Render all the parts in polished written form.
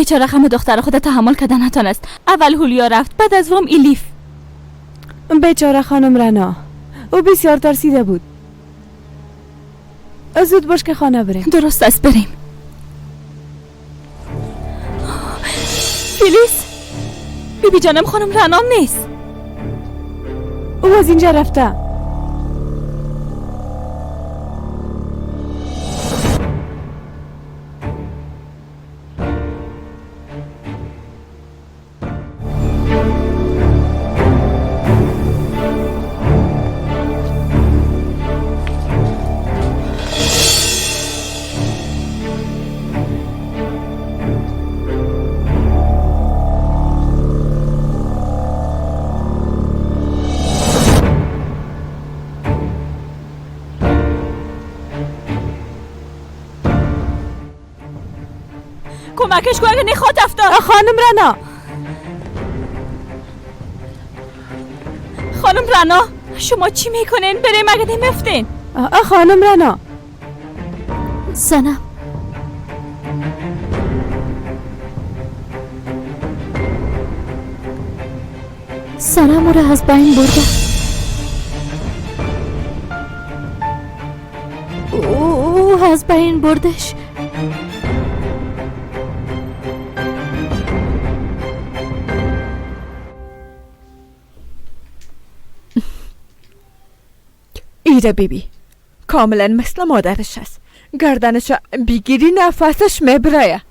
بیچاره خم دختر خودت تحمل کردن نتونست. اول هولیا رفت، بعد از روم ایلیف. بیچاره خانم رنا، او بسیار ترسیده بود. زود باش که خانه بریم. درست است، بریم. فیلیس، بیبی جانم خانم رنام نیست. او از اینجا رفته. کمکش کن اگه نخواد افتاد. خانم رنا، خانم رنا شما چی میکنین؟ بریم اگه نمیفتین. خانم رنا. سنم سنم رو از بین برده. او از بین بردش. ایره بیبی کاملا مثل مادرش است. گردنش بگیری نفسش میبره.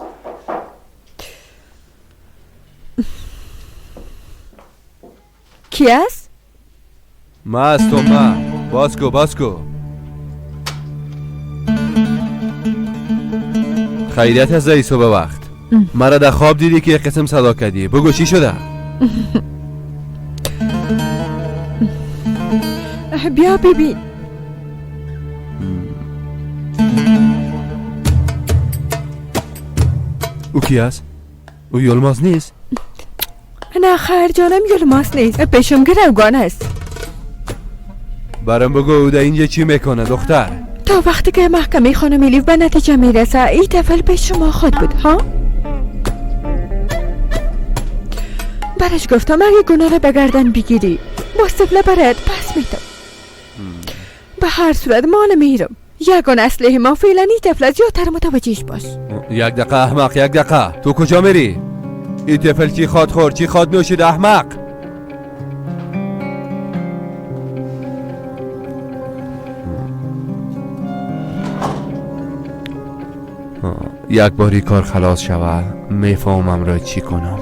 کی است؟ ما از تو ما باسکو خیریت از رئیس به وقت. مرا در خواب دیدی که یک قسم صدا کردی. بگو چی شده؟ بیا بیبی. او کی است؟ او یلماز نیست؟ نه خیر جانم، یلماس نیست. پیشمگر اوگان است. برام بگو او در اینجا چی میکنه دختر؟ تا وقتی که محکمه خانم ایلیف به نتیجه میرسه این طفل پیش شما خود بود ها؟ برش گفتم اگه گناه رو بگردن بگیری با سفله برات پس میدم. به هر صورت مال میرم. یگان اسلحه ما فعلا این طفل زیادتر متوجهش باش. یک دقیقه احمق، یک دقیقه. تو کجا میری؟ این طفل چی خواد خور، چی خواد نوشید احمق؟ یک باری کار خلاص شود میفهمم را چی کنم.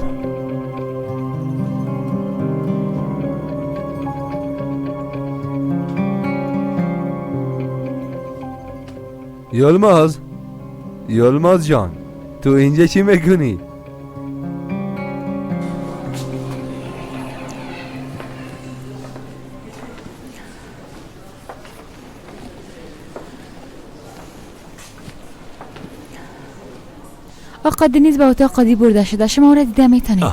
یلماز جان، تو اینجا چی میکنی؟ آقا دنیز به اتاق قاضی برده شده. شما را دیده میتونید.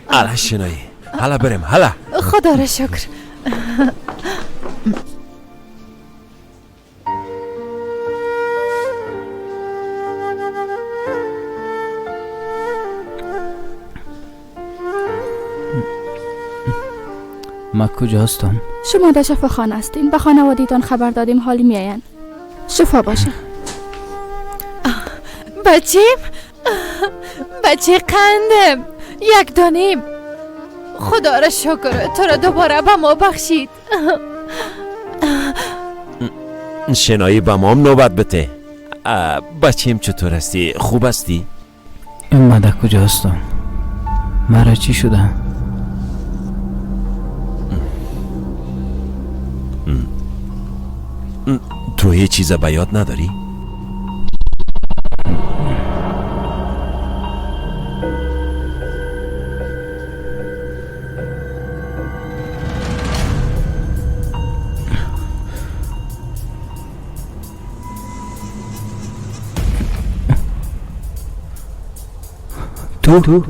حالا شنایی، حالا بریم. حالا خدا را شکر. ما کجا هستم؟ شما در شفاخانه هستین. به خانوادیتان خبر دادیم حالی میاین. شفا باشه. بچه قندم یک دانیم. خدا را شکر تو را دوباره به ما بخشید. شنایی با ما هم نوبت بده. بچیم چطور هستی؟ خوب هستی؟ ما در کجا هستم؟ مرا چی شده؟ تو هیچ چیز به یاد نداری؟ تو؟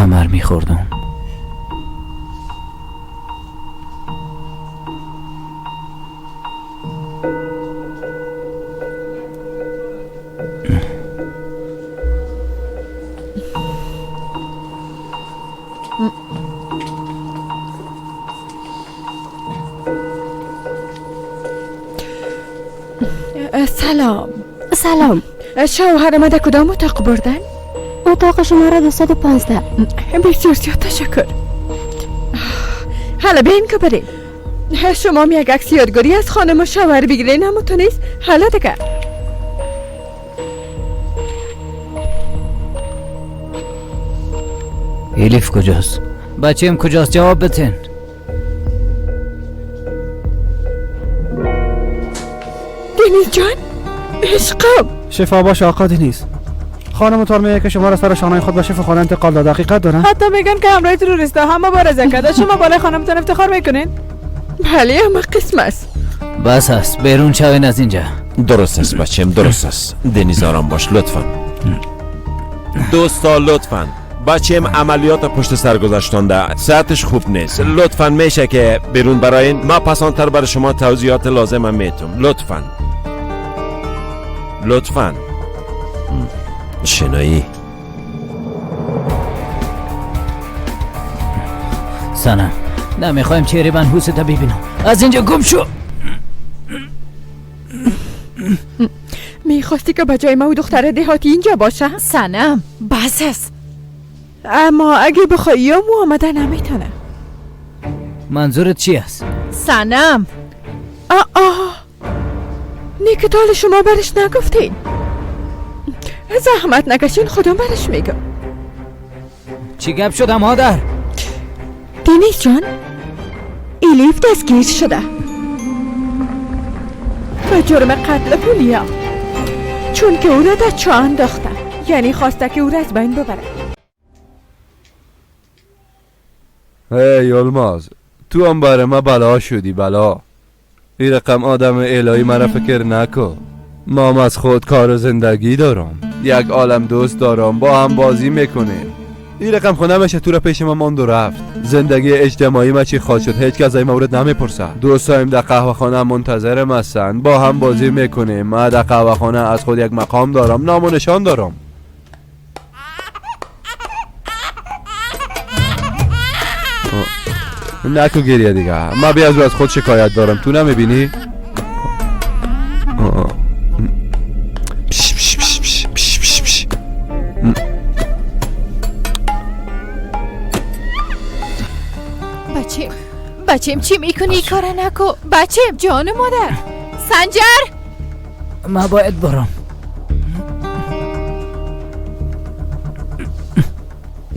قمر میخوردم. سلام. شوهرم در کدام اتاق بردن؟ اتاق شماره 215. بسیار زیاد تشکر. حالا به این که بریم. شما یک عکس یادگاری از خانم و شوهر بگیرین هم تو نیست. حالا دیگر الیف کجاست؟ بچه‌م کجاست؟ جواب بتین. دنیز جان، عشقم. شفا باش آقا دنیز. خانم طور میگه که شما را سر شانه خود به شفا خانه انتقال داده. حقیقت دارن؟ حتی میگن که همراه تروریستا هم مبارزه کرده. شما بالای خانمتون افتخار میکنین؟ بله اما قسم است. بس است، بیرون شوین از اینجا. درست است بچم، درست است. دنیز آرام باش لطفا. دوستا لطفا بچم عملیات پشت سر گذاشتنده، صحتش خوب نیست. لطفا میشه که بیرون براین. ما پسانتر برای شما توضیحات لازم میتونم. لطفا شنایی. سنم نمیخوایم چهره منحوست ببینم. از اینجا گم شو. میخواستی که بجای ما و دختر دهاتی اینجا باشه؟ سنم بس است. اما اگه بخوای یا مو آمده نمیتونه. منظورت چی است؟ سنم نیکتال شما برش نگفتین. زحمت نکشین، خودم برش میگم. چی گپ شده مادر؟ دنیز جان، الیف دستگیر شده به جرم قتل پولیا، چون که او را در چاه انداختن. یعنی خواسته که او را از بین ببره. هی الماز، تو هم برای ما بلا شدی بلا. این رقم آدم الهی من فکر نکن. ما از خود کار و زندگی دارم، یک عالم دوست دارم، با هم بازی میکنیم. این رقم خونه میشه تو را پیش ما ماند و رفت. زندگی اجتماعی ما چی خواهد شد هیچ کس این مورد نمیپرسه. دوستایم در قهوه خانه منتظرم هستن، با هم بازی میکنیم. من در قهوه خانه از خود یک مقام دارم، نام و نشان دارم. نکو گریه دیگه. من بیاز رو از خود شکایت دارم، تو نمیبینی؟ بچم چی میکنی؟ کار نکو بچم. جان مادر. سنجر من باید برم.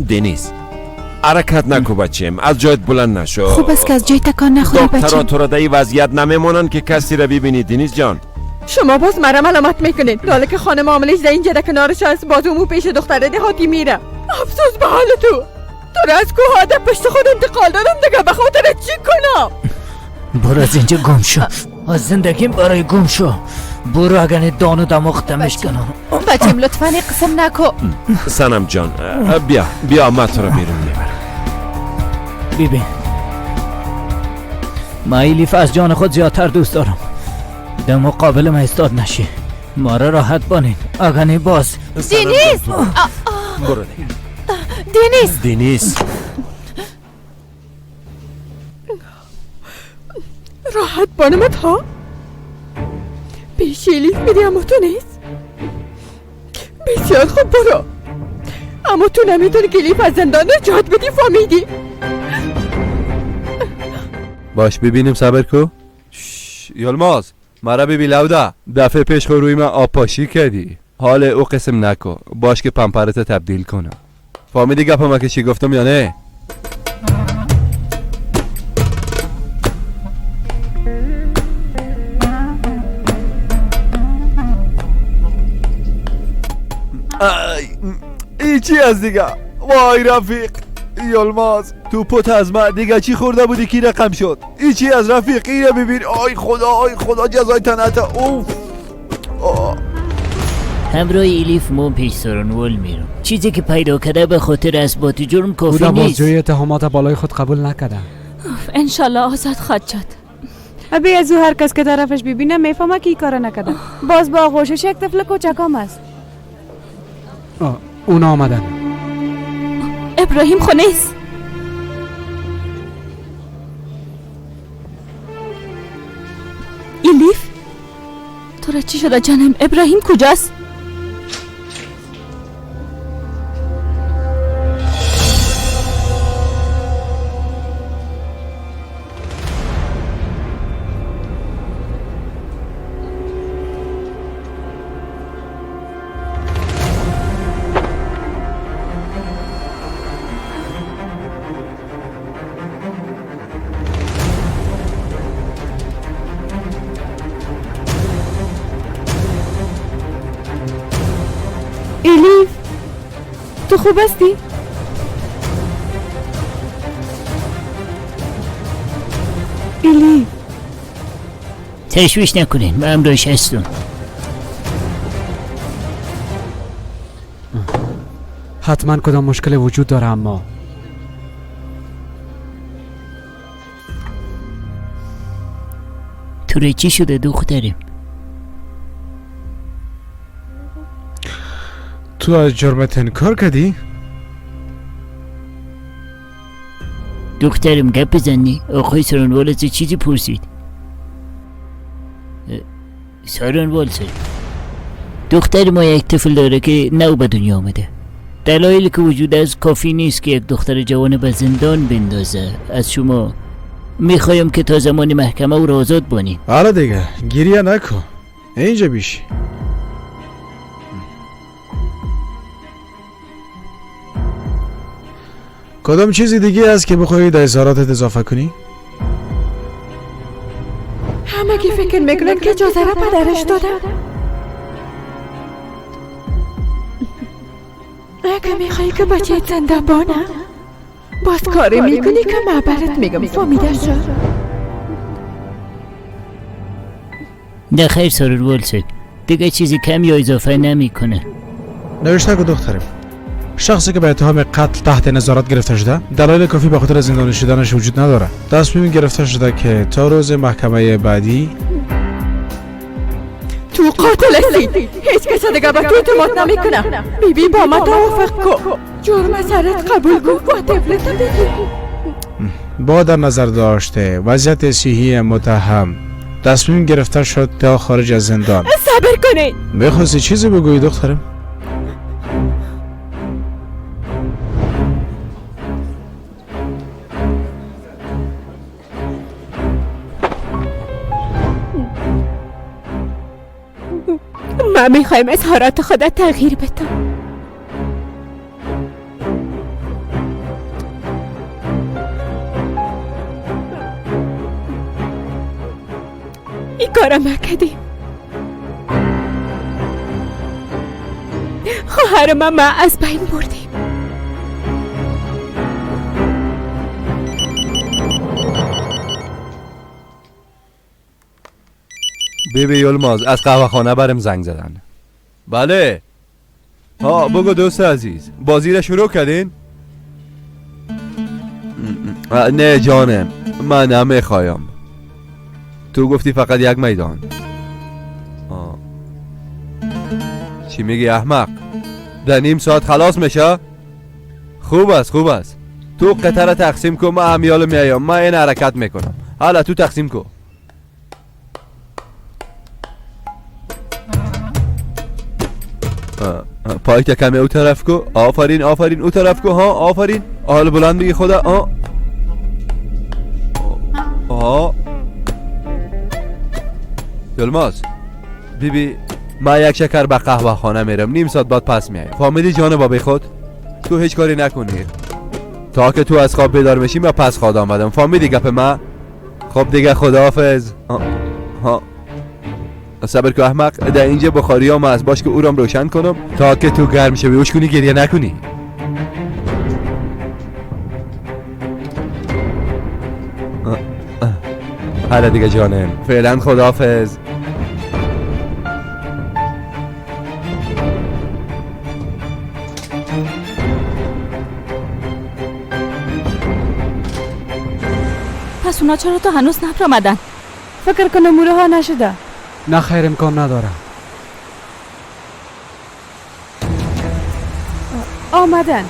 دنیز حرکت نکو بچم، از جایت بلند نشو. خوب است که از جای تکان نخوری دکترها بچم. تو را در این وضعیت نمیمونن که کسی را ببینی. دنیز جان شما باز مرا ملامت میکنین. داله که خانم عاملش در اینجا در کنارش هست، باز اون پیش دختر دهاتی میره. افسوس به حال تو را از کوه در پشت خود انتقال دادم دیگه. به خاطر چی کنم؟ برو از اینجا گم شو. از زندگیم برای گم شو. برو اگر دان و دماغ تمش کنم. بچم لطفاً قسم نکو. سنم جان بیا من تو را بیرون میبرم. ببین ما الیف از جان خود زیادتر دوست دارم. در مقابل ما ایستاد نشی. ما را راحت بانین. اگر نی باز دنیز. برو دنیز راحت بانمت ها؟ پیش الیف میدی اما تو نیست؟ بسیار خوب برو. اما تو نمیتونی که الیف از زندان نجات بدی. فهمیدی؟ باش ببینیم صبر کو. یلماز مرا ببین لوده. دفعه پیش خود روی من آب پاشی کردی. حال او قسم نکو. باش که پمپرت تبدیل کنم. فهمیدی گپم که چی گفتم یا نه؟ ای چی از دیگه؟ وای رفیق یلماز، تو پت از من دیگه چی خورده بودی که رقم شد؟ ای چی از رفیق؟ اینو ببین. آی خدا جزای تنت. اوف همراه ایلیف من پیش سارنول میرم. چیزی که پیدا کرده به خاطر اثبات جرم کافی او نیست. بازجویی اتهامات بالای خود قبول نکرده. انشالله آزاد خواهد شد. ابی از او هر کس که طرفش ببینه میفهمه که این کار نکرده. باز با آغوشش یک طفل کوچکم است. اونا آمدن. ابراهیم خونه است. ایلیف تو را چی شده جانم؟ ابراهیم کجاست؟ ایلیف تو خوب هستی؟ ایلیف تشویش نکنین، من امروش هستم. حتما کدام مشکل وجود داره، اما تو را چی شده دخترم؟ تو از جرمت انکار کردی؟ دخترم گپ بزنی؟ آقای سارنوال از چیزی پرسید. سارنوال سر دختر ما یک طفل داره که نو به دنیا آمده. دلایلی که وجود از کافی نیست که یک دختر جوان به زندان بندازه. از شما میخوایم که تا زمان محکمه او را آزاد بانید. حالا دیگه گریه نکن، اینجا بیشی. کدام چیزی دیگه هست که بخوایی در اظهاراتت اضافه کنی؟ همگی فکر میکنن که اجازه را پدرش دادم. اگه میخوایی که بچه زنده بانه باز کاری میکنی که من برات میگم، فهمیدش را؟ نه خیر سارنوال سر دیگه چیزی کم یا اضافه نمیکنه. نوشته که دخترم، شخصی که به اتهام قتل تحت نظارت گرفته شده دلایل کافی به خاطر زندانی شدنش وجود نداره. تصمیم گرفته شده که تا روز محکمه بعدی تو قاتل هستی، هیچ کس دیگه به تو اعتماد نمیکنه. بیبی با ما توافق کو، جرم سرت قبول کو و طفلت بگی. با در نظر داشته وضعیت صحی متهم تصمیم گرفته شد تا خارج از زندان. صبر کنید. میخواستی چیزی بگویی دخترم؟ من میخوایم اظهارات خودت تغییر بدم. این کارم نکردیم. خواهر ما از بین بردیم. بیبی یلماز از قهوه خانه برم زنگ زدن. بله. ها بگو دوست عزیز، بازی را شروع کردین؟ نه جانم، من نمیخوایم. تو گفتی فقط یک میدان. چی میگی احمق؟ در نیم ساعت خلاص میشه؟ خوب است خوب است. تو قطر تقسیم کن، من امیال میایم، من این حرکت میکنم. حالا تو تقسیم کن. پایت کمی او طرف کو. آفرین آفرین او طرف کو. ها آفرین. حال بلند بگی خدا. یلماز بیبی من یک شکر به قهوه خانه میرم، نیم ساعت بعد پس میایم. فهمیدی جان بابی خود؟ تو هیچ کاری نکنی تا که تو از خواب بیدار میشی. من پس خواد آمدم، فهمیدی گپ من؟ خب دیگه خداحافظ. صبر که احمق، در اینجا بخاری ها از باش که او رام روشن کنم تا که تو گرم شوی اوش کنی، گریه نکنی. حالا دیگه جانم، فعلا خداحافظ. اونا چرا تو هنوز نپرامدن؟ فکر کنم موره ها نشده. نه خیر امکان نداره. آمدن.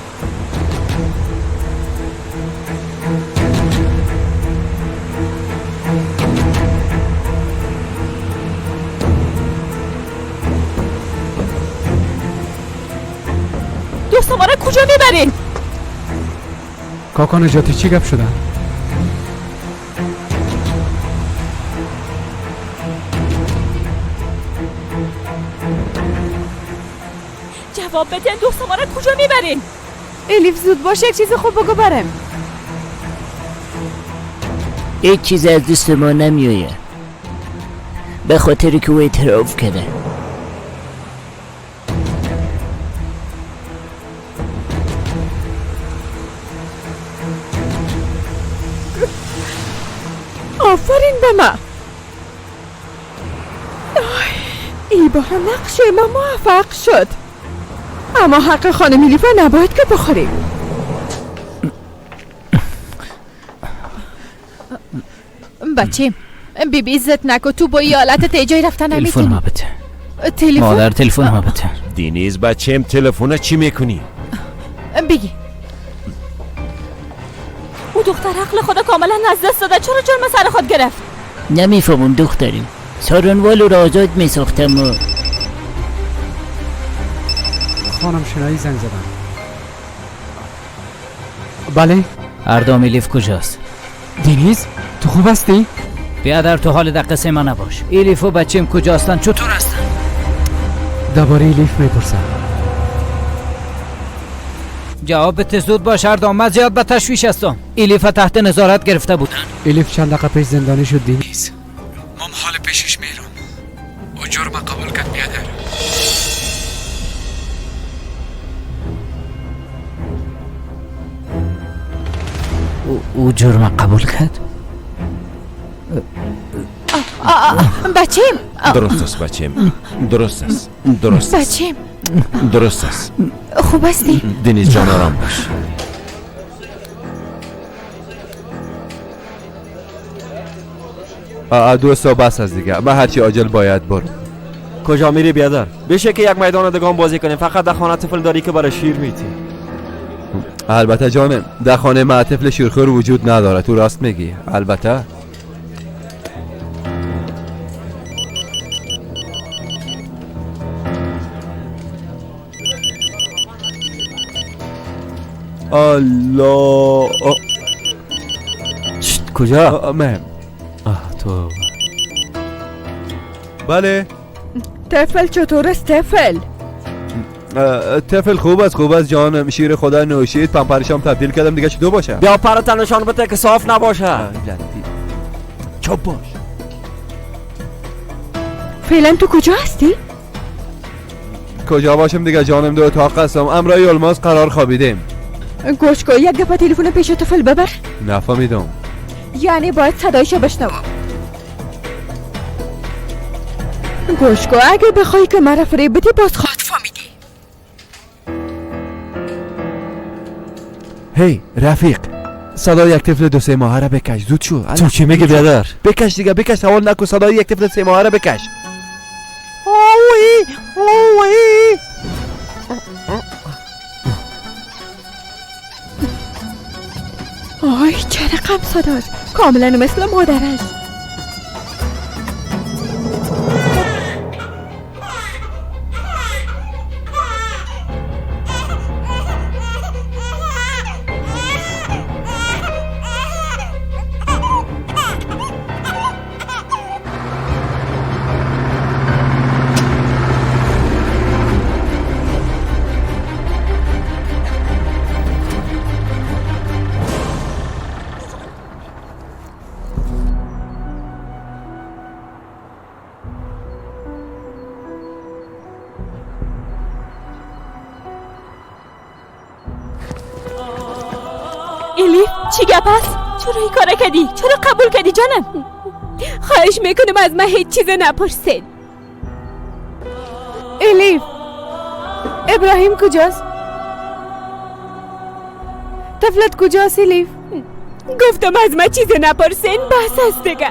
دوست ما را کجا میبرین؟ کاکا نجاتی چی گپ شدن؟ جواب بدین، دوست ما را کجا میبرین؟ الیف زود باش یک چیز خوب بگو برم. هیچ چیز از دست ما نمیایه، به خاطر که او اعتراف کرده. آفرین به ما. ای بار نقش ما موفق شد، اما حق خانم الیفا نباید که بخوریم. بچه بیبی عزت نکو، تو با این حالت ایجای رفتن تلفن نمیتونی. ما بده تلفن؟ مادر، تلفن ما بده. دینیز بچم تلفن چی میکنی؟ بگی. او دختر عقل خدا کاملا از دست داده، چرا جرم سر خود گرفت؟ نمیفهمم دختریم، سارنوالو را آزاد میساختم و خانم شنایی زنگ زدن. بله؟ اردام الیف کجاست؟ دینیز تو خوب هستی؟ بیادر تو حال دقیقه ما نباش. الیف و بچیم کجاستن؟ چطور هستن؟ درباره الیف میپرسم. جواب بده زود باش اردام، من زیاد به تشویش هستم. الیف تحت نظارت گرفته بودن. الیف چند دقیقه پیش زندانی شد دینیز. ما حال پیشش میرم. او جرم قبول کرد بیادر. او جرم قبول کرد؟ بچیم درست است بچم، درست است، درست است، بچیم درست است. خوب هستی؟ دینیز جان آرام باش. دوستا بس از دیگه، من هرچی عاجل باید برم. کجا میری بیادر؟ بشه که یک میدان دگان بازی کنیم، فقط در خانه طفل داری که برای شیر میتی. البته جانم، در خانه ما طفل شیرخور وجود نداره، تو راست میگی. البته الله. کجا؟ من تو بله. طفل چطور است طفل؟ طفل خوب است جانم، شیر خدا نوشید، پمپرشام تبدیل کردم دیگه چطور باشه؟ بیا پرتن نشان بده که صاف نباشه. چوب باش. فعلا تو کجا هستی؟ کجا باشم دیگه جانم، دو اتاق هستم، امرای الماس قرار خوابیدیم. گوش کن، یک دفعه تلفن پیش طفل ببر. نفهمیدم. یعنی باید صدایشو بشنوم. گوش کن، اگه بخوای که مرا فریب بدی باز خواهد فهمیدی. هی رفیق، صدای یک طفل 2-3 ماهه را بکش، زود شو. تو چی میگی بیادر؟ بکش دیگه، بکش، سوال نکن، صدای یک طفل 3 ماهه را بکش. آی چه رقم صداست، کاملا مثل مادر است. الیف چی گپ است؟ چرا این کار کردی؟ چرا قبول کردی جانم؟ خواهش میکنم از من هیچ چیز نپرسید. الیف ابراهیم کجاست؟ طفلت کجاست الیف؟ گفتم از من چیز نپرسین بس است دیگه.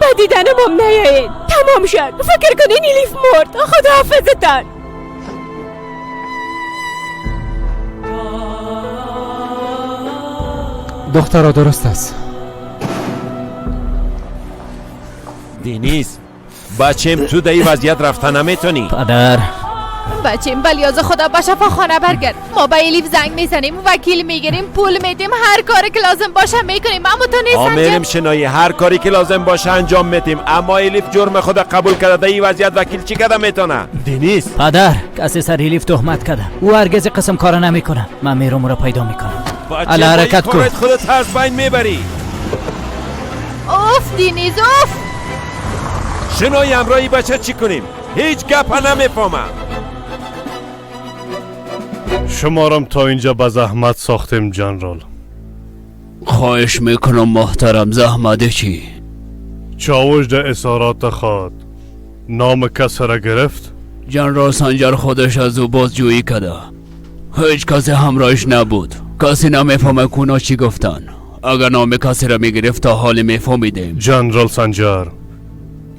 با دیدنم هم نیاین. تمام شد. فکر کنین الیف مرد. خدا حافظتان. دخترها درست است. دینیس بچم تو در این وضعیت رفتن نمیتونی. پدر بچیم بلیاز خدا با شفا خانه برگرد. ما با الیف زنگ میزنیم، وکیل میگیریم، پول میدیم، هر کاری که لازم باشه میکنیم. اما تو نیست میریم شنایی هر کاری که لازم باشه انجام میدیم. اما الیف جرم خود قبول کرده. در این وضعیت وکیل چی کرده میتونه؟ دینیس پدر کسی سر الیف تهمت کرده. او هرگز قسم کار نمیکنه. من میرم او را پیدا میکنم. الا حرکت کن. خودت از بین میبری. اوف دینیز اوف. شنایی امرایی بچه چی کنیم؟ هیچ گپ نمیفهمم. شمارم تا اینجا به زحمت ساختیم جنرال. خواهش میکنم محترم، زحمت چی؟ چاوش ده اظهارات خواد نام کسی را گرفت؟ جنرال سنجر خودش از او بازجویی کرده. هیچ کسی همراهش نبود. کسی نمیفهمه کونا چی گفتن. اگر نام کسی را میگرفت تا حال میفهمیدیم. جنرال سنجر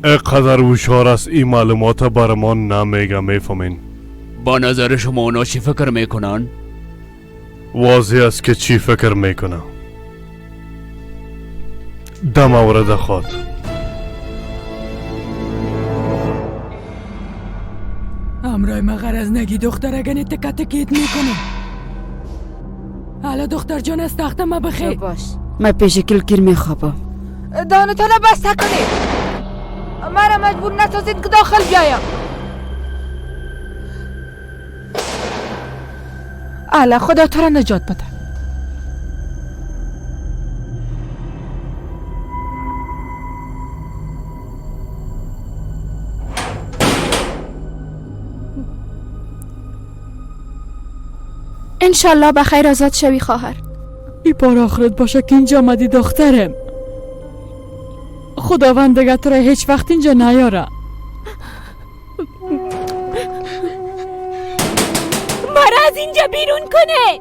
اقدر هوشیار است این معلومات بر ما نمیگه. میفهمین؟ با نظر شما اونا چی فکر میکنن؟ واضح است که چی فکر میکنه. ده مورد خود امرای ما غرض نگی دختر اگه تکت میکنه. حالا دختر جان از تخت ما بخیر باش. من پیش کلکیر میخوابم. دانتان بسته کنید. مرا مجبور نسازید که داخل بیایم. الا خدا تو را نجات بده. انشالله بخیر آزاد شوی خواهر. ای بار آخرت باشه که اینجا آمدی دخترم. خداوند دیگه تو را هیچ وقت اینجا نیاره. مرا از اینجا بیرون کنه.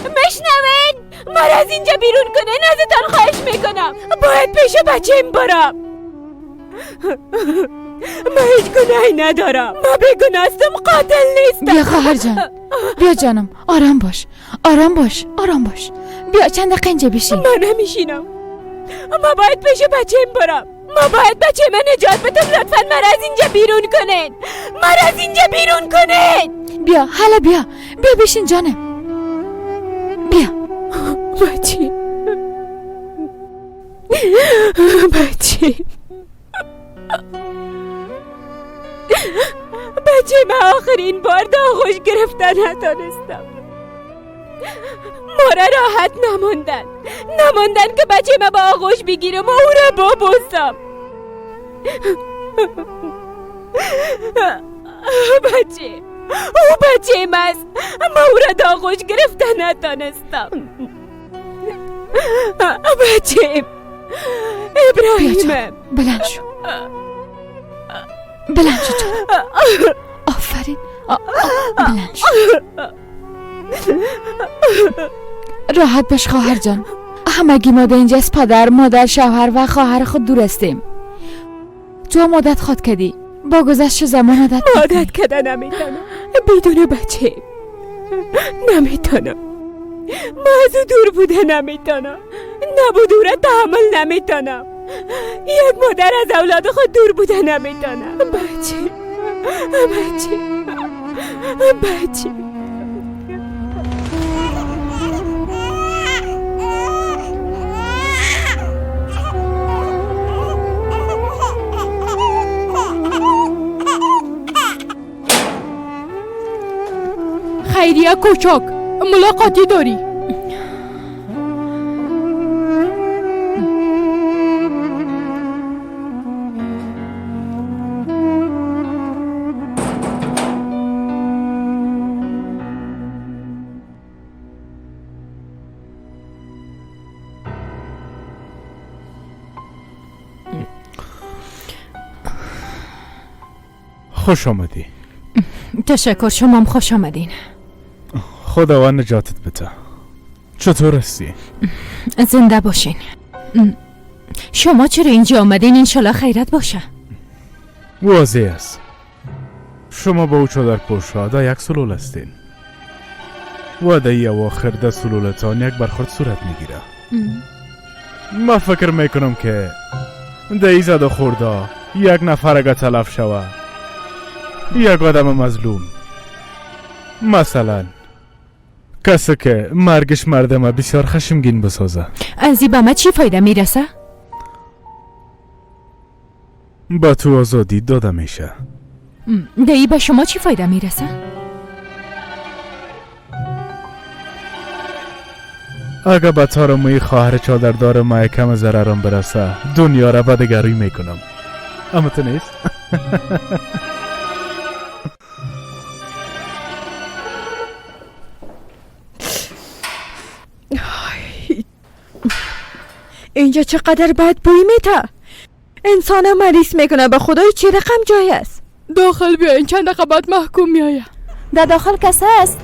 مشنوین؟ مرا از اینجا بیرون کنه. ازتان خواهش میکنم. باید پیش بچه‌ام برم. من هیچ گناهی ندارم. من بیگناستم، قاتل نیستم. بیا خواهر جان، بیا جانم. آرام باش، آرام باش، آرام باش. بیا چند دقیقه اینجا بشین. من نمیشینم. ما باید پیش بچه‌ام برم. ما باید بچه من نجات بدم. لطفاً مرا از اینجا بیرون کنین. مرا از اینجا بیرون کنین. بیا حالا بیا بشین جانم. بیا بچه من آخرین بار داغوش گرفتن نتانستم. ما را راحت نماندن که بچه من با آغوش بگیرم و او را ببوسم. او بچه ماست. ما او را داغوش گرفتن نتانستم. بچه ابراهیمم. بلند شو جانم. آفرین. بلند شو. راحت باش خواهر جان. همگی ما به اینجا از پدر، مادر، شوهر و خواهر خود دور هستیم. تو مدت خود کردی. با گذشت زمان عادت کردن نمیتونم. بدون بچه نمیتونم. ما از او دور بوده نمیتونم. نبود او را تحمل نمیتونم. یک مادر از اولاد خود دور بوده نمیتونم. بچه خیریه کوچک، ملاقاتی داری؟ خوش آمدی. تشکر، شما هم خوش آمدین. خداوند نجاتت بده. چطور هستی؟ زنده باشین. شما چرا اینجا آمدین؟ انشالله خیرت باشه. واضح است شما با او چادر پوشادا یک سلول هستین و در ای اواخر در سلولتان یک برخورد صورت میگیره. ما فکر میکنم که در ای زد و خورده یک نفر اگه تلف شوه، یک آدم مظلوم، مثلا کسی که مرگش مردم بسیار خشمگین بسازه، از این به ما چی فایده میرسه؟ با تو آزادی داده میشه. دایی به شما چی فایده میرسه؟ اگه به تارموی خواهر چادردار ما کم ضررم برسه دنیا را بدگری میکنم. اما تو نیست؟ اینجا چقدر بد بوی میته. انسان مریض میکنه. به خدای چی رقم جای است؟ داخل بیاین، چند دقیقه بعد محکوم میآید. در داخل کسی است؟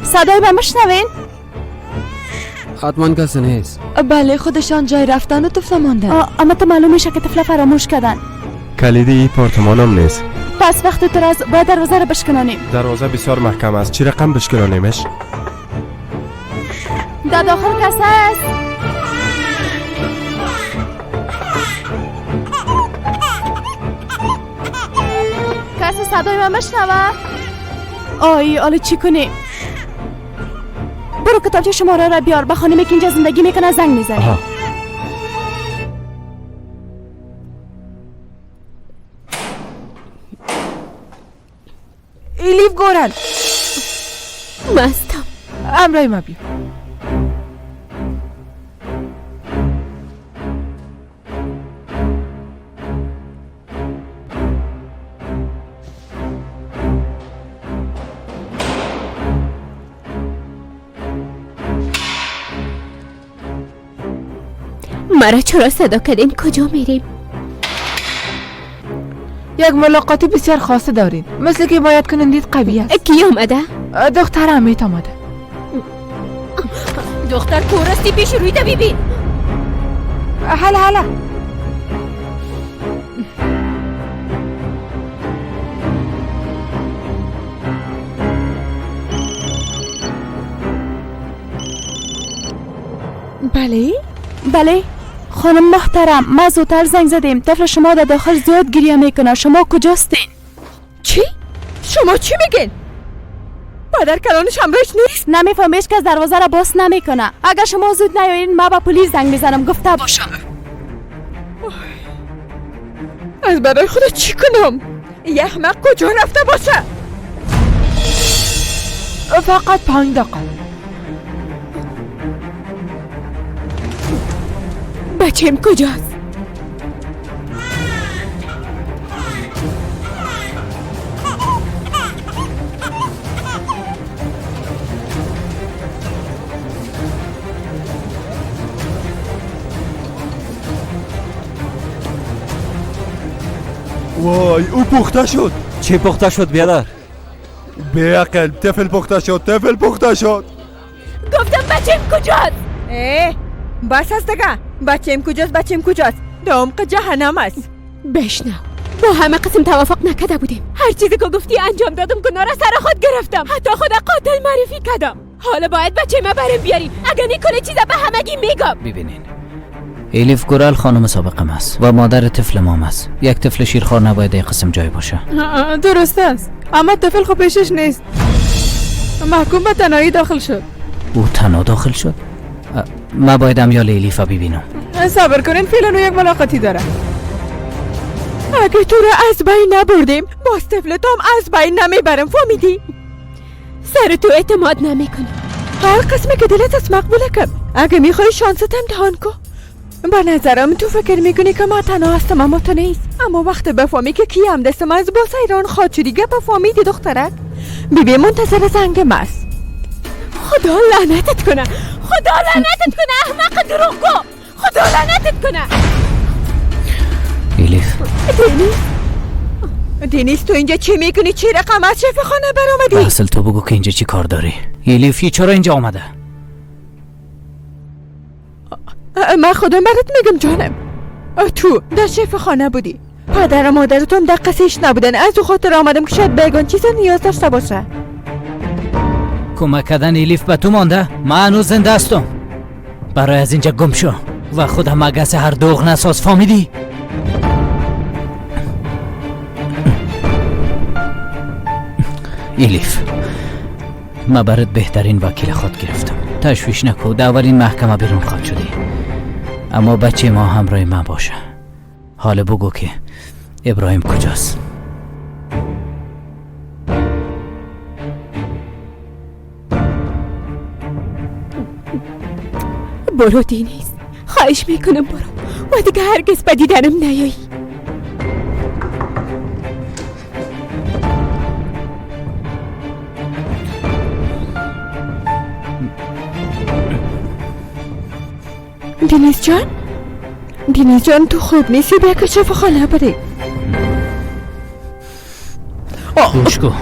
صدای به مشنوین؟ حتما کسی نیست. بله خودشان جای رفتن و طفل ماندن. اما تو معلوم میشه که طفل فراموش کردن. کلید این پارتمان هم نیست. پس وقتی تو راز باید دروازه رو بشکنانیم. دروازه بسیار محکم است. چی رقم بشکنانیمش؟ در داخل کسی است؟ کسی صدای من بشنوه؟ آی حالا چی کنی؟ برو کتابچه شماره را بیار. به خانمی که اینجا زندگی میکنه زنگ میزنی. ایلیف گورن مستم. امرای ما بیا. مرا چرا صدا کردین؟ کجا میریم؟ یک ملاقات بسیار خاصه دارین. مثل که باید کنندید قوی است. کی آمده؟ دختر امیت آمده. دختر کورستی پیش روی ده ببین. هلا بله خانم محترم، ما زودتر زنگ زدیم. طفل شما در داخل زیاد گریه میکنه. شما کجاستین؟ چی؟ شما چی میگین؟ پدر کلانش همراهش نیست؟ نمیفهمیش که دروازه را باز نمیکنه. اگر شما زود نیایین ما با پلیس زنگ میزنم. گفته باشم. از برای خدا چی کنم؟ یه احمق کجا رفته باشه؟ فقط 5 دقیقه. بچه‌م کجاست؟ وای او پخته شد. چی پخته شد بیادر؟ بیعقل طفل پخته شد. گفتم بچه‌م کجاست؟ بس است دیگه. بچه‌م کجاست؟ در عمق جهنم است. بشنو، با همه قسم توافق نکرده بودیم. هر چیزی که گفتی انجام دادم. گناه را سر خود گرفتم. حتی خود قاتل معرفی کردم. حالا باید بچه ما بریم بیاریم. اگر نکنه چیزا به همگی میگم. ببینین ایلیف گورال خانم سابقم است و مادر طفل مام است. یک طفل شیرخوار نباید این قسم جای باشه. درست است، اما طفل خب پیشش نیست. محکوم به تنهایی داخل شد. او تنها داخل شد؟ ما باید امیال ایلیفا ببینم. صبر کنین، فعلا یک ملاقاتی داره. اگه تو رو از بین نبردیم باز طفل تو هم از بین نمیبرم. فهمیدی؟ سر تو اعتماد نمیکنم. هر قسمی که دلت از مقبوله کن. اگه میخوای شانست امتحان کن. به نظرم تو فکر میکنی که ما تنها هستم اما تو نیست. اما وقت بفهمی که کی هم دستم از باس ایران خواد شدی گپ فهمیدی دخترک؟ بیبی منتظر زنگم است. خدا لعنتت کنه. احمق دروغگو. خدا لعنتت کنه. ایلیف دینیس تو اینجا چی میکنی؟ چی رقم از شفاخانه برآمدی؟ اصل تو بگو که اینجا چی کار داری؟ ایلیفی چرا اینجا آمده؟ من خودم برات میگم جانم. تو در شفا خانه بودی، پدر و مادرتون در قصیش نبودن، از او خاطر آمدم که شاید بیگان چیزا نیاز داشته باشه. کمک کردن ایلیف به تو مانده؟ من هنوز زنده هستم. برای از اینجا گم شو و خود هم مگس هر دوغ نساز، فهمیدی؟ ایلیف، من برات بهترین وکیل خود گرفتم. تشویش نکو، در اولین محکمه بیرون خواهد شدی، اما بچه ما همراه من باشه. حالا بگو که ابراهیم کجاست؟ برو دینیز، خواهش میکنم برو و دیگه هرگز به دیدنم نیایی. دینیز جان تو خوب نیستی، بیا که شفا خانه بری. گوش کن،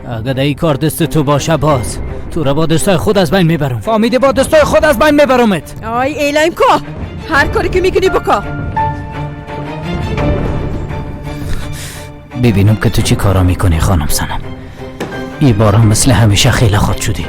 اگه در این کار دست تو باشه باز تو را با دستای خود از بین میبرم. فهمیدی؟ با دستای خود از بین میبرمت. آی ایلایم کو، هر کاری که میکنی بکا. ببینم که تو چی کارا میکنی خانم سنم. این بار هم مثل همیشه خیلی خود شدی.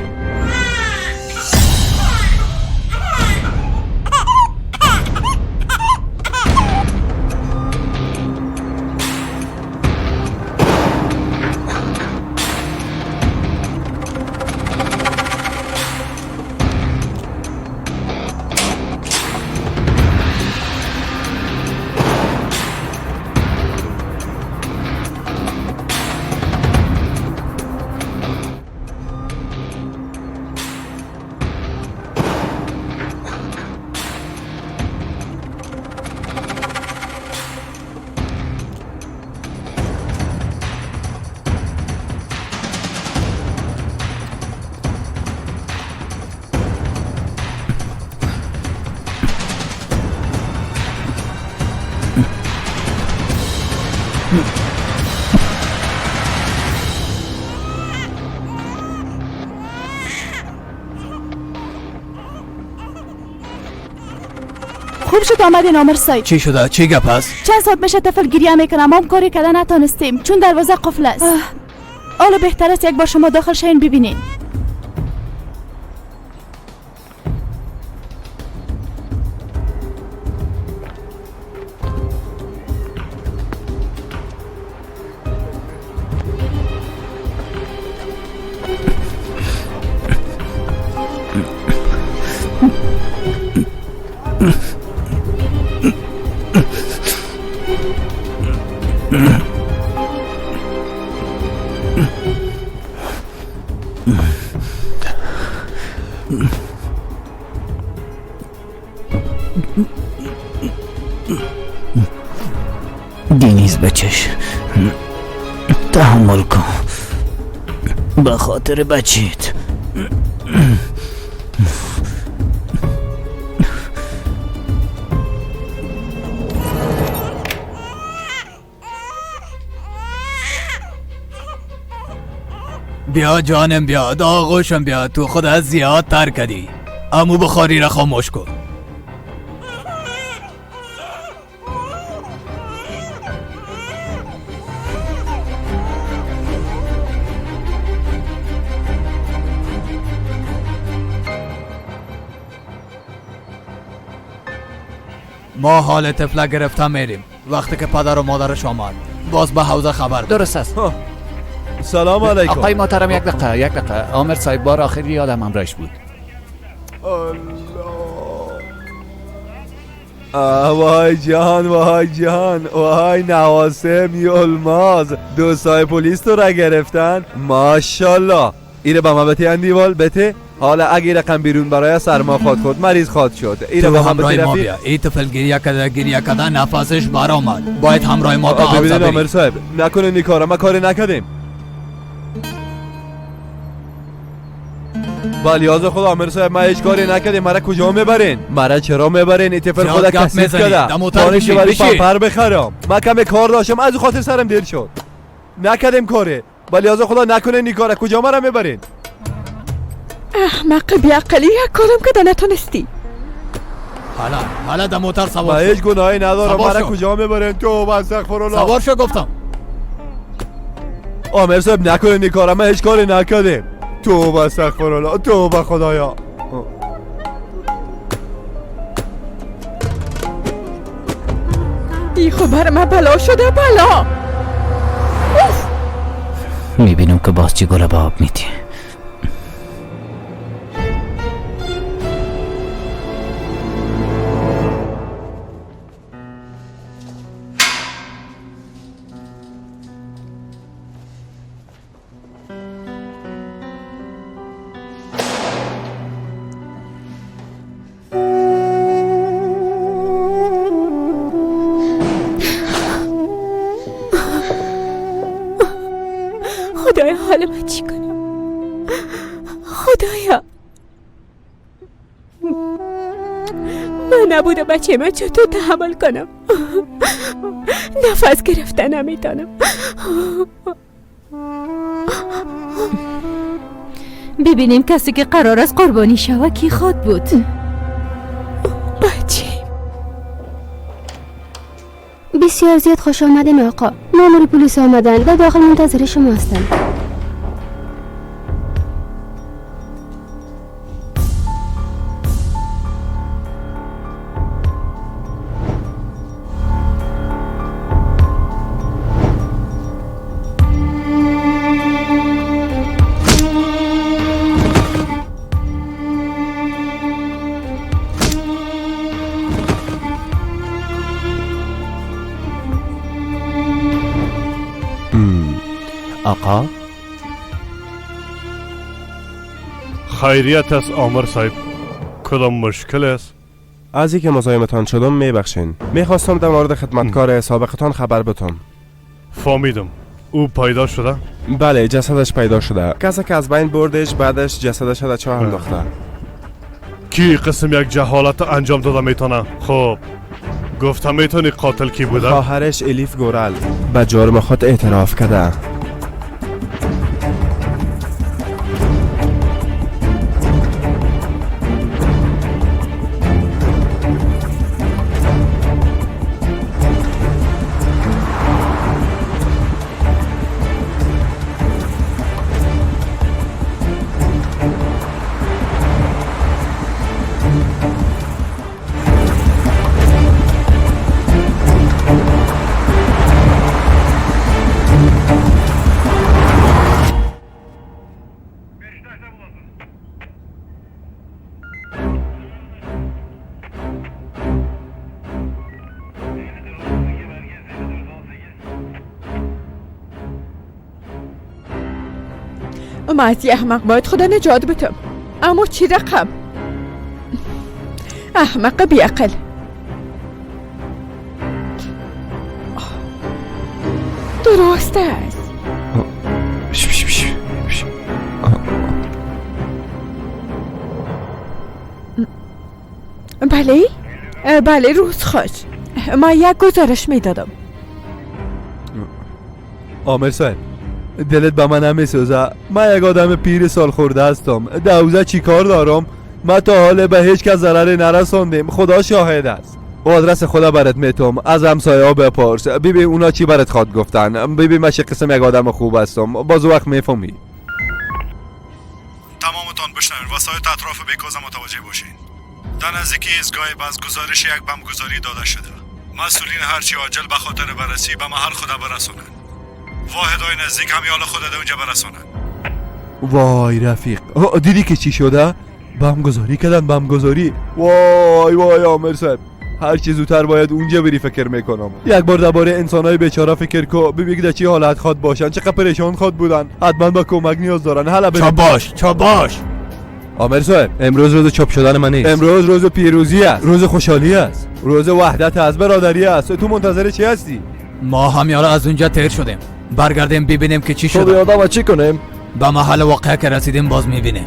خوب شد آمدین آمر صاحب. چی شده؟ چی گپ است؟ چند ساعت میشه طفل گریه میکنه، ما هم کاری کردن نتونستیم چون دروازه قفل است. حالا بهتر است یک بار شما داخل شین ببینین. دینیز بچش، تحمل کن به خاطر بچیت. بیا جانم بیا، آغوشم بیا، تو خود از زیاد تر کردی. امو بخاری را خاموش کن. ما حال طفله گرفته میریم. وقتی که پدر و مادرش آمد باز به حوزه خبر بود. درست است. سلام علیکم. آقای محترم یک دقیقه. عامر صاحب بار آخری یادم همراهش بود. وای جان وای نواسم یلماز دوستای پلیس تو را گرفتن. ماشالله ایره با ما بته اندیوال بته. حالا اگه رقم بیرون برای سرما خود مریض خواد شد. ایره با همراه ما بیا. این طفل گریه کده نفسش بر آمد. باید همراه ما به حوزه ببینید بریم. عامر صاحب نکنه این کارا، ما کاری نکردیم. بالیاز خود عامر صاحب ما هیچ کاری نکردیم. مرا کجا میبرین؟ مرا چرا میبرین؟ این طفل خود کثیف کرده. موتور پمپر بخرم. من کم کار داشتم از خاطر سرم دیر شد. نکردیم کاری. بالیاز خدا نکنه این کارا. کجا مرا میبرین؟ احمق بیعقلی، یک کارم که نتونستی. حالا در موتر من سوار هیچ گناهی ندارم. سوار من شو. کجا میبرین؟ تو استغفر الله. سوار شو گفتم. آمر صاحب نکنین این کارم. من هیچ کاری نکردیم. توبه استغفر الله. توبه خدایا. ای خبر من بلا شده بلا. میبینم که باز چی گل به آب میدی. خدایا حالا من چی کنم؟ خدایا من نبوده بچه من چطور تحمل کنم؟ نفس گرفتن نمیتونم. ببینیم کسی که قرار است قربانی شود کی خواد بود. بچه بسیار زیاد خوش آمدین آقا. مامور پلیس آمدن و داخل منتظر شما هستن. آقا خیریت است آمر صاحب. کدام مشکل است؟ از اینکه مزاحمتان شدم میبخشین. میخواستم در مورد خدمتکار سابقتان خبر بتم. فهمیدم. او پیدا شده؟ بله جسدش پیدا شده. کسی که از بین بردش بعدش جسدش در چاه انداخته. کی قسم یک جهالت انجام داده میتونه؟ خب گفتم میتونی قاتل کی بوده؟ خواهرش الیف گورال به جرم خود اعتراف کرده. اما از یه احمق باید خدا نجات بتم. اما چی رقم؟ احمق بیعقل. درست است. بله؟ بله روز خوش. ما یک گزارش میدادم. آمر صاحب دلت به من نمیسوزه. من یک آدم پیر سال خورده هستم. دوزه چی کار دارم؟ من تا حالا به هیچ کس ضرری نرساندم. خدا شاهد است. و آدرس خدا برات میتم. از همسایه ها بپرس ببین اونا چی برات خواد گفتن. ببین من چه قسم یک آدم خوب هستم. باز وقت میفهمی. تمامتان بشنوین. وسایط اطراف بیکازه متوجه باشین. در نزدیکی ایستگاه بس گزارش یک بمبگذاری داده شده. مسئولین هرچی عاجل به خاطر بررسی به محل خود برسونن. واحدهای نزدیک هم یال خود اونجا برسونن. وای رفیق دیدی که چی شده؟ بمبگذاری کردن. بمبگذاری. وای وای آمر صاحب هر چی زودتر باید اونجا بری فکر میکنم. یک بار درباره انسانای بیچاره فکر کو. ببین در چی حالت خواد باشن. چقدر پریشان خواد بودن. حتما با کمک نیاز دارن. حالا بریم. چا باش آمر صاحب امروز روز چاپ شدن من نیست. امروز روز پیروزی است. روز خوشحالی است. روز وحدت از برادری است. تو منتظر چی هستی؟ ما هم یالا از اونجا تیر شدیم. برگردیم ببینیم که چی خب شده. یادم چی کنیم؟ به محل واقعه که رسیدیم باز میبینیم.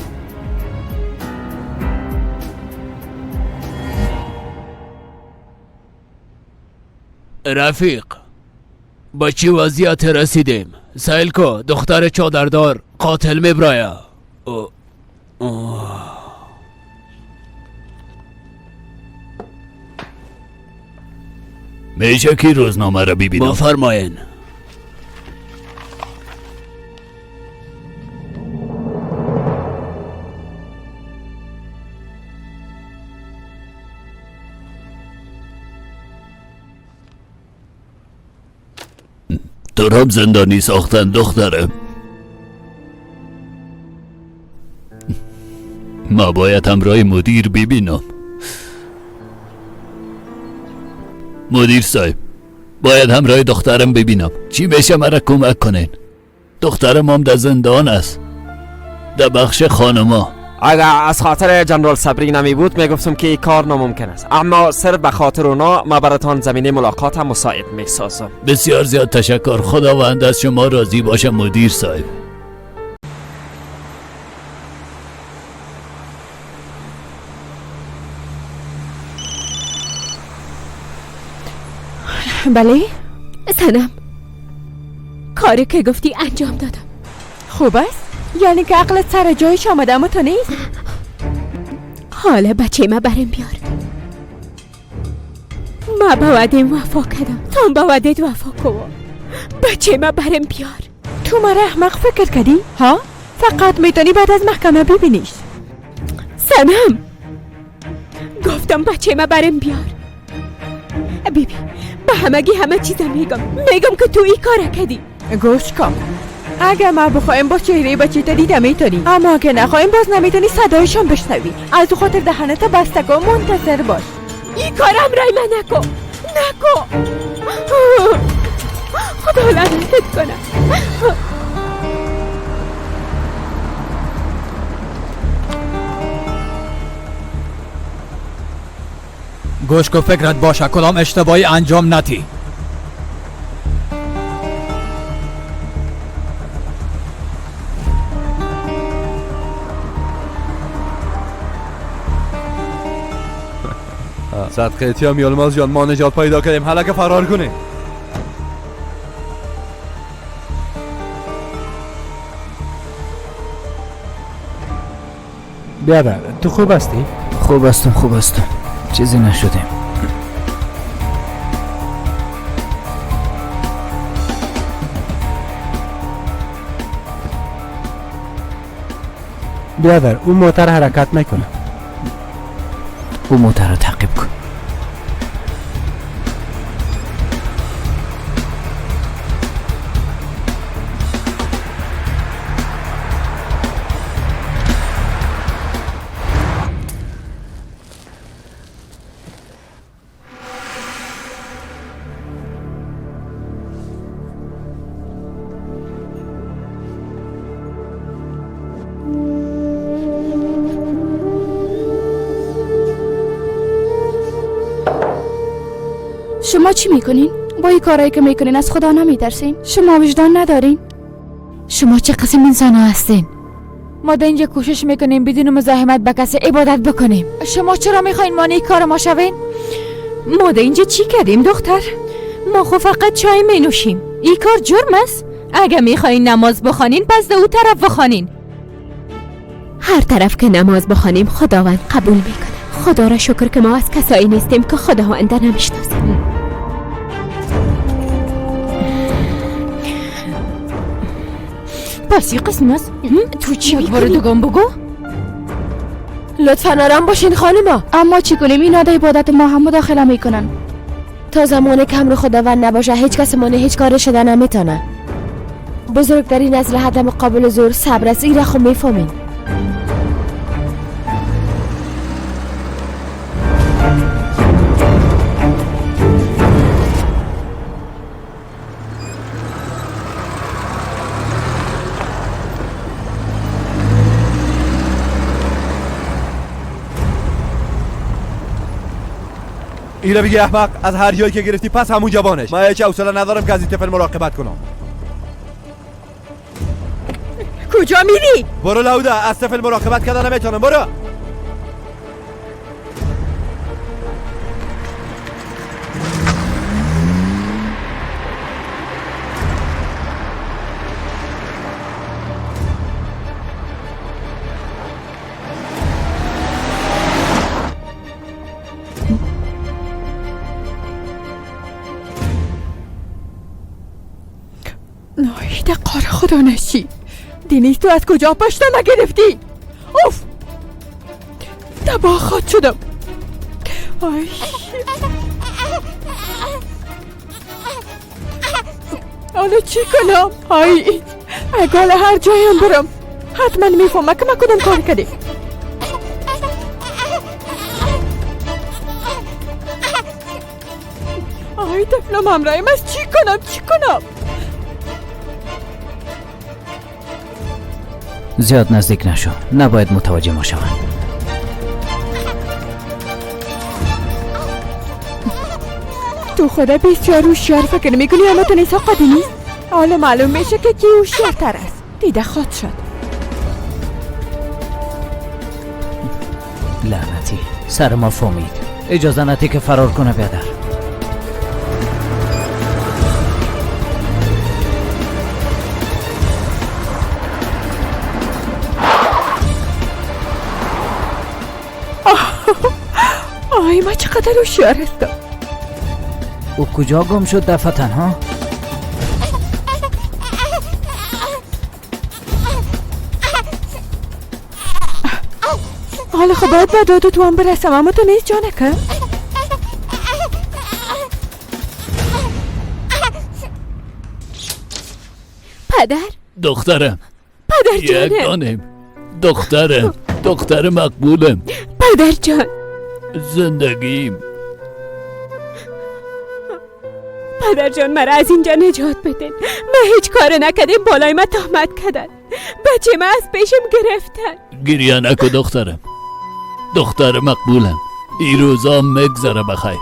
رفیق با چی وضعیت رسیدیم؟ سایل کو دختر چادردار قاتل میبرایا. میشه کی روزنامه را ببینم؟ بفرمایین. تو زندانی ساختن دخترم. ما باید همراه مدیر ببینم. مدیر صاحب، باید همراه دخترم ببینم. چی میشه مرا کمک کنین؟ دخترم هم در زندان است، در بخش خانما. اگر از خاطر جنرال صبری نمی بود میگفتم که این کار ناممکن است، اما صرف به خاطر اونا ما براتان زمینه ملاقات هم مساعد میسازم. بسیار زیاد تشکر. خداوند از شما راضی باشه مدیر صاحب. بله سنم، کاری که گفتی انجام دادم. خوب است؟ یعنی که عقلت سر جایش آمده اما تو نیست؟ حالا بچه ما برم بیار. ما با وعدم وفا کردم، تو با وعدت وفا کن. بچه ما برم بیار. تو مرا احمق فکر کردی؟ ها؟ فقط میتونی بعد از محکمه ببینیش. سنم گفتم بچه ما برم بیار. بیبی به همگی همه چیزا میگم که تو ای کار کردی. گوش کن، اگه ما بخوایم با چهره بچه تا دیده میتونی، اما اگه نخوایم باز نمیتونی صدایشان بشنوی. از خاطر دهنت بسته کن، منتظر باش. این کارم رای من نکن. خدا لعنتت کنه. گوش کن، فکرت باشه کدام اشتباهی انجام ندی. صدقه اتیام یلماز جان، ما نجات پیدا کردیم، حالا که فرار کنیم. بیادر تو خوب هستی؟ خوب هستم چیزی نشدیم. بیادر اون موتر حرکت میکنه. اون موتر رو تعقیب کن. شما چی میکنین؟ با این کارایی که میکنین از خدا نمیترسین؟ شما وجدان ندارین؟ شما چه قسم انسان ها هستین؟ ما در اینجا کوشش میکنیم بدون مزاحمت به کسی عبادت بکنیم. شما چرا میخواین مانع کار ما شوین؟ ما در اینجا چی کردیم دختر؟ ما خو فقط چای می نوشیم. این کار جرم است؟ اگه میخواین نماز بخوانین پس در او طرف بخوانین. هر طرف که نماز بخوانیم خداوند قبول میکنه. خدا را شکر که ما از کسایی نیستیم که خداوند نمیشناسیم. پس این قسم است؟ تو چی بارو دوگم بگو؟ لطفاً آرام باشین خانما. اما چی کنیم؟ اینا در عبادت ما هم مداخله میکنن. تا زمان که امر خداوند نباشه هیچ کس مانع هیچ کار شده نمیتونه. بزرگترین از حد مقابل زور صبر است. این را خب میفهمین. اینا بگی احمق، از هر جایی که گرفتی پس همون جوانش. من هیچ حوصله ندارم که از این طفل مراقبت کنم. کجا میری؟ برو لوده، از طفل مراقبت کردن نمیتونم. برو. خدا نشی. دینیس تو از کجا پشتم گرفتی؟ اوف، تباه خود شدم. آی حالا چی کنم؟ آی اگه هر جایم برم حتما میفهمم که من کدوم کار کردی. آی طفلم همراهیم از چی کنم؟ زیاد نزدیک نشو، نباید متوجه ما شوند. تو خدا بسیار هوشیار فکر میکنی اما تو نیسا قدی نیست. حالا معلوم میشه که کی هوشیارتر است. دیده خود شد. لعنتی سر ما فهمید. اجازه نتی که فرار کنه بیادر. آی ما چقدر هوشیار هستم. او کجا گم شد دفعتن ها؟ حالا خب باید به دادو تو هم برسم اما تو نیست جانکه؟ پدر؟ دخترم پدر جانم. یگانم دختر مقبولم. پدر جان زندگیم. پدر جان مرا از اینجا نجات بدین. من هیچ کار نکردم، بالای من تهمت کردن. بچه من از پیشم گرفتن. گریه نکن دخترم. دختر مقبولم. این روزا مگذره بخیر.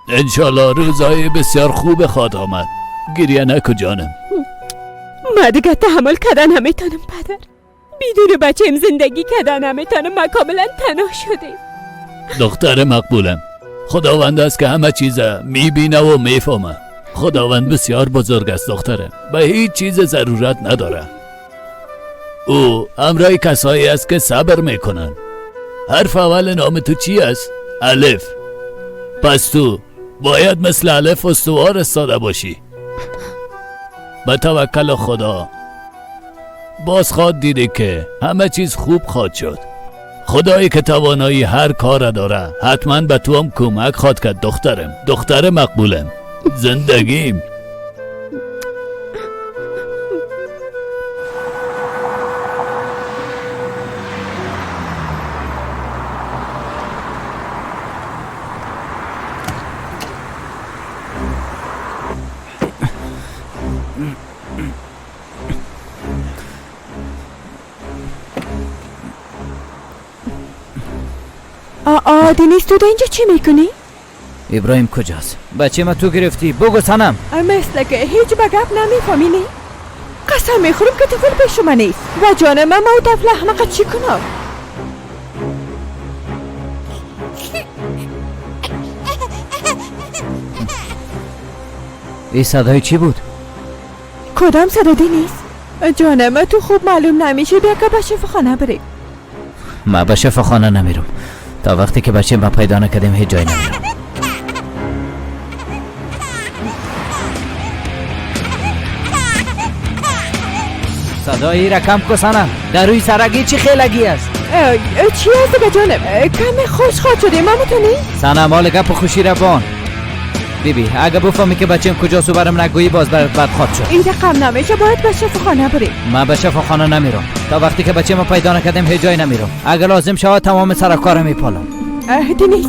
انشالله روزای بسیار خوب خواهد آمد. گریه نکن جانم. من دیگه تحمل کردن نمیتونم پدر. بدون بچه‌م زندگی کردن نمیتونم. من کاملا تنها شدم. دختر مقبولم، خداوند است که همه چیز میبینه و میفهمه. خداوند بسیار بزرگ است دخترم، به هیچ چیز ضرورت نداره. او همراه کسایی است که صبر میکنن. حرف اول نام تو چی است؟ الف. پس تو باید مثل الف استوار استاده باشی. به توکل خدا باز خواد دیده که همه چیز خوب خواهد شد. خدایی که توانایی هر کار داره حتما به تو هم کمک خواهد کرد دخترم. دختر مقبولم، زندگیم. دینیس تو اینجا چی میکنی؟ ابراهیم کجاست؟ بچه ما تو گرفتی، بگو سنم. مثل که هیچ بگپ نمیفهمینی؟ قسم میخورم که طفل پیش من نیست و جان من و طفل احمقه چی کنم؟ این صدای چی بود؟ کدام صدا دینیس؟ جانم تو خوب معلوم نمیشه، بیا که به شفاخانه بریم. ما به شفاخانه نمیرم تا وقتی که بچه ما پیدا نکردیم هیچ جای نمیرم. صدایی رکم کسانم در روی سرگی چی خیلگی است؟ چی است که جانم؟ کمی خوش خواد شده مامتونی؟ سنم حال گپ خوشی را بان بیبی. اگه بفهمی که بچه‌م کجاست و برام نگویی باز برات بد خواد شد. این رقم نمیشه، باید به شفاخانه بریم. من به شفاخانه نمیرم تا وقتی که بچه ما پیدا نکردیم هیچ جای نمیرم. اگه لازم شود تمام سر کارم میپالم. دینیس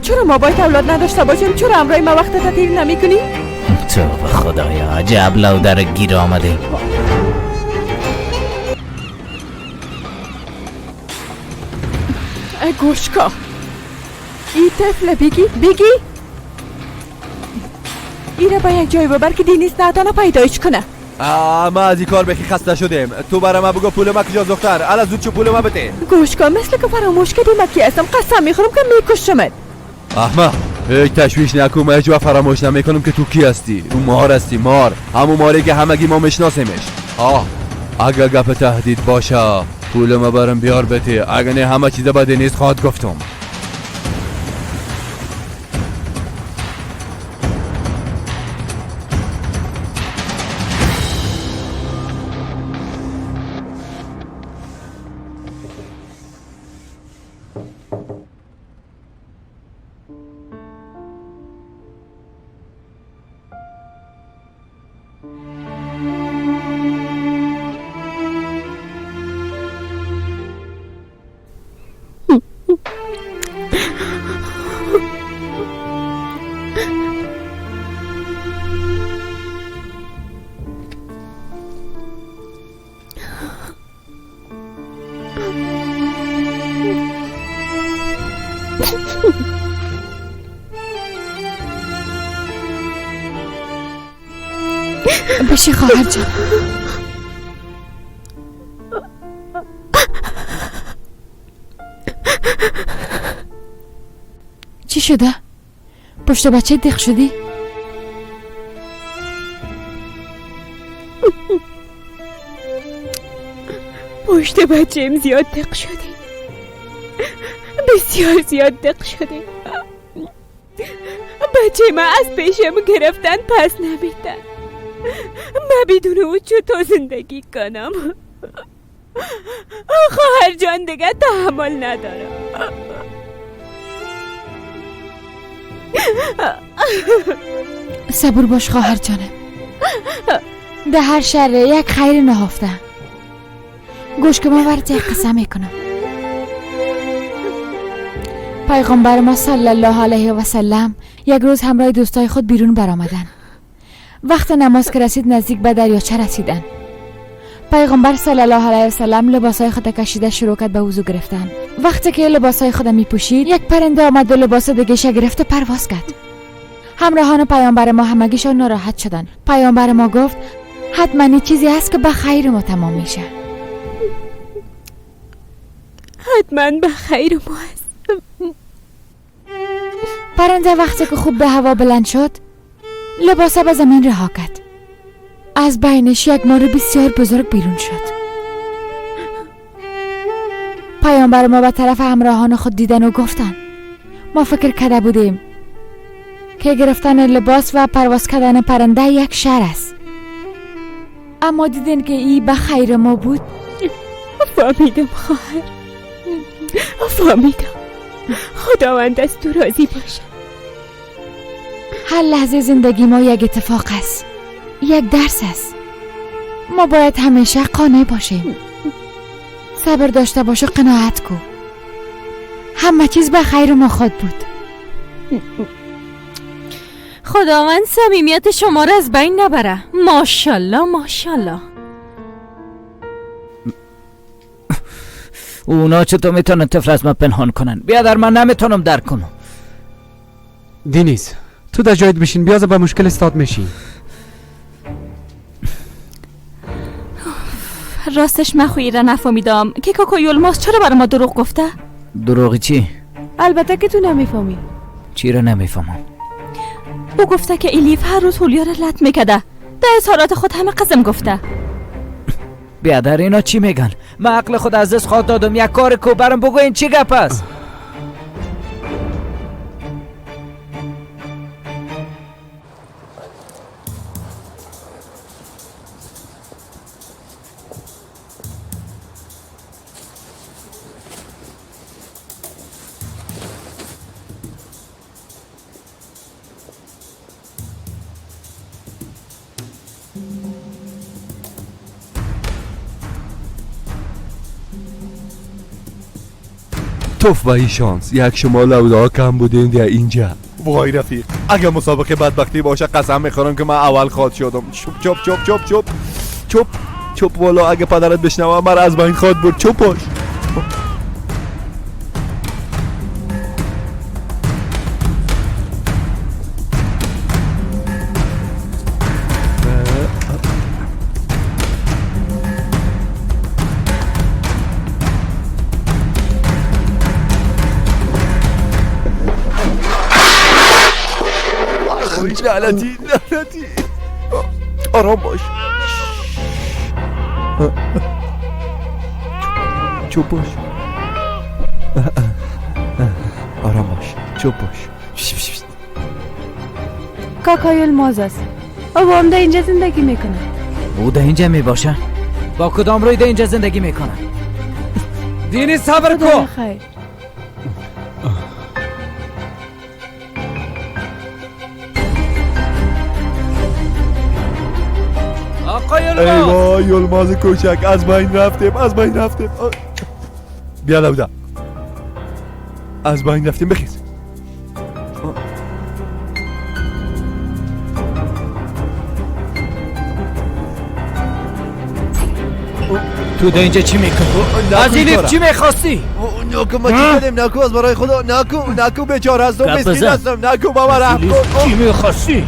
چرا ما باید اولاد نداشته باشیم؟ چرا امرای ما وقت تعطیل نمیکنی؟ تو به خدایا عجب لودر گیر آمده. گوش کن این طفل بگی ایره با یک جای ببر که دینیس نتانه پیدایش کنه. ما از این کار بخی خسته شدیم. تو برای ما بگو پول ما کجاست دختر؟ الان زود چه پول ما بده. گوش کن مثل که فراموش کردی من کی هستم. قسم میخورم که میکشمت. احمد هیچ تشویش نکن. من هیچ وقت فراموش نمیکنم که تو کی هستی. تو مار هستی، مار، همون ماری که همگی ما میشناسیمش. اگه گپ تهدید باشه پول ما برام بیار بده. اگه نه همه چیزا بده نیست خواهد گفتم. بشی خواهر جان. چی شده؟ پشت بچه دق شدی؟ پشت بچه‌م زیاد دق شده، بسیار زیاد دق شده. بچه من از پیشم گرفتن پس نمیدن. من بدون او چطور زندگی کنم؟ خواهر جان دیگه تحمل ندارم. صبور باش خواهر جانم. ده هر شر یک خیر نهفته. گوش که ما برات یک قصه میکنم. پیغمبر ما صلی الله علیه و سلم یک روز همراه دوستای خود بیرون برآمدن. وقت نماز که رسید نزدیک به دریاچه رسیدن. پیغمبر صلی الله علیه و سلم لباسای خود کشیده شروع کرد به وضو گرفتن. وقتی که لباسای خود میپوشید یک پرنده آمد و لباس دیگه‌ش گرفت و پرواز کرد. همراهان پیامبر ما همگیشان ناراحت شدن. پیامبر ما گفت حتما این چیزی هست که به خیر ما تمام میشه. حتما به خیر ما هست. پرنده وقتی که خوب به هوا بلند شد لباسه به زمین رها کرد. از بینش یک مار بسیار بزرگ بیرون شد. پیامبر ما به طرف همراهان خود دیدن و گفتن ما فکر کرده بودیم که گرفتن لباس و پرواز کردن پرنده یک شر است، اما دیدن که این به خیر ما بود. فهمیدم خواهر، فهمیدم. خداوند از تو راضی باشه. هر لحظه زندگی ما یک اتفاق است، یک درس است. ما باید همیشه قانع باشیم. صبر داشته باش و قناعت کو. همه چیز به خیر ما خود بود. خداوند صمیمیت شما را از بین نبره. ماشاءالله ماشاءالله. اونا چطور میتونن طفل از ما پنهان کنن؟ بیادر من نمیتونم درک کنم. دینیز تو در جایت بشین، بیازه به مشکل استاد میشین. راستش من خویی را نفهمیدم که کاکا یلماس چرا برای ما دروغ گفته؟ دروغی چی؟ البته که تو نمیفهمی. چی را نمیفهمم؟ او گفته که ایلیف هر روز هولیا را لط میکده. در اظهارات خود همه قسم گفته. بیادر اینا چی میگن؟ من عقل خود از دست خواهد دادم. یک کار کو برام بگو این چی گپ است؟ توف به این شانس، یک شما لودا کم بودین در اینجا. وای رفیق، اگه مسابقه بدبختی باشه قسم میخورم که من اول خواد شدم. چوب چوب چوب چوب چوب چوب چوب. والا اگه پدرت بشنوه من از بین خواد برد. چوب باش. لعنتی لعنتی. آرام باش. چوب باش. آرام باش. چوب باش. کاکا یلماز است. او هم در اینجا زندگی میکنه. او در اینجا میباشه؟ با کدام روی در اینجا زندگی میکنه؟ دینی صبر کن. خیر. ای وای یلماز کوچک، از بین رفتیم، از بین رفتیم. بیا لودا، از بین رفتیم. بخیز. تو ده اینجا چی میکنی؟ از ایلیف چی میخواستی؟ نکو ما چی کردیم؟ نکو از برای خدا نکو بیچاره هستم مسکین هستم نکو بابا رحم کن. چی میخواستی؟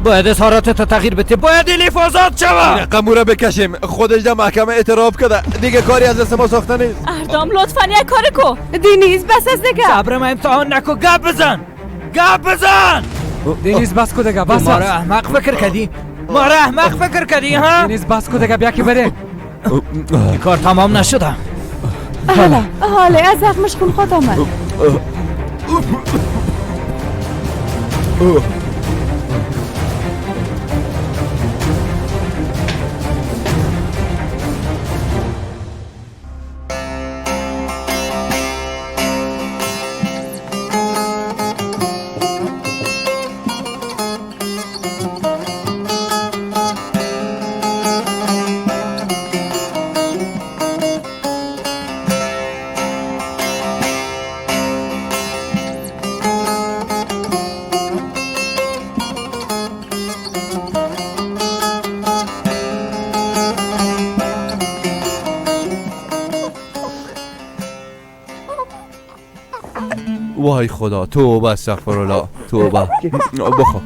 باید اظهاراتت تغییر بده. باید ایلیف آزاد شود. رقم رو بکشیم. خودش در محکمه اعتراف کرده. دیگه کاری از دست ما ساخته نیست. اردام لطفاً یک کاری کو. دینیز بس از دیگه. صبرم امتحان نکو. گپ بزن. دینیز بس کو دیگه. بس. ما را احمق فکر کردی ها؟ دینیز بس کو دیگه. بیا که بره. این کار تمام نشده. حالا از زخمش خون خود آمد. وای خدا توبه استغفرالله توبه بخوا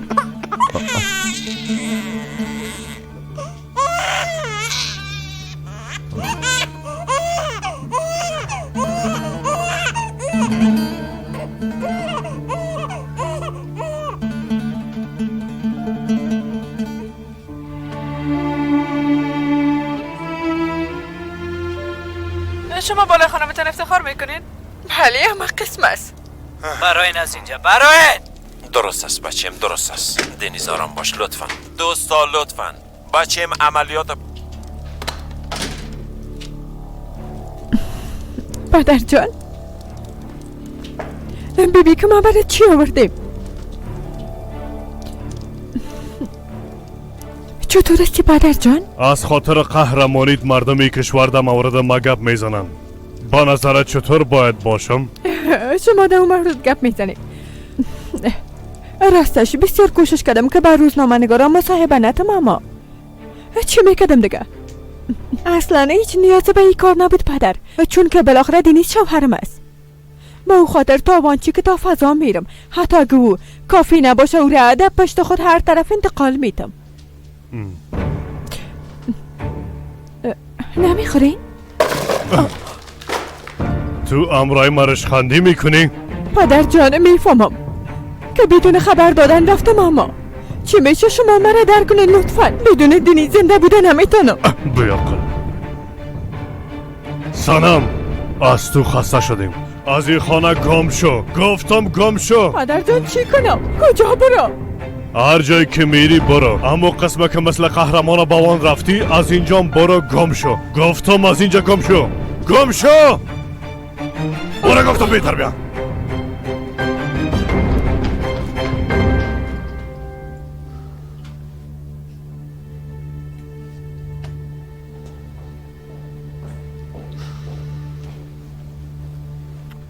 شما بالای خانمتان افتخار میکنین؟ بله اما قسم است. براین از اینجا براین. درست است بچم درست است. دنیز آرام باش لطفا. دوستا لطفا بچم عملیات. پدر جان بیبی که ما برای چی آوردیم؟ چطور استی پدر جان؟ از خاطر قهرمانیت مردمی کشور در مورد ما گپ میزنن. با نظرت چطور باید باشم؟ شما در اون مورد گپ میزنید. راستش بسیار کوشش کردم که بر روزنامه نگارا مصاحبه نتم اما چی میکردم دیگه؟ اصلا هیچ نیازی به این کار نبود پدر، چون که بالاخره دینیز شوهرم است. با او خاطر تاوانچی که تا فضا میرم، حتی اگه او کافی نباشه او را در پشت خود هر طرف انتقال میدم. نمیخورین؟ تو امرای مرش خندی میکنی؟ پدر جان میفهمم که بدون خبر دادن رفتم اما چی میشه شما مرا درک کنین لطفا. بدون دینی زنده بودن نمیتونم. بیا کن سنم از تو خسته شدیم. از این خانه گم شو. گفتم گم شو. پدر جان چی کنم؟ کجا برو؟ هر جایی که میری برو. اما قسمه که مثل قهرمان باوان رفتی از اینجا برو گم شو. گفتم از اینجا گم شو. گم شو. برو گفتم بیتر بیا.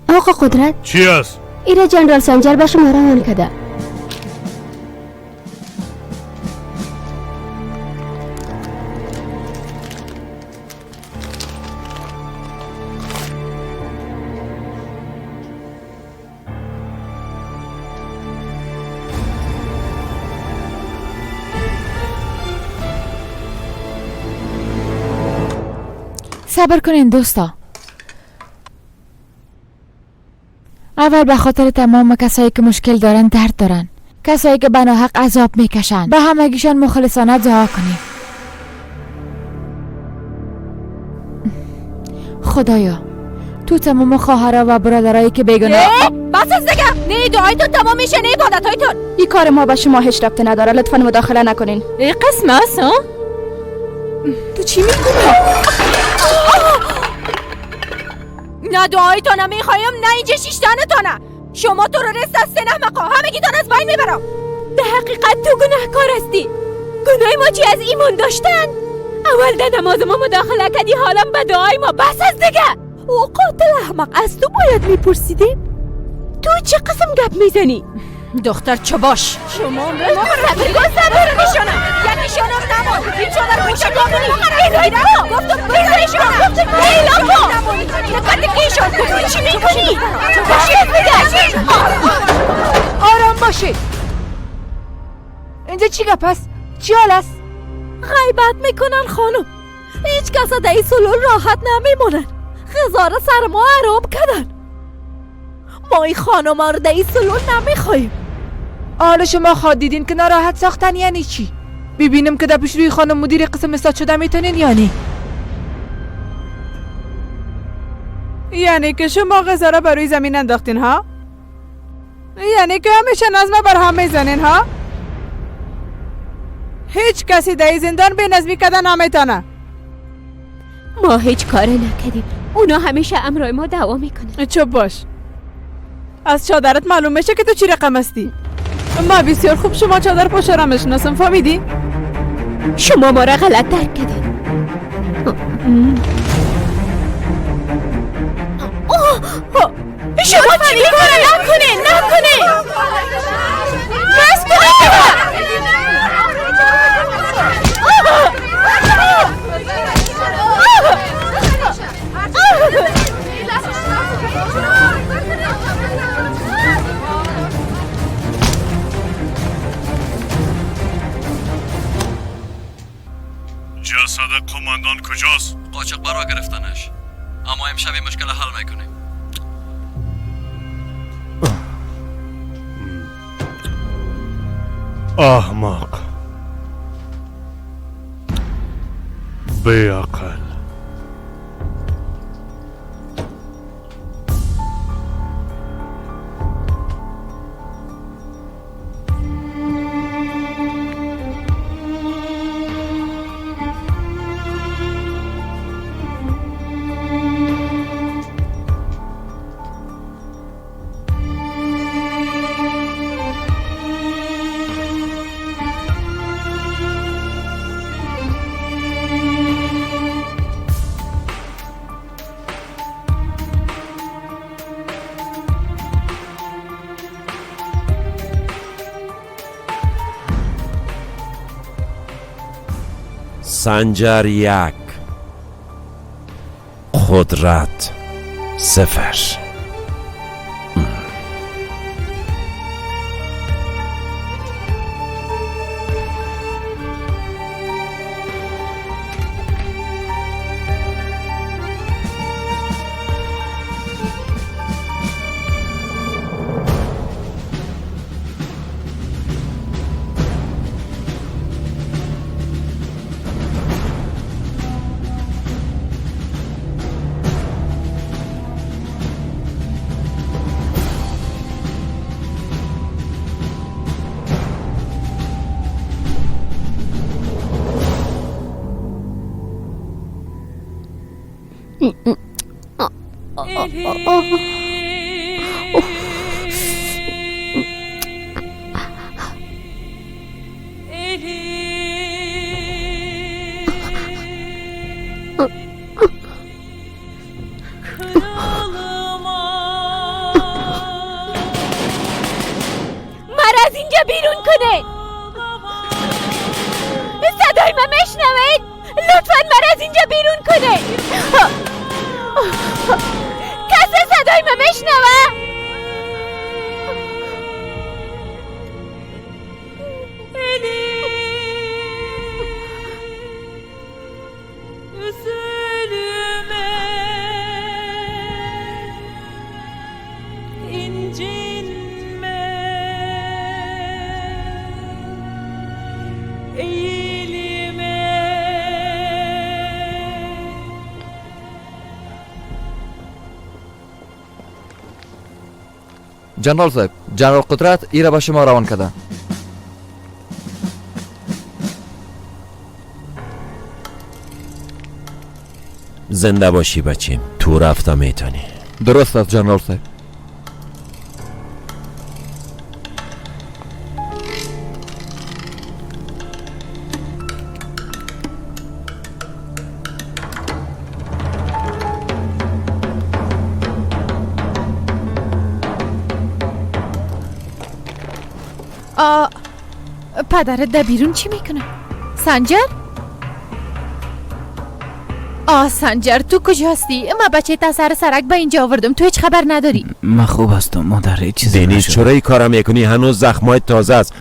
آقا قدرت چی است؟ ایره جنرال سنجر به شما روان کده. صبر کنین دوستا. اول به خاطر تمام کسایی که مشکل دارن درد دارن، کسایی که بناحق عذاب میکشن، به همگیشان مخلصانه دعا کنیم. خدایا تو تمام خواهرها و برادرایی که بیگناه بس از دیگه. نه دعایتون تمام میشه نه عبادتایتون. این کار ما به شما هیچ ربطی نداره. لطفا مداخله نکنین. این قسم است ها؟ تو چی میکنی؟ نه دعایتون میخوایم نه اینجا شیشتانتونه. شما تروریست هستین احمقا. همگیتون از بین میبرم. در حقیقت تو گناهکار هستی. گناه ما چی از ایمان داشتن؟ اول در نماز ما مداخله کردی حالا به دعای ما. بس از دیگه. او قاتل احمق از تو باید میپرسیدیم. تو چه قسم گپ میزنی؟ دختر چه باش؟ شما عمره ما صبر میشونم یکیشونم نمون این شما رو گفتم بریشونم لیلا کن نکت کیشون چی میکنی؟ باشید میگه آرام باشید. اینجا چی گپ است؟ چی حال است؟ غیبت میکنن خانم. هیچ کس در این سلول راحت نمیمونن. خزاره سر ما حرام کردن. ما این خانم ها رو در این سلول نمیخوایم. حالا شما خواد دیدین که ناراحت ساختن یعنی چی؟ ببینم که در پیش روی خانم مدیر قسم استاد شده میتونین یعنی؟ یعنی که شما غذا را بر روی زمین انداختین ها؟ یعنی که همیشه نظم بر هم میزنین ها؟ هیچ کسی در زندان به نظمی کردن نمیتونه. ما هیچ کار نکردیم. اونا همیشه امرای ما دعوا میکنن. چوب باش. از چادرت معلوم میشه که تو چی رقم هستی. ما بسیار خوب شما چادر پشت را میشناسم. فهمیدی؟ شما ما را غلط درک کردین. شما چی میکنه؟ نکنه بس جسد قماندان کجاست؟ قاچاق برا گرفتنش، اما امشب این مشکل حل میکنیم. احمق، بیعقل. سنجر 1 قدرت 0. جنرال صاحب، جنرال قدرت ایره به شما روان کرده. زنده باشی بچیم، تو رفته میتونی. درست است جنرال صاحب. پدرت در بیرون چی میکنه؟ سنجر؟ سنجر تو کجاستی؟ من بچه تا سر سرک به اینجا آوردم، تو هیچ خبر نداری؟ من خوب هستم مادر، هیچ چیزی دینیز نشد. چرا این کارم میکنی؟ هنوز زخمای تازه است.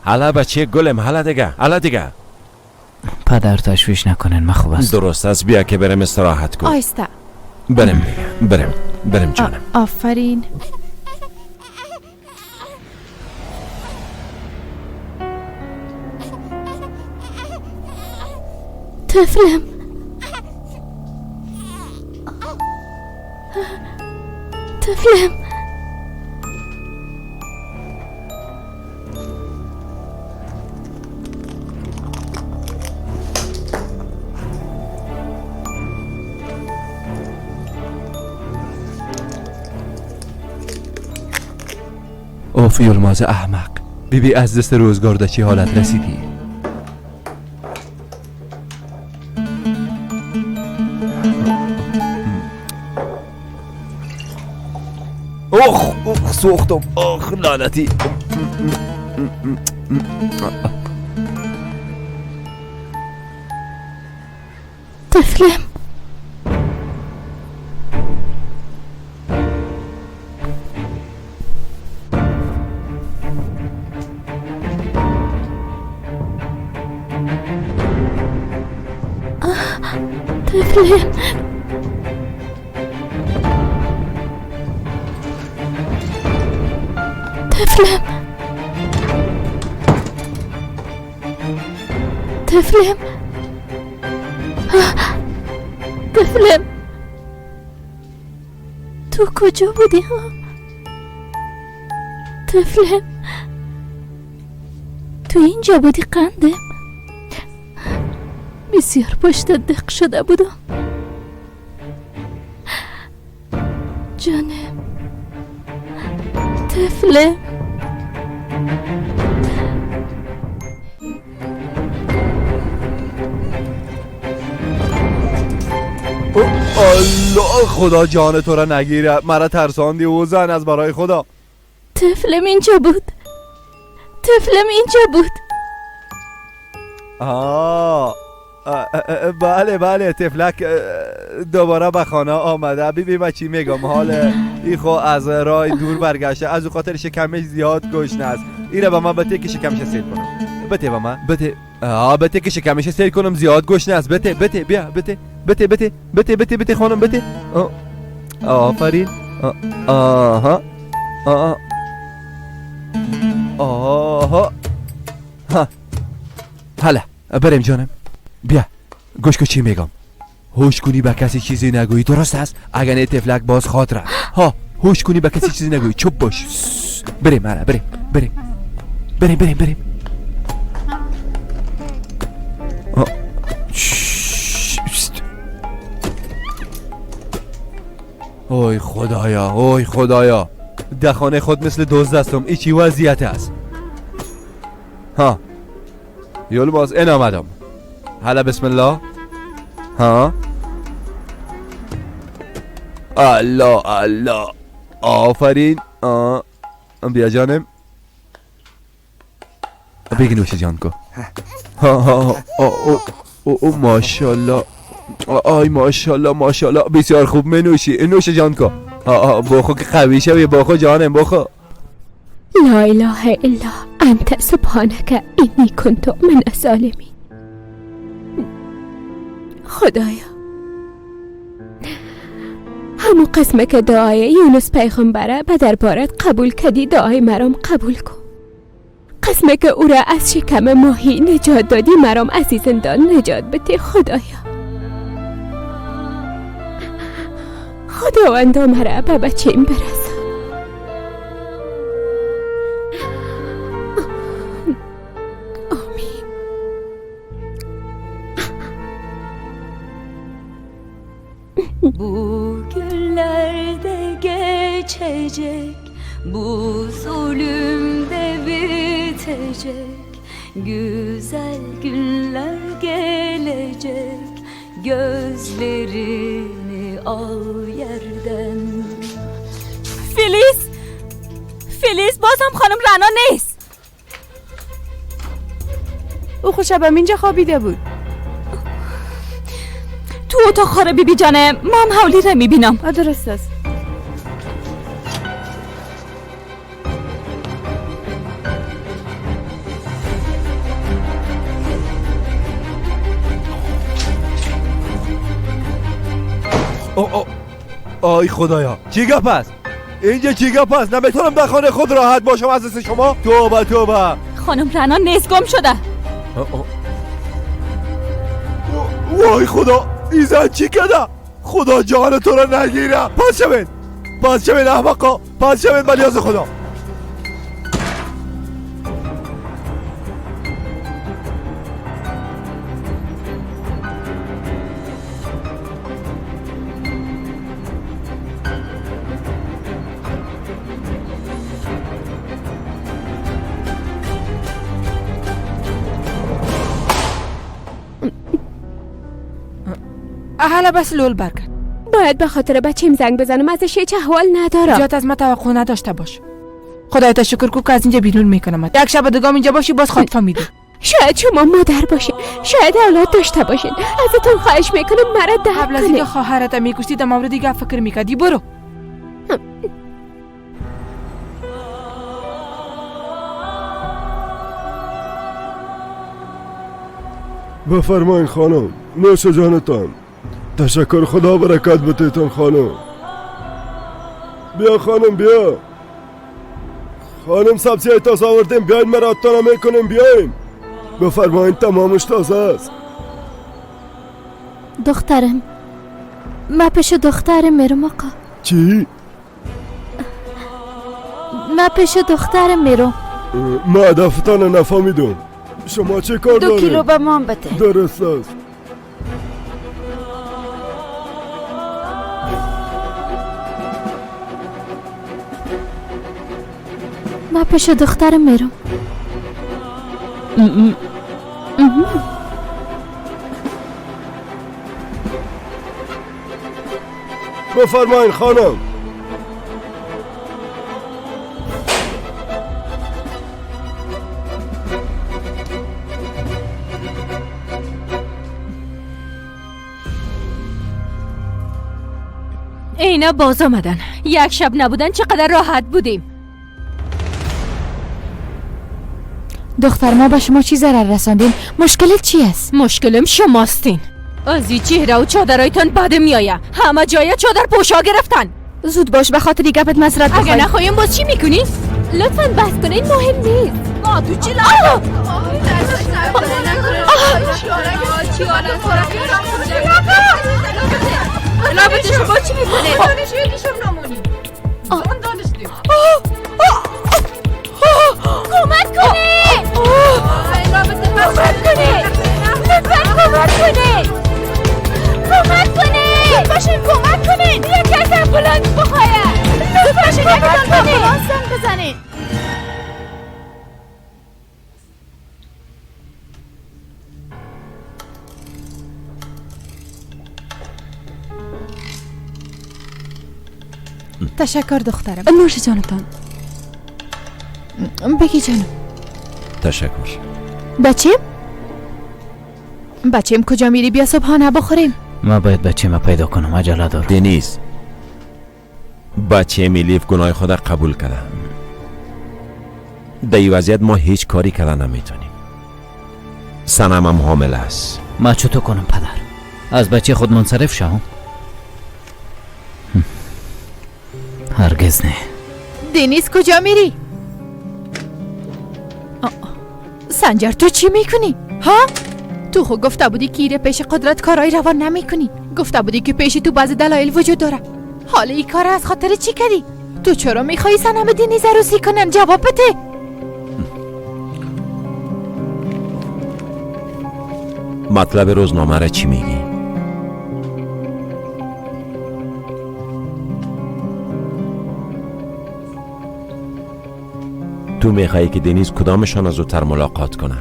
حالا بچه گلم، حالا دیگه پدر تشویش نکنن، من خوب هستم. درست است، بیا که برم استراحت کن. آیسته برم جانم. آفرین. طفلم طفلم اوف یلماز احمق، بیبی از دست روزگار در چی حالت رسیدی؟ اوخ سوختم، اوخ لعنتی. طفلم طفلم طفلم طفلم طفلم تو کجا بودی ها؟ طفلم تو اینجا بودی قندم؟ بسیار پشت دق شده بودم جانم طفلم الله خدا جان تو را نگیره، مرا ترساندی و زن از برای خدا. طفلم اینجا بود بله تفلک دوباره به خانه آمده. ببین چی میگم، حال ای خو از راه دور برگشته، از او خاطر شکمش زیاد گشنه است. ایره به من بته که شکمش سیر کنم. بته به من بته که شکمش سیر کنم، زیاد گشنه است. بته بیا بته خانم بته. آفرین. آها حالا بریم جانم. بیا گوش کن چی میگم، هوش کنی به کسی چیزی نگویی، درست است؟ اگر نه تفلک باز خاطره ها، هوش کنی به کسی چیزی نگویی، چوب باش. بریم مرا بریم. اوی خدایا در خانه خود مثل دزد هستم. ای چی وضعیت است؟ ها یول باز این آمدم. حالا بسم الله. ها الله آفرین. بیا جانم، بگی نوش جان کو. ماشاءالله، آی ماشاءالله بسیار خوب منوشی. نوش جان کو. بخو که قوی شوی، بخو جانم بخو. لا اله الا انت سبحانك اینی کنت من الظالمین. خدایا همو قسمه که دعای یونس پیغمبره به دربارت قبول کردی، دعای مرام قبول کن. قسمه که او را از شکم ماهی نجات دادی، مرام از زندان نجات بده. خداوندا مرا به بچه‌ام برسان. Bu günlerde geçecek, bu zulümde bitecek, güzel günler gelecek, gözlerini al yerden. فلیس بازم خانم رنا نیست. او خوب شب اینجا خوابیده بود. تو اتاق خوره بیبی جانه، ما هم حولی رو میبینم. درست است. آی خدایا چی گپ است؟ اینجا چی گپ است؟ نمیتونم در خانه خود راحت باشم از دست شما؟ توبه توبه. خانم رنا نیز گم شده. وای خدا این زن چی کده؟ خدا جان تو را نگیره. پس شوین احمقا، پس شوین بلیاز خدا. حالا بس لول برگرد. باید به خاطر بچه‌م زنگ بزنم، ازش هیچ احوال ندارم. زیاد از ما توقع نداشته باش. خدایت شکر کو که از اینجا بیرون میکنم. یک شب دیگه اینجا باشی باز خود فهمیدی. شاید شما مادر باشین، شاید اولاد داشته باشین. ازتون خواهش میکنم مرا درک کنید. قبل از اینکه خواهرت میکشتی در مورد دیگه فکر میکردی. برو. بفرمایین خانم، نوش جانتان. تشکر، خدا برکت بتیتان خانم. بیا خانم بیا. خانم سبزی های تازه آوردیم، بیاین مراتان میکنیم. بیاین بفرمایین، تمامش تازه است. دخترم، ما پیش دخترم میرم آقا. چی؟ ما پیش دخترم میرم. ما هدفتان نفهمیدم. شما چه کار دارید؟ 2 کیلو به من بده. درست است. ما پیش دخترم میرم. بفرمایین خانم. اینا باز آمدن. یک شب نبودن چقدر راحت بودیم. دختر ما به شما چی ضرر رساندیم؟ مشکلت چی است؟ مشکلم شماستین. از این چهره و چادرایتان بد میآید. همه جای چادر پوشا گرفتن. زود باش، به خاطر گپت معذرت اگه نخواهیم باز چی میکنی؟ لطفاً بس کنین، مهم نیست. تو چی رابطه شما چی میکنه؟ کمک کنید! کمک کنید! باشین کمک کنید! یکی از امبولانس بخواید! باشین یکی از امبولانس زنگ بزنید! تشکر دخترم. نوش جانتان. بگی جانم. تشکر. بچه‌م کجا میری؟ بیا صبحانه بخوریم. ما باید بچه ما پیدا کنم، عجله دارم. دنیز، بچه میلیف گناه خود قبول کرده. در این وضعیت ما هیچ کاری کرده نمیتونیم. سنم هم حامل است. ما چطور کنم پدر؟ از بچه خود منصرف شوم؟ هرگز نه. دنیز کجا میری؟ سنجر تو چی میکنی؟ ها؟ تو خود گفته بودی که ایره پیش قدرت کارای روان نمی کنی. گفته بودی که پیش تو بعضی دلایل وجود داره. حالا این کار از خاطر چی کردی؟ تو چرا میخوایی سنم دنیز عروسی کنن؟ جواب بده. مطلب روزنامه را چی میگی؟ تو میخوایی که دنیز کدامشان از زودتر ملاقات کنه؟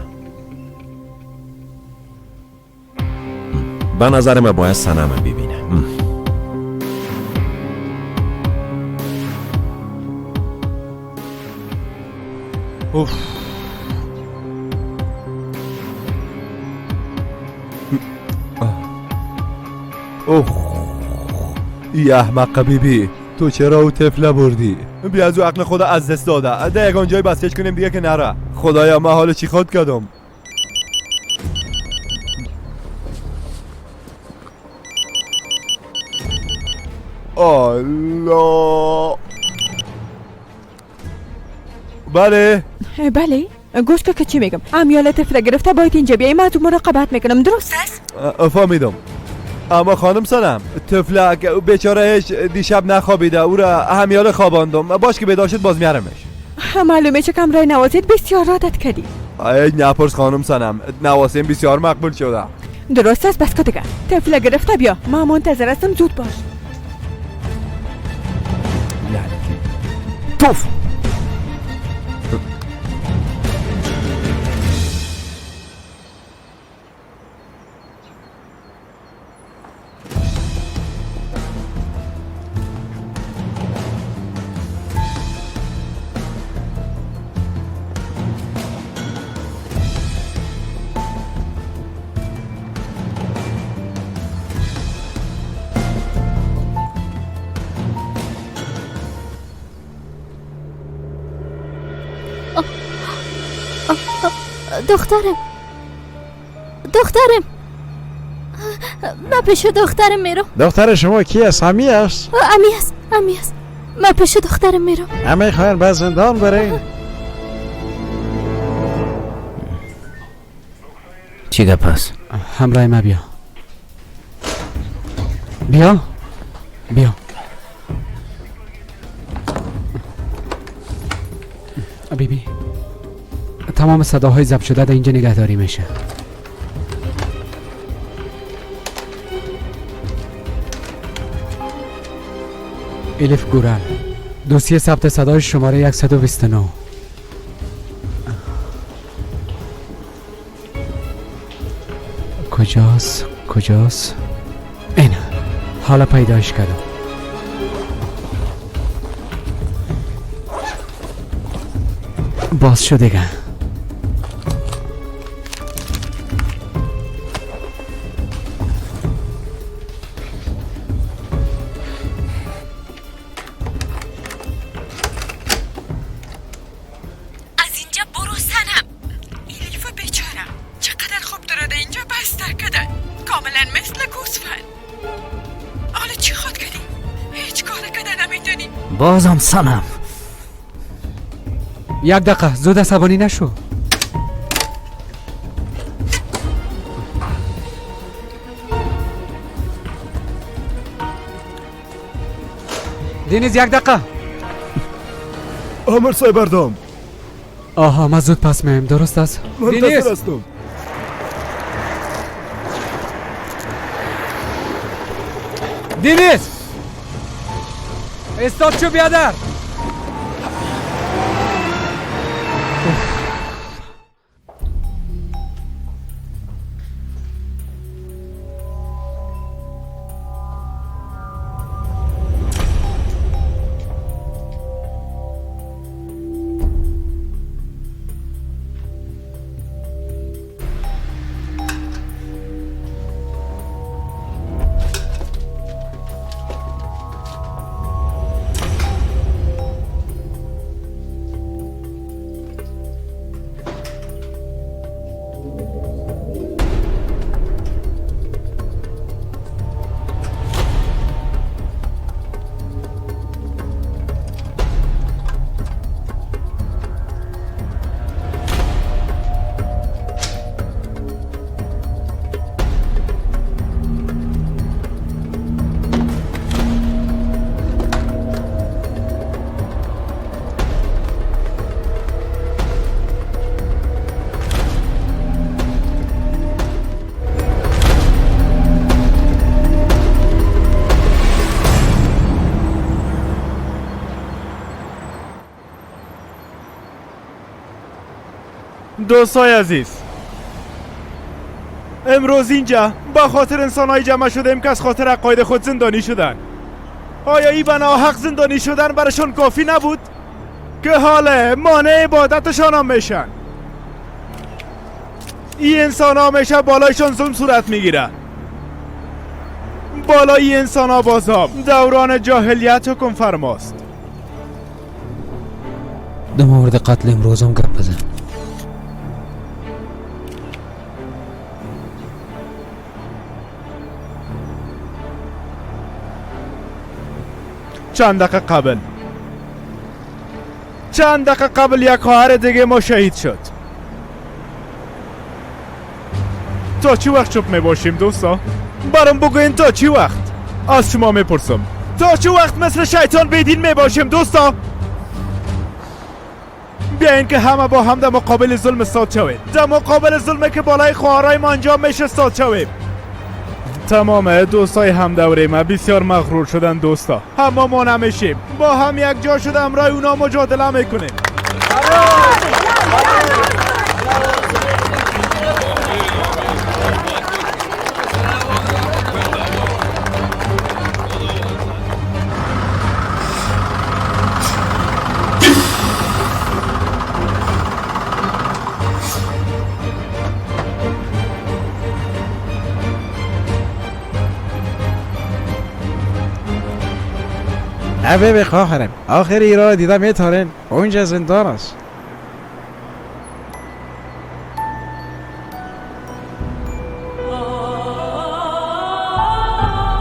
به نظر من باید سنم ببینه. اوه ای احمق بیبی، تو چرا او طفله بردی؟ بیا از او عقل خدا از دست داده. ده یکان جای بستش کنیم دیگه که نره. خدایا من حالا چی خود کردم؟ الله. بله بله گوش که چی میگم. امیال طفله گرفته باید اینجا بیاییم، از مراقبت میکنم. درست است؟ فهمیدم. اما خانم سلام، طفلک بیچارهش دیشب نخوابیده، او را همیال خواباندم. باش که بیدار شد باز میارمش. معلومه چه کم رای نوازید بسیار عادت کردی. ای نپرس خانم سنم، نوازیم بسیار مقبول شده. درست است. بس که دیگه طفله گرفته بیا، ما منتظر هستم. زود باش. توف. دخترم من پیش دخترم میرم. دختر شما کی است؟ امی است؟ امی است من پیش دخترم میرم. امی خواهن به زندان برین. چی گپ است؟ همراه ما بیا. بیا بیبی، تمام صداهای ضبط شده در اینجا نگهداری میشه. الف گورل، دوسیه ثبت صدای شماره 129. کجاست؟ این حالا پیداش کردم. باز شد دیگه. بازم سنم. یک دقیقه زود عصبانی نشو. دینیز یک دقیقه. آمر سایبردام. آها من زود پس میم. درست است؟ دینیز هستم. دینیز استاپ شو بیادر. دوستای عزیز، امروز اینجا با خاطر انسانهای جمع شدیم که از خاطر عقاید خود زندانی شدن. آیا این بنا حق زندانی شدن برشان کافی نبود که حالا مانع عبادتشان هم میشن؟ این انسان ها میشه بالایشان ظلم صورت میگیره. بالای انسان ها بازم دوران جاهلیت حکم فرماست. در مورد قتل امروزم گپ بزن. چند دقیقه قبل یک خواهر دیگه ما شهید شد. تا چی وقت چوب می باشیم دوستا؟ برام بگوین تا چی وقت؟ از شما میپرسم تا چی وقت مثل شیطان بیدین می باشیم دوستا؟ بیاین که همه با هم در مقابل ظلم استاد شویم، در مقابل ظلمی که بالای خواهرای ما انجام میشه استاد شویم. تمام دوستای هم دوره ما بسیار مغرور شدن دوستا، اما ما نمیشیم، با هم یک جا شده امرای اونا مجادله میکنیم. به خواهرم آخر ایران دیده میتارن اونجا زندان است.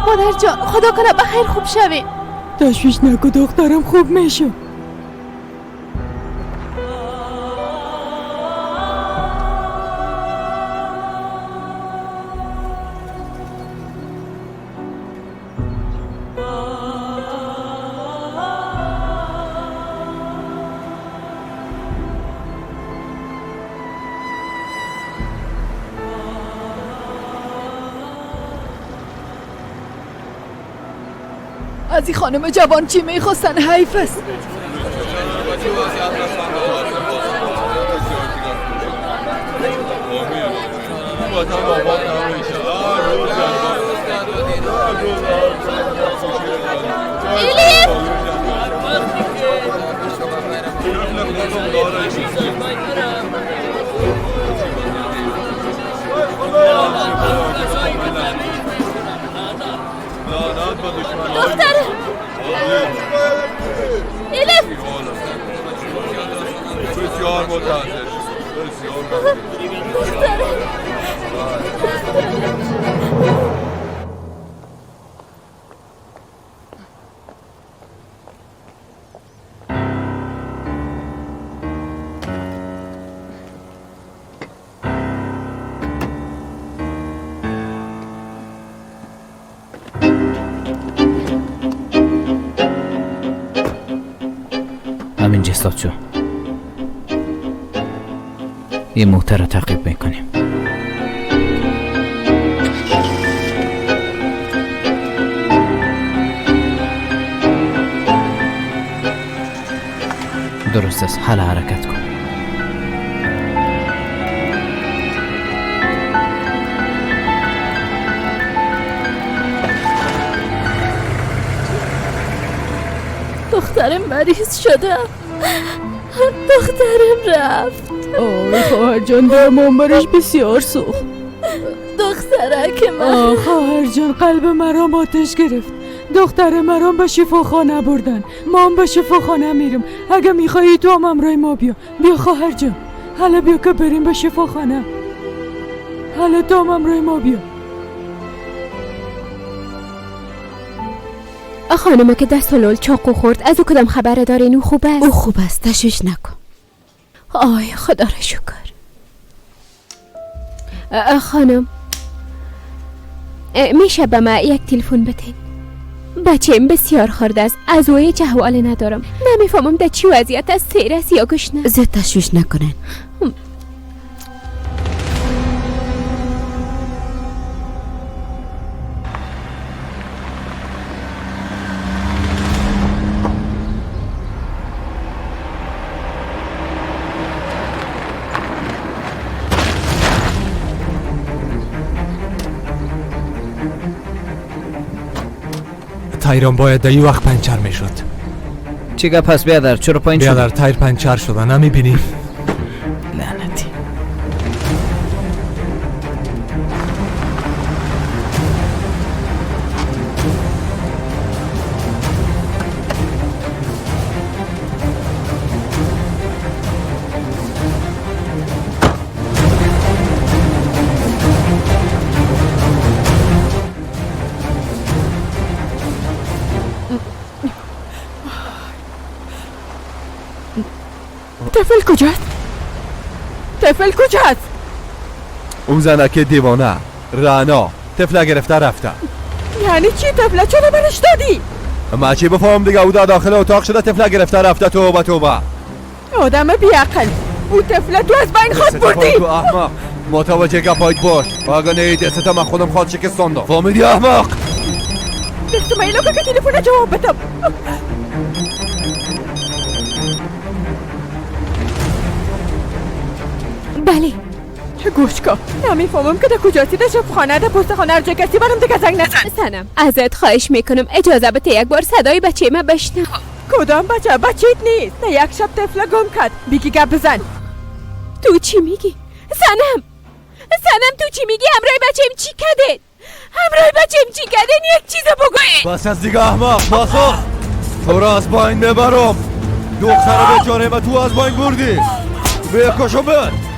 مادر جان خدا کنه بخیر خوب شوی. تشویش نکن دخترم خوب میشه. از این خانم جوان چی میخواستن؟ حیف است. دخترم ایلیف بسیار متاسف. همین جستاد شو. یه موتر رو تعقیب میکنیم. درست است، حالا حرکت کن. دخترم مریض شده. دخترم رفت. آه خواهر جان درمان برش بسیار سوخت. دخترک من. آه خواهر جان قلب مرام آتش گرفت. دختر مرام به شفاخانه بردن. ما هم به شفاخانه میریم. اگه میخوایی تو هم امرای ما بیا. بیا خواهر جان، حالا بیا که بریم به شفاخانه. حالا تو هم امرای ما بیا. خانمه که دست و لول چاقو خورد، از او کدام خبر دارین؟ او خوب است؟ او خوب است، تشویش نکن. آی خدا را شکر. خانم میشه به ما یک تلفن بتین؟ بچه‌ام بسیار خورده است، از او هیچ احوالی ندارم، نمیفهمم در چی وضعیت است، سیر است یا گشنه. زیاد تشویش نکنین. تایران باید در این وقت پنچر میشد. چیگه پس بیادر چرا پایین شد؟ بیادر تایر پنچر شده نمیبینی؟ لعنتی. طفل کجاست؟ طفل کجاست؟ اون زنک دیوانه رعنا طفله گرفته رفته. یعنی چی طفله چرا برش دادی؟ ما چی بفهم دیگه؟ او داخل اتاق شده طفله گرفته رفته. توبه توبه. آدم بیعقل، او طفله تو از بین خود بردی. تو احمق، متوجه گپایت باش. اگه نه دسته من خودم خواد شکستاندم. فهمیدی احمق؟ دست میلو که تلفن جواب بدم. بله گوش کن، نمیفهمم که در کجاسی در شب خانه در پست خانه هر کسی برم دیگه زنگ نزن. سنم ازت خواهش میکنم اجازه بده یک بار صدای بچه ما بشنو. کدام بچه؟ بچه‌ت نیست. در یک شب طفله گم کرد. بگی گپ بزن. تو چی میگی؟ سنم تو چی میگی؟ همراه بچه‌م چی کده؟ همراه بچه‌م چی کده؟ یک چیز بگوی. بس از دیگه احمق، بس. تو را از باین ببرم. دختر بیچاره و تو از باین بردی.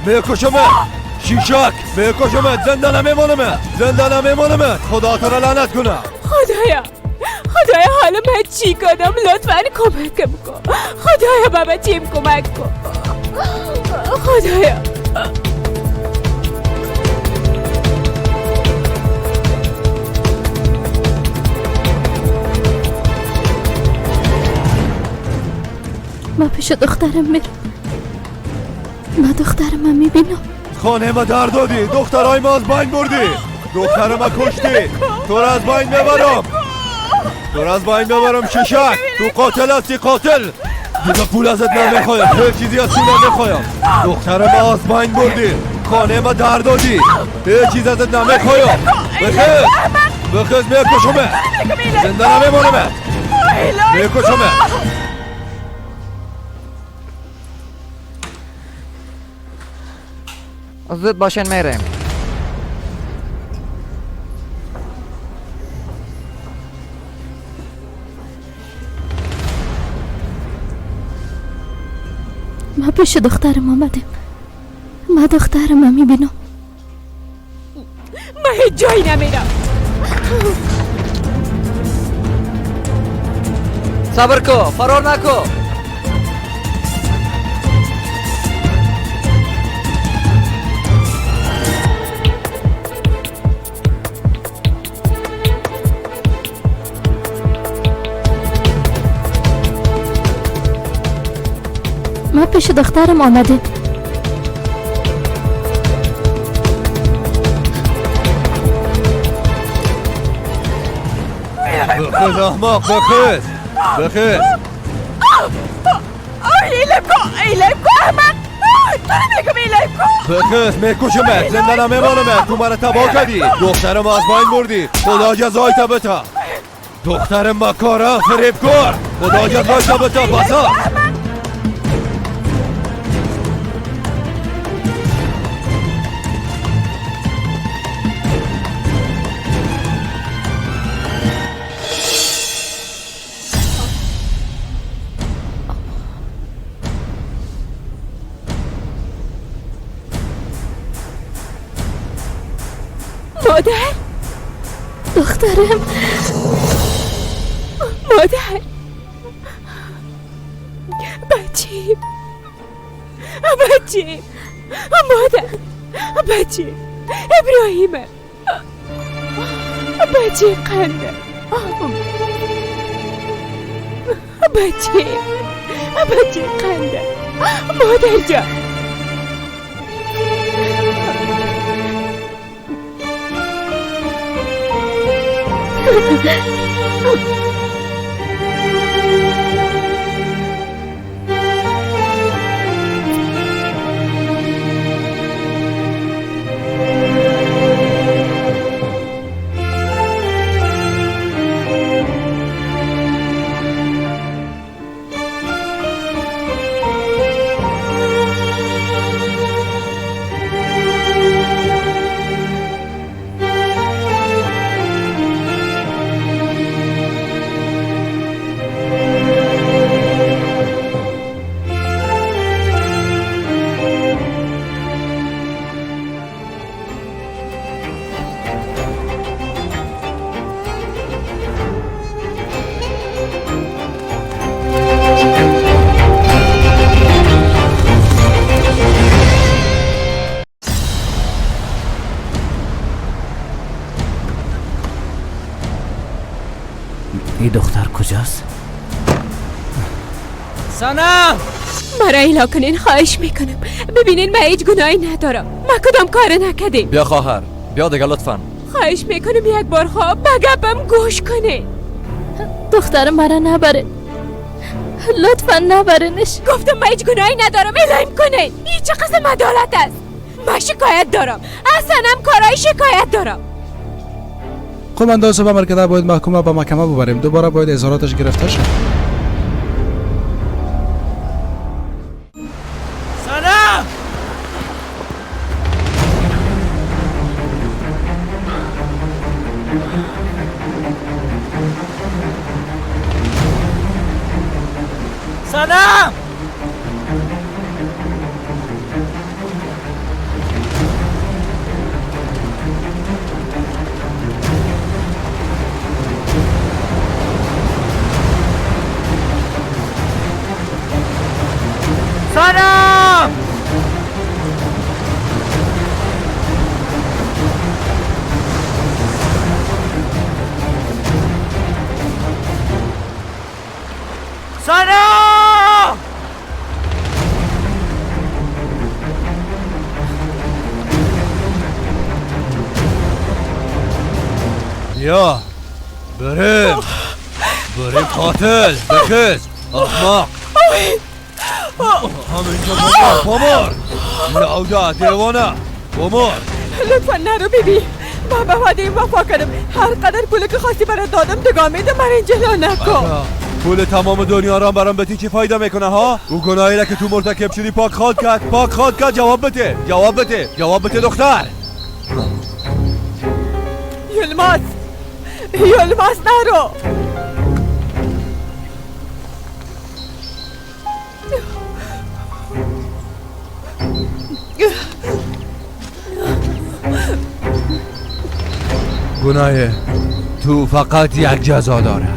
میکشمت شیشک، میکشمت. زنده نمیمانمت. خدا تو را لعنت کنه. خدایا حالا من چی کنم؟ لطفاً کمکم کن. خدایا بابا چیم کمک کن. خدایا ما پیش دخترم میرم. ما دخترم میبینم. خانه ما در دادی. دخترای ما از بین بردی. دختر ما کشتی. تو را از بین ببرم ششک. تو قاتل هستی قاتل. دیگه پول ازت نمیخوایم. هیچ چیزی از تو نمیخوایم. دختر ما از بین بردی. خانه ما در دادی. هیچ چیز ازت نمیخوایم. بخیز میکشمت. زنده نمیمانمت. میکشمت. زود باشین میریم. ما پیش دخترم آمدیم. ما دخترم میبینم. من هیچ جایی نمیرم. صبر کو، فرار نکو. ما پیش دخترم آمدیم. بخیز احمق، بخیز. ایلم کو احمق. تو میگم ایلم کو. بخیز میکشمت. زنده نمیمانمت. تو من تباه کردی. دخترم از بین بردی. خدا جزایت بده. دخترم ما کاره فریبکار. خدا جزایت بده. بسا مادر، دخترم. مادر، بچه، مادر، بچه ابراهیمه. بچه قنده. بچه قنده. مادر جان. این دختر کجاست؟ سنم مرا ایلا کنین خواهش میکنم. ببینین من هیچ گناهی ندارم. ما کدام کار نکردیم. بیا خواهر بیا دیگه لطفا. خواهش میکنم یک بار خواب بگم گوش کنین. دختر مرا نبره، لطفا نبرنش. گفتم من هیچ گناهی ندارم. اعلام کنین. این چه قسم عدالت است؟ من شکایت دارم. اصلا هم کارهای شکایت دارم. قومندان صبح مرکده باید محکومه به محکمه ببریم. دوباره باید اظهاراتش گرفته شد. سنم سنم سنم سنم بیا بریم قاتل بخیز احمق همینجا بمار لعوده دیوانه بمار. لطفا نرو بیبی. من به وعده وفا کردم. هر قدر پولی که خواستی برات دادم دگامیده من اینجا نکن. پول تمام دنیا را برام بتی چی فایده میکنه ها؟ او گناهی را که تو مرتکب شدی پاک خود کرد. جواب بده دختر. یلماس نرو. گناه تو فقط یک جزا داره.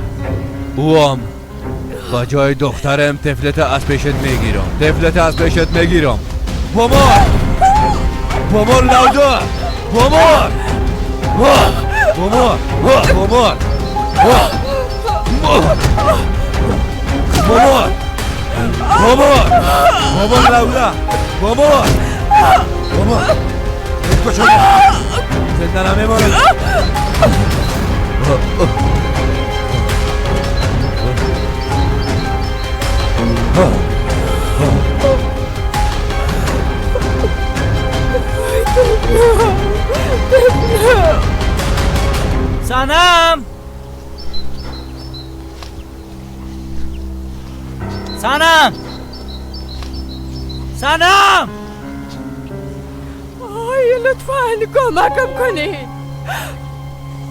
اوام با جای دخترم طفلت از پیشت میگیرم. بمار لودا. بمار لودا. بمار کجا زنده نمیمونه. سنم آی لطفاً کمکم کنید.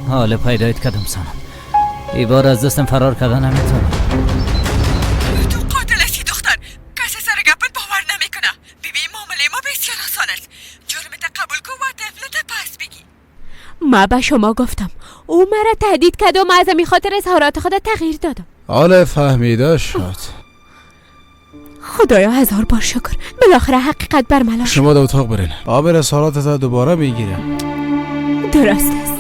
حالا پیدایت کردم سنم. ای بار از دستم فرار کردن نمیتونم. تو قاتل هستی دختر. کسی سر گپت باور نمیکنه. ببین معامله ما بسیار آسان است. جرمت قبول کن و طفلت پس بگی. ما به شما گفتم. او مرا تهدید کرد و من از همین خاطر اظهارات خود تغییر دادم. حالا فهمیده شد. خدایا هزار بار شکر. بالاخره حقیقت برملا شد. شما در اتاق برین. آب اظهاراتت دوباره میگیره. درست است.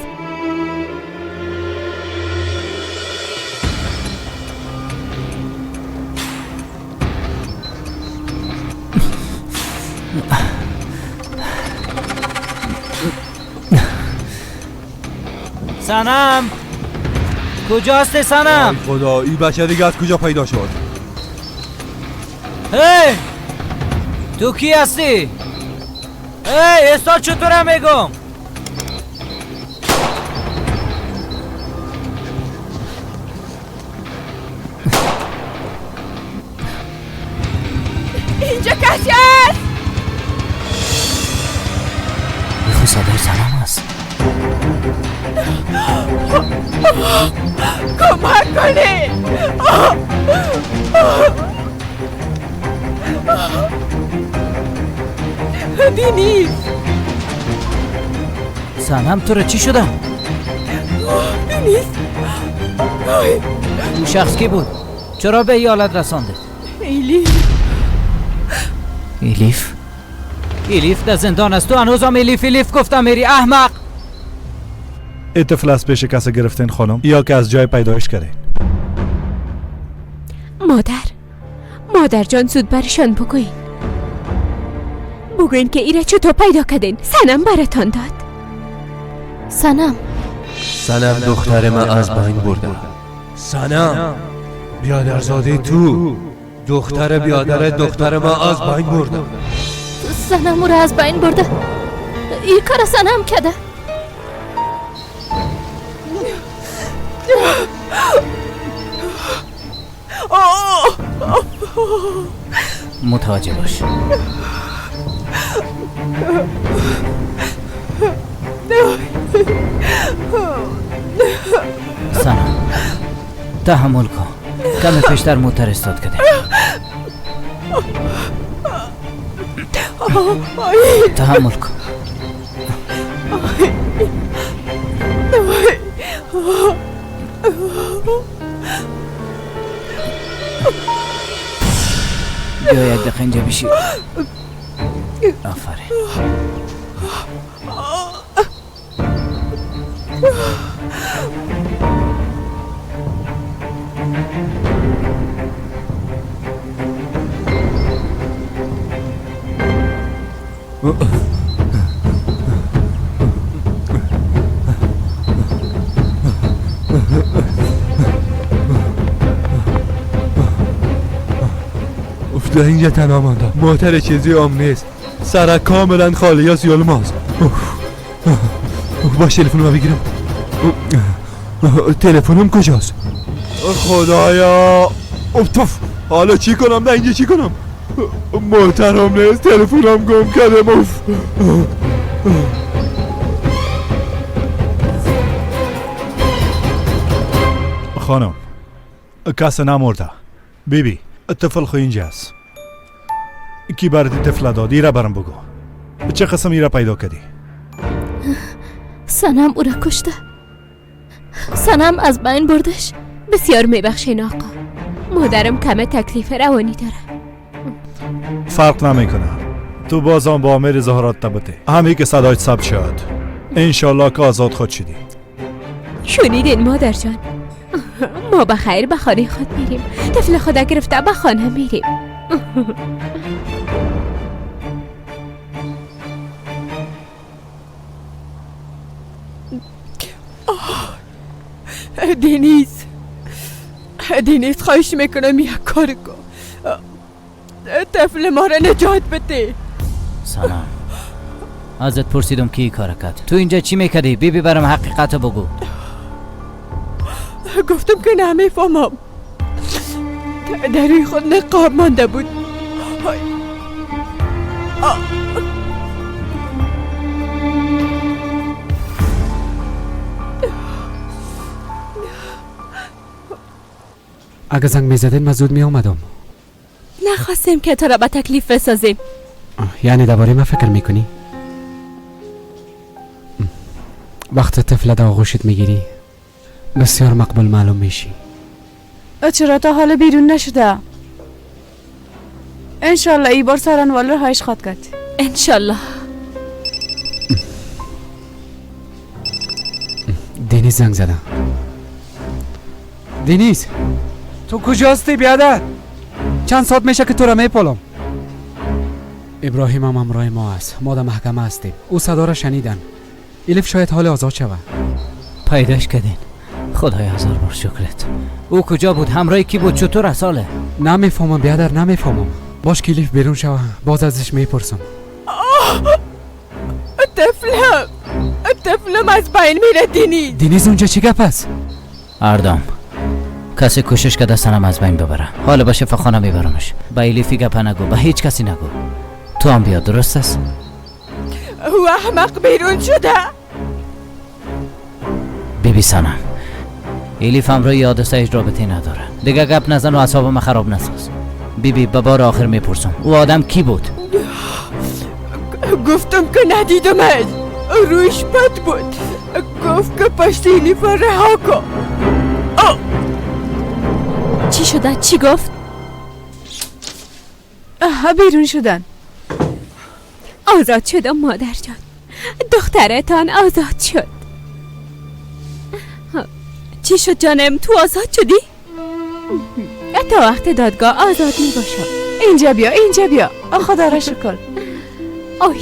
سنم کجاست سنم؟ خدا این بچه دیگه از کجا پیدا شد؟ هی تو کی هستی؟ هی استاد چطوره میگم؟ اینجا کسی هست؟ بخو صدای سنم هست. کمک کنید. دینیز سنم تو را چی شده؟ دینیز اون شخص کی بود؟ چرا به این حالت رسانده؟ ایلیف در زندان است. تو هنوز هم ایلیف گفتم میری احمق. این طفل از پیش کسی گرفتین خانم یا که از جای پیدایش کردین؟ مادر جان زود برشان بگوین که ایره چطور پیدا کردین. سنم براتان داد. سنم دختر من از بین برده. سنم بیادرزاده تو دختر بیادر دختر من از بین برده. سنم رو از بین برده. این کار سنم کده. متوجه باش. سنم تحمل کن. کم پیشتر موتر استاد کده. تحمل کن. بیا یک دقیقه اینجا بشی. آفرین. افتاد اینجا تنها مانده. موتر چیزی نیست. سرک کاملا خالی از یلماز. باش تلفنم بگیرم. تلفنم کجاست؟ خدایا. اوف حالا چی کنم؟ نه اینجا چی کنم؟ موترم نیست. تلفنم گم کردم. اوف. خانم کسی نمرده. بیبی طفل خو اینجاست. کی برات طفل داد؟ ایره برام بگو. چه قسم ایره پیدا کردی؟ سنم او را کشته. سنم از بین بردش. بسیار میبخشین آقا. مادرم کمه تکلیف روانی داره. فرق نمیکنه. تو بازم با امیر ظاهرات تبته. همی که صدایت ثبت شد. انشالله که آزاد خود شدی. شنیدین مادر جان؟ ما بخیر به خانه خود میریم. طفل خود گرفته به خانه میریم. دینیز خواهش میکنم یک کار کن. طفل ما را نجات بده. سلام. ازت پرسیدم کی کار کرد. تو اینجا چی میکردی؟ بیبی برام حقیقت بگو. گفتم که نمیفهمم. در روی خود نقاب مانده بود. اگه زنگ میزدین من زود می آمدم. نخواستیم که تو را به تکلیف بسازیم. یعنی درباره من فکر میکنی؟ وقت طفل در آغوشت میگیری بسیار مقبول معلوم میشی. چرا تا حالا بیرون نشده؟ انشالله ای بار سرانوال رو هایش خواد کرد. انشالله. دنیز زنگ زده. دنیز تو کجا هستی بیادر؟ چند ساعت میشه که تو را میپالم. ابراهیم هم همراه ما است. ما در محکمه هستیم. او صدا را شنیدن. الیف شاید حال آزاد شود. پیداش کردین؟ خدای هزار بار شکرت. او کجا بود؟ همراه کی بود؟ چطور اصاله؟ نمیفهمم بیادر نمیفهمم. باش که الیف بیرون شود باز ازش میپرسم. طفلم از بین میره. دنیز اونجا چی گپ است؟ اردام کسی کوشش کرده سنم از بین ببره. حالا به شفاخانه میبرمش. به الیفی گپ نگو. به هیچ کسی نگو. تو هم بیا. درست است؟ او احمق بیرون شده. بیبی سنم الیف همراه یادسته هیچ رابطه نداره. دیگه گپ نزن و اعصابم خراب نساز. بیبی به بار آخر میپرسم او آدم کی بود؟ گفتم که ندیدمش. رویش بد بود. گفت که پشت الیف رها کن. چی شده؟ چی گفت؟ بیرون شدن. آزاد شدم مادر جان. دخترتان آزاد شد. چی شد جانم؟ تو آزاد شدی؟ تا وقت دادگاه آزاد می باشم. اینجا بیا، اینجا بیا. خدا را شکر. آی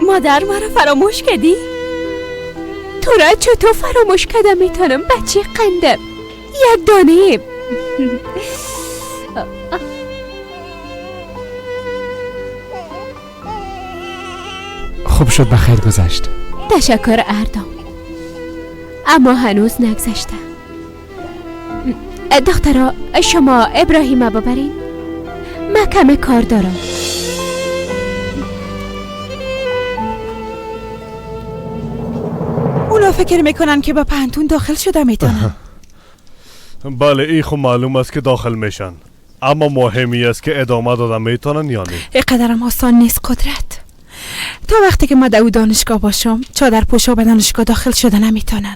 مادر مرا فراموش کردی؟ تو را چطور فراموش کردم میتونم؟ بچه قندم یک دانه. خوب شد بخیر گذشت. تشکر اردام، اما هنوز نگذشته. دخترا شما ابراهیم ببرین، من کم کار دارم. اونا فکر میکنن که با پنتون داخل شده میتونن. بله این خب معلوم است که داخل میشن، اما مهمی است که ادامه دادن میتونن یا نه. اینقدرم آسان نیست قدرت. تا وقتی که ما در دانشگاه باشم چادر پوشا به دانشگاه داخل شده نمیتونن.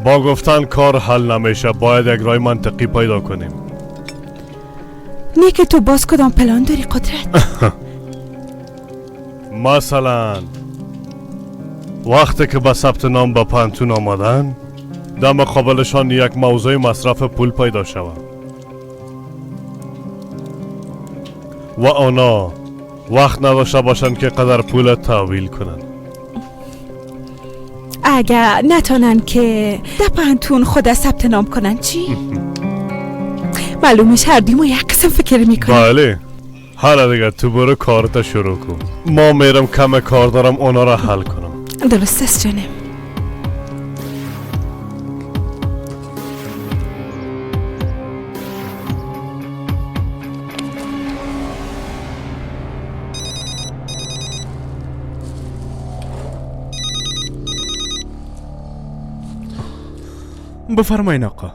با گفتن کار حل نمیشه، باید یک راه منطقی پیدا کنیم. نه که تو باز کدام پلان داری قدرت؟ مثلا وقتی که به ثبت نام به پانتون آمدن در مقابلشان یک موضوع مصرف پول پیدا شود و آنها وقت نداشته باشند که قدر پول تحویل کنند. اگر نتونن که در پانتون خود ثبت نام کنن چی؟ معلومش هر دیمو یک قسم فکر میکنن. بله حالا دیگه تو برو کارت شروع کن، ما میرم کم کار دارم اونا را حل کنم. درست است جانم. بفرمایین آقا.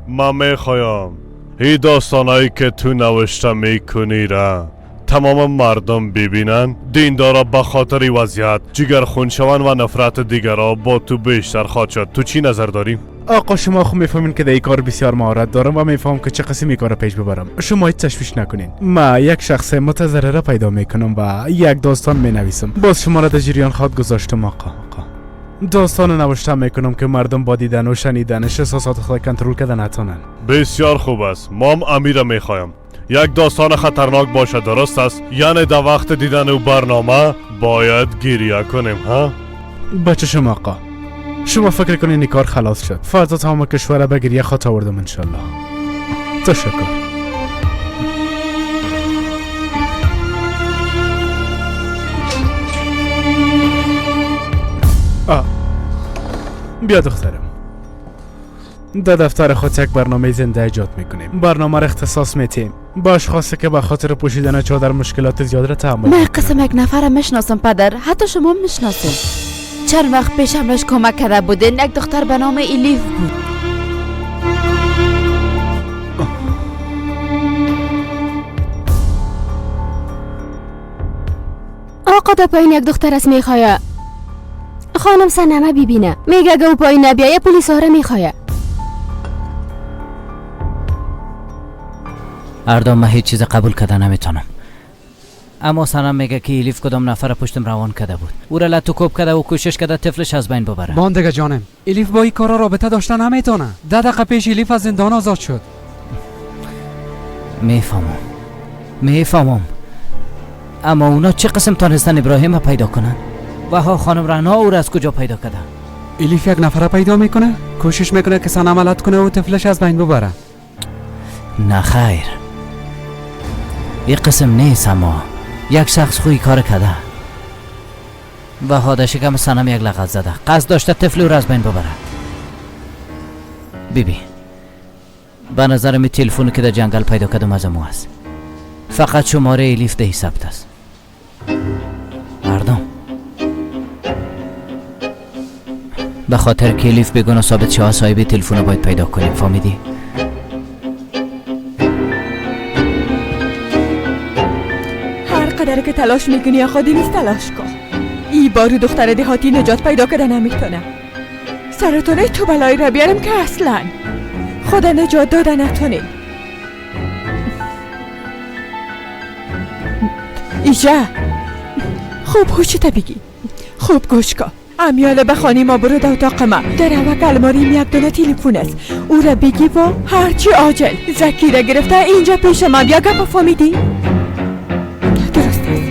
من میخوایم این داستانایی که تو نوشته میکنی را تمام مردم ببینن، دیندارا به خاطر وضعیت جگر خون شون و نفرت دیگرها با تو بیشتر خواهد شد. تو چی نظر داریم؟ آقا شما خب میفهمین که در این کار بسیار مهارت دارم و میفهم که چه قسمی کار پیش ببرم. شما هیچ تشویش نکنین. ما یک شخص متضرره پیدا میکنم و یک داستان مینویسم. باز شما را در جریان خود گذاشتم آقا. داستان نوشته میکنم که مردم با دیدن و شنیدنش احساسات خود کنترل کردن نتونن. بسیار خوب است. ما هم امیر میخوایم یک داستان خطرناک باشه، درست است؟ یعنی در وقت دیدن او برنامه باید گریه کنیم ها؟ بچه شما آقا، شما فکر کنین این کار خلاص شد، فردا تمام کشور به گریه خاطر آوردم انشالله. تشکر. بیا دخترم، در دفتر خود یک برنامه زنده ایجاد میکنیم. برنامه را اختصاص میتیم با اشخاصی که به خاطر پوشیدن چادر مشکلات زیاد را تحمل من قسم یک نفر میشناسم پدر، حتی شما میشناسیم. چند وقت پیش همش کمک کرده بودین، یک دختر به نام الیف بود. آقا دا پایین یک دختر است میخواه. خانم سنمه ببینه، میگه اگه او پایین نبیایه پلیس ها را میخواه. اردام من هیچ چیز قبول کرده نمیتونم، اما سنم میگه که ایلیف کدام نفر پشتم روان کرده بود، او را لطو کوب کرده و کوشش کرده طفلش از بین ببره. باندگه جانم، ایلیف با این کارا رابطه داشته نمیتونه. 10 دقیقه پیش ایلیف از زندان آزاد شد. میفهمم، اما اونا چه قسم تانستن ابراهیم پیدا کنن؟ و ها خانم رنا او را از کجا پیدا کردن؟ ایلیف یک نفر پیدا میکنه، کوشش میکنه که سنم عملت کنه و طفلش از بین ببره. نه خیر، این قسم نیست، اما یک شخص خوی کار کرده و ها شکم سنم یک لغت زده، قصد داشته طفل او را از بین ببره. بیبی به نظر می تلفونی که در جنگل پیدا کردم از امو است، فقط شماره ایلیف ده ثبت است. مردم به خاطر که ایلیف بگن و ثابت شه صاحب تلفون باید پیدا کنیم، فهمیدی؟ هر قدر که تلاش میکنی خودی نیست تلاش کن. ای باری دختر دهاتی نجات پیدا کرده نمیتونه. سرطانه تو بلایی را بیارم که اصلا خدا نجات داده نتونی. ایجا خوب خوشی تا بگی، خوب گوش کن. امیاله به خانه ما برو در اتاق ما. در اوک الماریم یک دونه تلفن است. او را بگی و هرچی عاجل زکی را گرفته اینجا پیش ما بیا. گپ فهمیدی؟ درست است.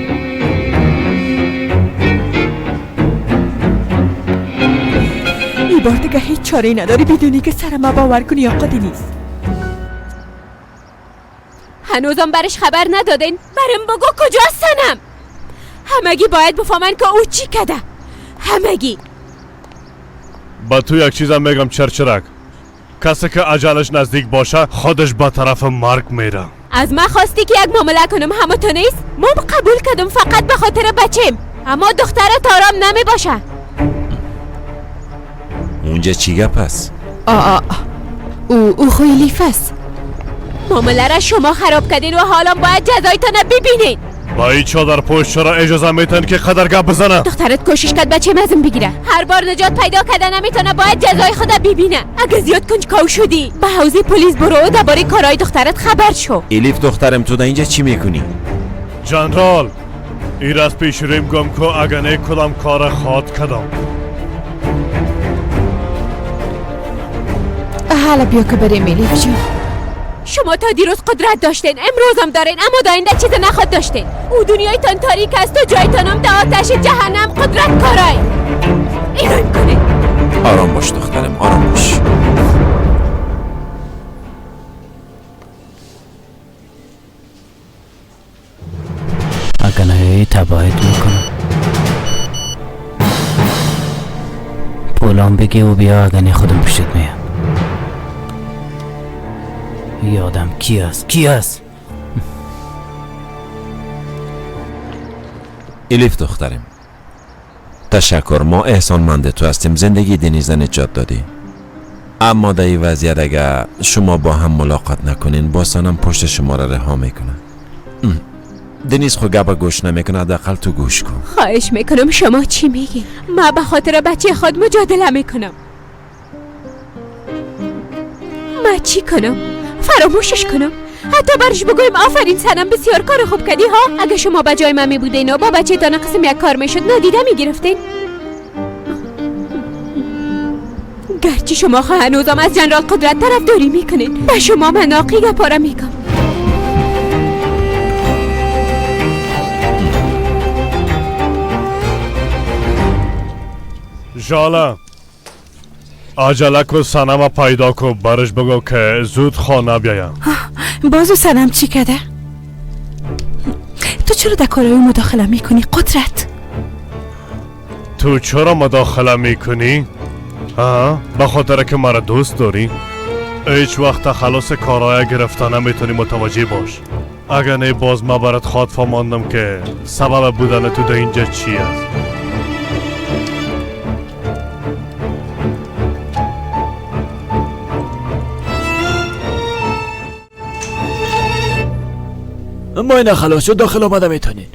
این بار دیگه هیچ چاره نداری بدونی که سر ما باور کنی یا قدی نیست. هنوزم برش خبر ندادین؟ برم بگو کجا سنم؟ همگی باید بفهمن که او چی کده. همگی. با تو یک چیزم میگم چرچرک، کسی که اجلش نزدیک باشه خودش به طرف مرگ میره. از من خواستی که یک معامله کنم همه تو نیست؟ من قبول کردم فقط به خاطر بچم، اما دخترت آرام نمی باشه. اونجا چی گپ است؟ او خیلی فس. معامله را شما خراب کردین و حالا باید جزایتان ببینین. با این چادر پشت چرا اجازه میتن که قدر گپ بزنه؟ دخترت کوشش کرد بچه مزم بگیره، هر بار نجات پیدا کردن نمیتونه، باید جزای خدا ببینه. اگه زیاد کنجکاو شدی به حوزه پلیس برو و درباره کارهای دخترت خبر شو. الیف دخترم تو در اینجا چی میکنی؟ جنرال این از پیش ریم گم که اگه نه کدام کار خود کدام. حالا بیا که بریم الیف جون. شما تا دیروز قدرت داشتین، امروز هم دارین، اما داینده چیز نخواد داشتین. او دنیایتان تاریک است و جایتانم در آتش جهنم. قدرت کارای اینو میکنه. آرام باش دخترم، آرام باش. اگه نه تباهت میکنم. پولان بگی و بیا، اگه نه خودم پشت میام. یادم کی است؟ الیف دخترم تشکر، ما احسانمند تو هستیم، زندگی دنیزه نجات دادی. اما در این وضعیت اگر شما با هم ملاقات نکنین باسانم پشت شما را رها میکنن. دنیز خود گپ گوش نمیکنه، حداقل تو گوش کن. خواهش میکنم شما چی میگین؟ من به خاطر بچه خود مجادله میکنم. من چی کنم؟ فراموشش کنم؟ حتی برش بگویم آفرین سنم بسیار کار خوب کردی ها؟ اگه شما به جای من میبودین و با بچه تا قسم یک کار میشد نادیده میگرفتین. گرچه شما هنوزم از جنرال قدرت طرفداری میکنین، به شما من ناقی گپاره میگم. جاله عجله کو سنم پیدا کو، برش بگو که زود خانه بیایم. بازو سنم چی کده؟ تو چرا در کارهای مداخله میکنی قدرت؟ تو چرا مداخله میکنی؟ به خاطر که مرا دوست داری؟ هیچ وقت خلاص کارهای گرفتن نمیتونی، متوجه باش. اگر نه باز ما برات خواد فهماندم که سبب بودن تو در اینجا چی است. اما این خلاص شد، داخل آمده میتونین.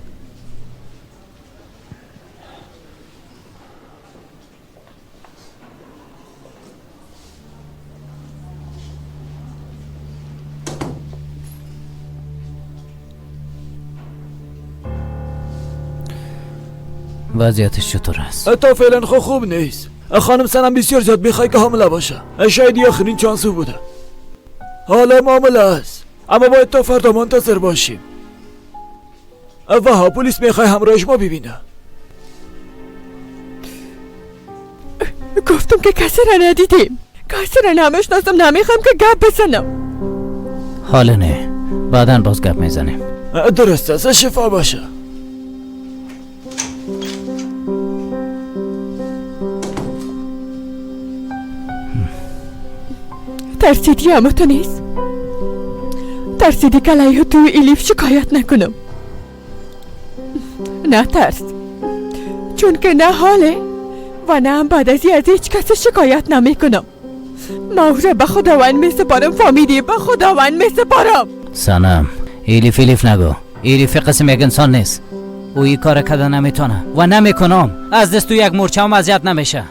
وضعیتش چطور است؟ تا فعلا خوب نیست. خانم سنم بسیار زیاد میخوای که حامله باشه. شاید آخرین چانسو بوده. حالا معامله است، اما باید تا فردا منتظر باشیم. و پلیس میخوای همراهش ما ببینه. گفتم که کسی را ندیدیم، کسی را نمیشناسم، نمیخوام که گپ بزنم. حالا نه، بعداً باز گپ میزنیم. درست است، شفا باشه. ترسیدی اما تو نیست؟ ترسیدی که علیه تو الیف شکایت نکنم؟ نه ترس، چون که نه حاله و نه هم بعد از هیچ کس شکایت نمی کنم. موره به خداوند می سپارم، فامیلی به خداوند می سپارم. سنم الیف نگو، الیف قسم یک انسان نیست. او این کار کده نمیتونه و نمیکنم. از دست تو یک مورچه هم اذیت نمیشه.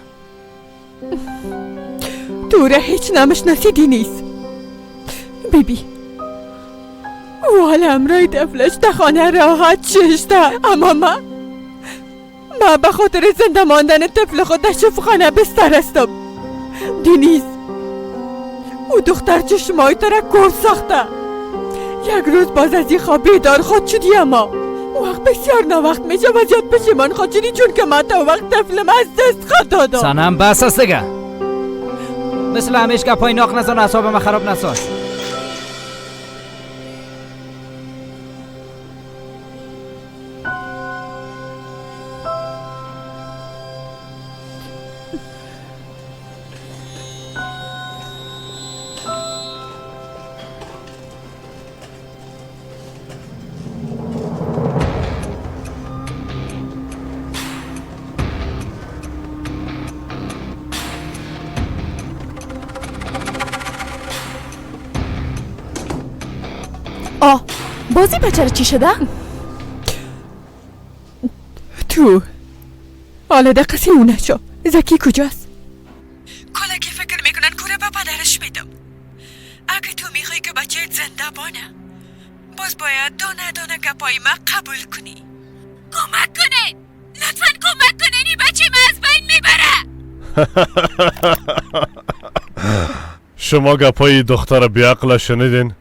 تو را هیچ نمیشناسیدی نیست. بیبی او حالا امرای دفلش در خانه راحت ششته، اما من من به خاطر زنده ماندن طفل خود در شفاخانه بستر هستم. دنیز، او دختر چشمای تو را کور ساخته. یک روز باز از این خواب بیدار خود شدی، اما وقت بسیار نوقت میشه و زیاد پشیمان خود شدی، چون که من تا وقت طفلم از دست خطا داد. سنم بس است دیگه. مثل همیش گپای ناق نزن، اعصابم خراب نساز. بازی بچه چی شده؟ تو حالا دقیقی اون نشو. زکی کجاست؟ کلکی فکر میکنن کوره با پدرش میدم. اگه تو میخوای که بچه زنده بانه، باز باید دانه دانه گپای ما قبول کنی. کمک کنه، لطفاً کمک کنه، این بچه ما از بین میبره. شما گپای دختر بیعقل شنیدین؟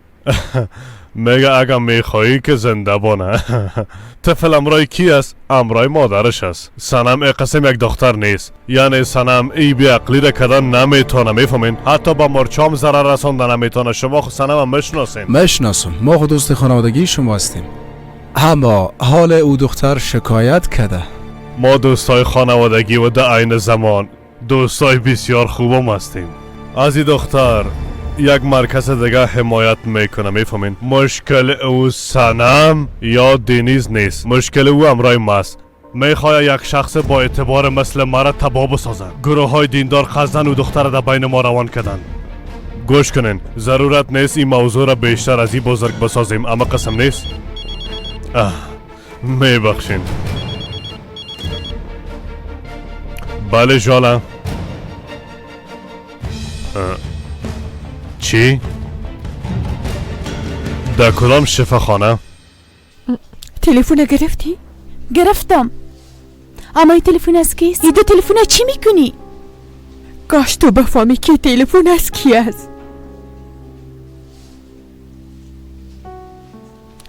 میگه اگه میخوایی که زنده بانه. طفل امرای کی است؟ امرای مادرش است. سنم ای قسم یک دختر نیست. یعنی سنم ای بیعقلی را کدن نمیتونه، میفهمین؟ حتی با مرچام ضرر رسانده نمیتونه. شما خود سنم هم میشناسین. میشناسم، ما خود دوست خانوادگی شما هستیم. اما حال او دختر شکایت کرده. ما دوستای خانوادگی و در عین زمان دوستای بسیار خوبم هستیم. از این دختر یک مرکز دیگه حمایت میکنه، میفهمین؟ مشکل او سنم یا دنیز نیست، مشکل او امرای ماست. میخواه یک شخص با اعتبار مثل مرا تباه بسازن. گروه های دیندار خزن و دختر در بین ما روان کردن. گوش کنین، ضرورت نیست این موضوع را بیشتر از این بزرگ بسازیم، اما قسم نیست. میبخشین. بله جالا. چی؟ در کدام شفاخانه؟ تلفن گرفتی؟ گرفتم، اما این تلفن از کیست؟ این دو تلفن چی میکنی؟ کاش تو بفهمی که تلفن از کی است.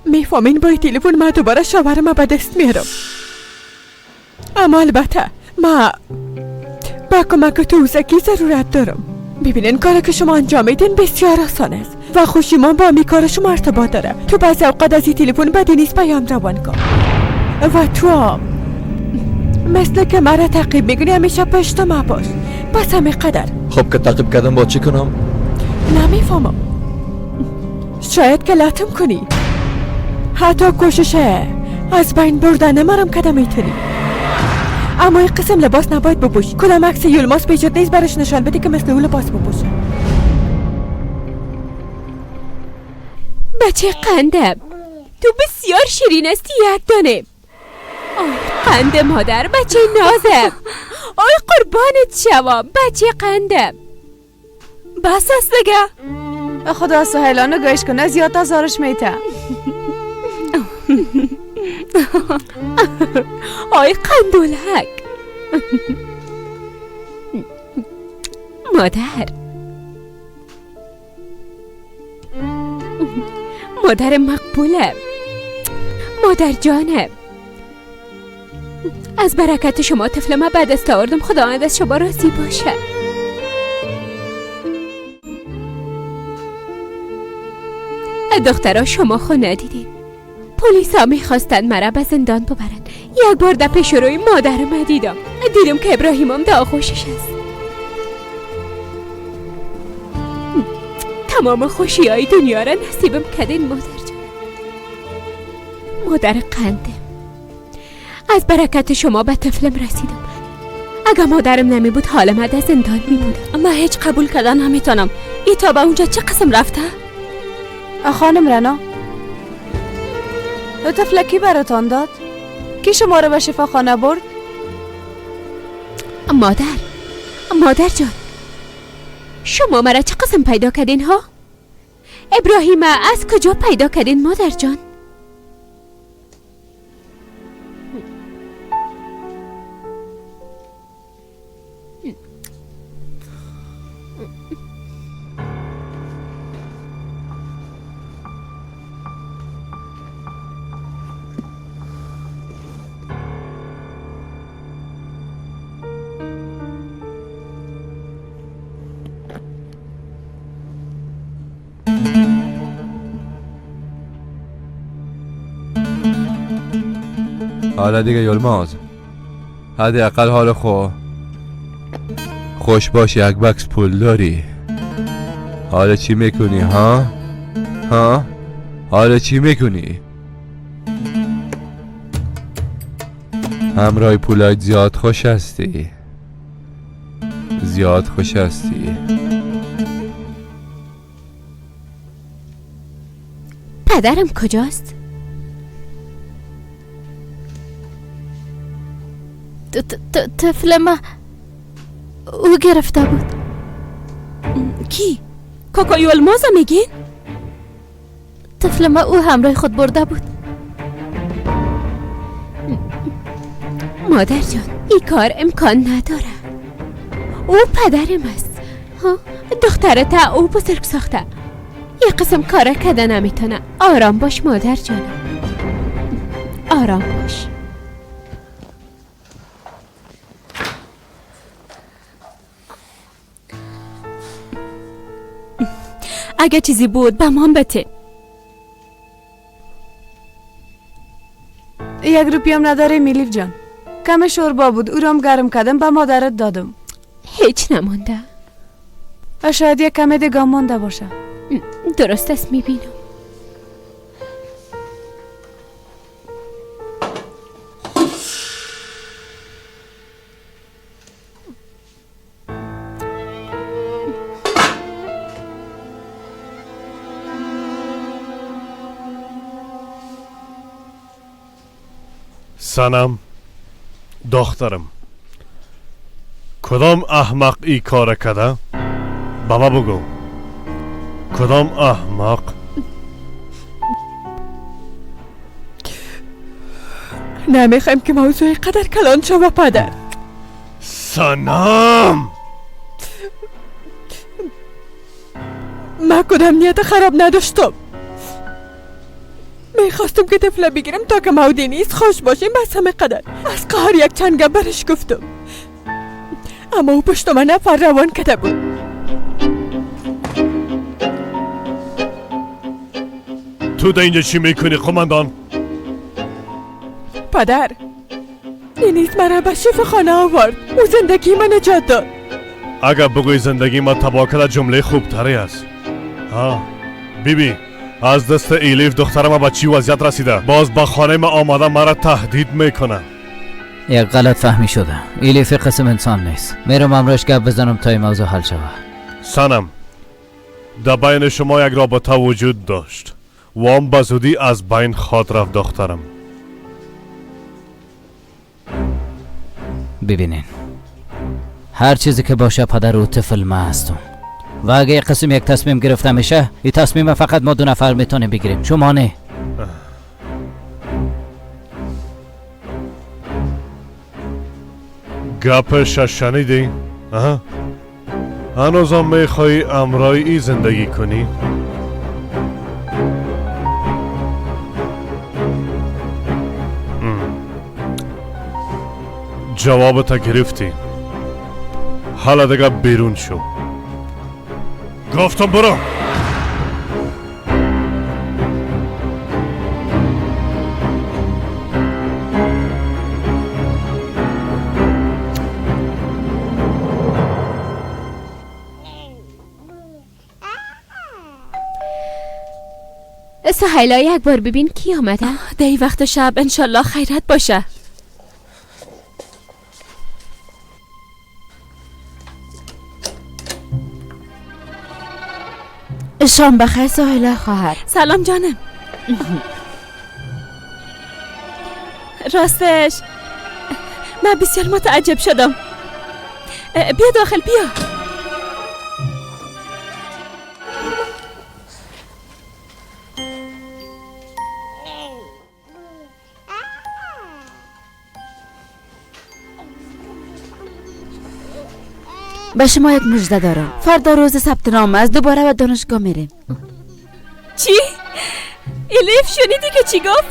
میفهمین با این تلفن ما دوباره شوهرم به دست میارم. اما البته ما با کمک تو زکی ضرورت دارم. ببینین کاری که شما انجام میدین بسیار آسان است و خوشیمان با می کار شما ارتباط داره. تو بعضی اوقات از این تلفن به دنیز پیام روان کن و تو مثل که مرا تعقیب میکنی همیشه پشت ما باش. بس همه قدر. خب که تعقیب کردم با چی کنم؟ نمیفهمم. شاید که لطم کنی، حتی کوششه از بین بردن مرم کده میتونی. اما این قسم لباس نباید بپوشی. کدام عکس یلماس بیجت نیست برش نشان بدی که مثل اون لباس بپوشه. بچه قندم، تو بسیار شیرین هستی یک دانه. قند مادر، بچه نازم. آی قربانت شوام بچه قندم. بس است دیگه. خدا سهیلانو گایش کنه، زیاد آزارش میته. آی قندولک. مادر مقبولم، مادر جانم. از برکت شما طفل ما بعد است آوردم. خداوند از شما راضی باشه. دخترها شما خو ندیدین. پلیس ها میخواستن مرا به زندان ببرن. یک بار در پیش روی مادرم دیدم که ابراهیمم در آغوشش است. تمام خوشی های دنیا را نصیبم کردین مادر جان. مادر قنده. از برکت شما به طفلم رسیدم. اگر مادرم نمی بود حالم در زندان می بودم. من هیچ قبول کردن نمیتونم. ای تا به اونجا چه قسم رفته؟ خانم رنا، تو طفل کی براتان داد؟ کی شما رو به شفاخانه برد؟ مادر جان، شما مرا چه قسم پیدا کردین ها؟ ابراهیم از کجا پیدا کردین مادر جان؟ حالا دیگه یلماز حداقل حال خوش باش، یک بکس پول داری. حالا چی میکنی ها؟ حالا چی میکنی؟ همراه پولایت زیاد خوش هستی، زیاد خوش هستی. پدرم کجاست؟ طفل ما او گرفته بود. کی؟ کاکا یلمازا میگین؟ طفل ما او همراه خود برده بود. مادر جان این کار امکان نداره. او پدرم است. دخترت او بزرگ ساخته. یه قسم کار کده نمیتونه. آرام باش مادر جان، آرام باش. اگه چیزی بود به من بده. یک روپیم نداره میلیف جان؟ کم شوربا بود، او رام گرم کردم به مادرت دادم. هیچ نمانده. شاید یک کم دیگه مانده باشه. درست است میبینم. سنم دخترم، کدام احمق ای کار کده؟ با ما بگو کدام احمق؟ نمیخوایم که موضوع قدر کلان شو پدر. سنم ما کدام نیت خراب نداشتم. میخواستم که طفله بگیرم تا که مودی نیست خوش باشیم، بس همه قدر. از قهر یک چند گپ برش گفتم، اما او پشت من نفر روان کده بود. تو ده اینجا چی میکنی قماندان؟ پدر دینیز مرا به شفا خانه آورد. او زندگی من نجات داد. اگر بگوی زندگی ما تباه کرده جمله خوب تری است. بیبی از دست ایلیف دختر ما به چی وضعیت رسیده؟ باز با خانه ما آمده مرا تهدید میکنه. یک غلط فهمی شده. ایلیف قسم انسان نیست. میرم امروش گپ بزنم تا این موضوع حل شود. سنم در بین شما یک رابطه وجود داشت، وام به زودی از بین خواهد رفت دخترم. ببینین هر چیزی که باشه پدر و طفل ما هستم و اگه یک قسم یک تصمیم گرفته میشه این تصمیم فقط ما دو نفر میتونیم بگیریم، شما نه. گپش شنیدی؟ هنوزم میخوایی امرای ای زندگی کنی؟ جوابتا گرفتی. حالا دیگه بیرون شو. گفتم برو. سهیلا یک بار ببین کی آمده؟ دی وقت شب انشالله خیرت باشه. شام بخیر سهیلا خواهر. سلام جانم. راستش من بسیار متعجب شدم. بیا داخل بیا. به شما یک مژده دارم. فردا روز ثبت نام است، دوباره به دانشگاه میریم. چی؟ الیف شنیدی که چی گفت؟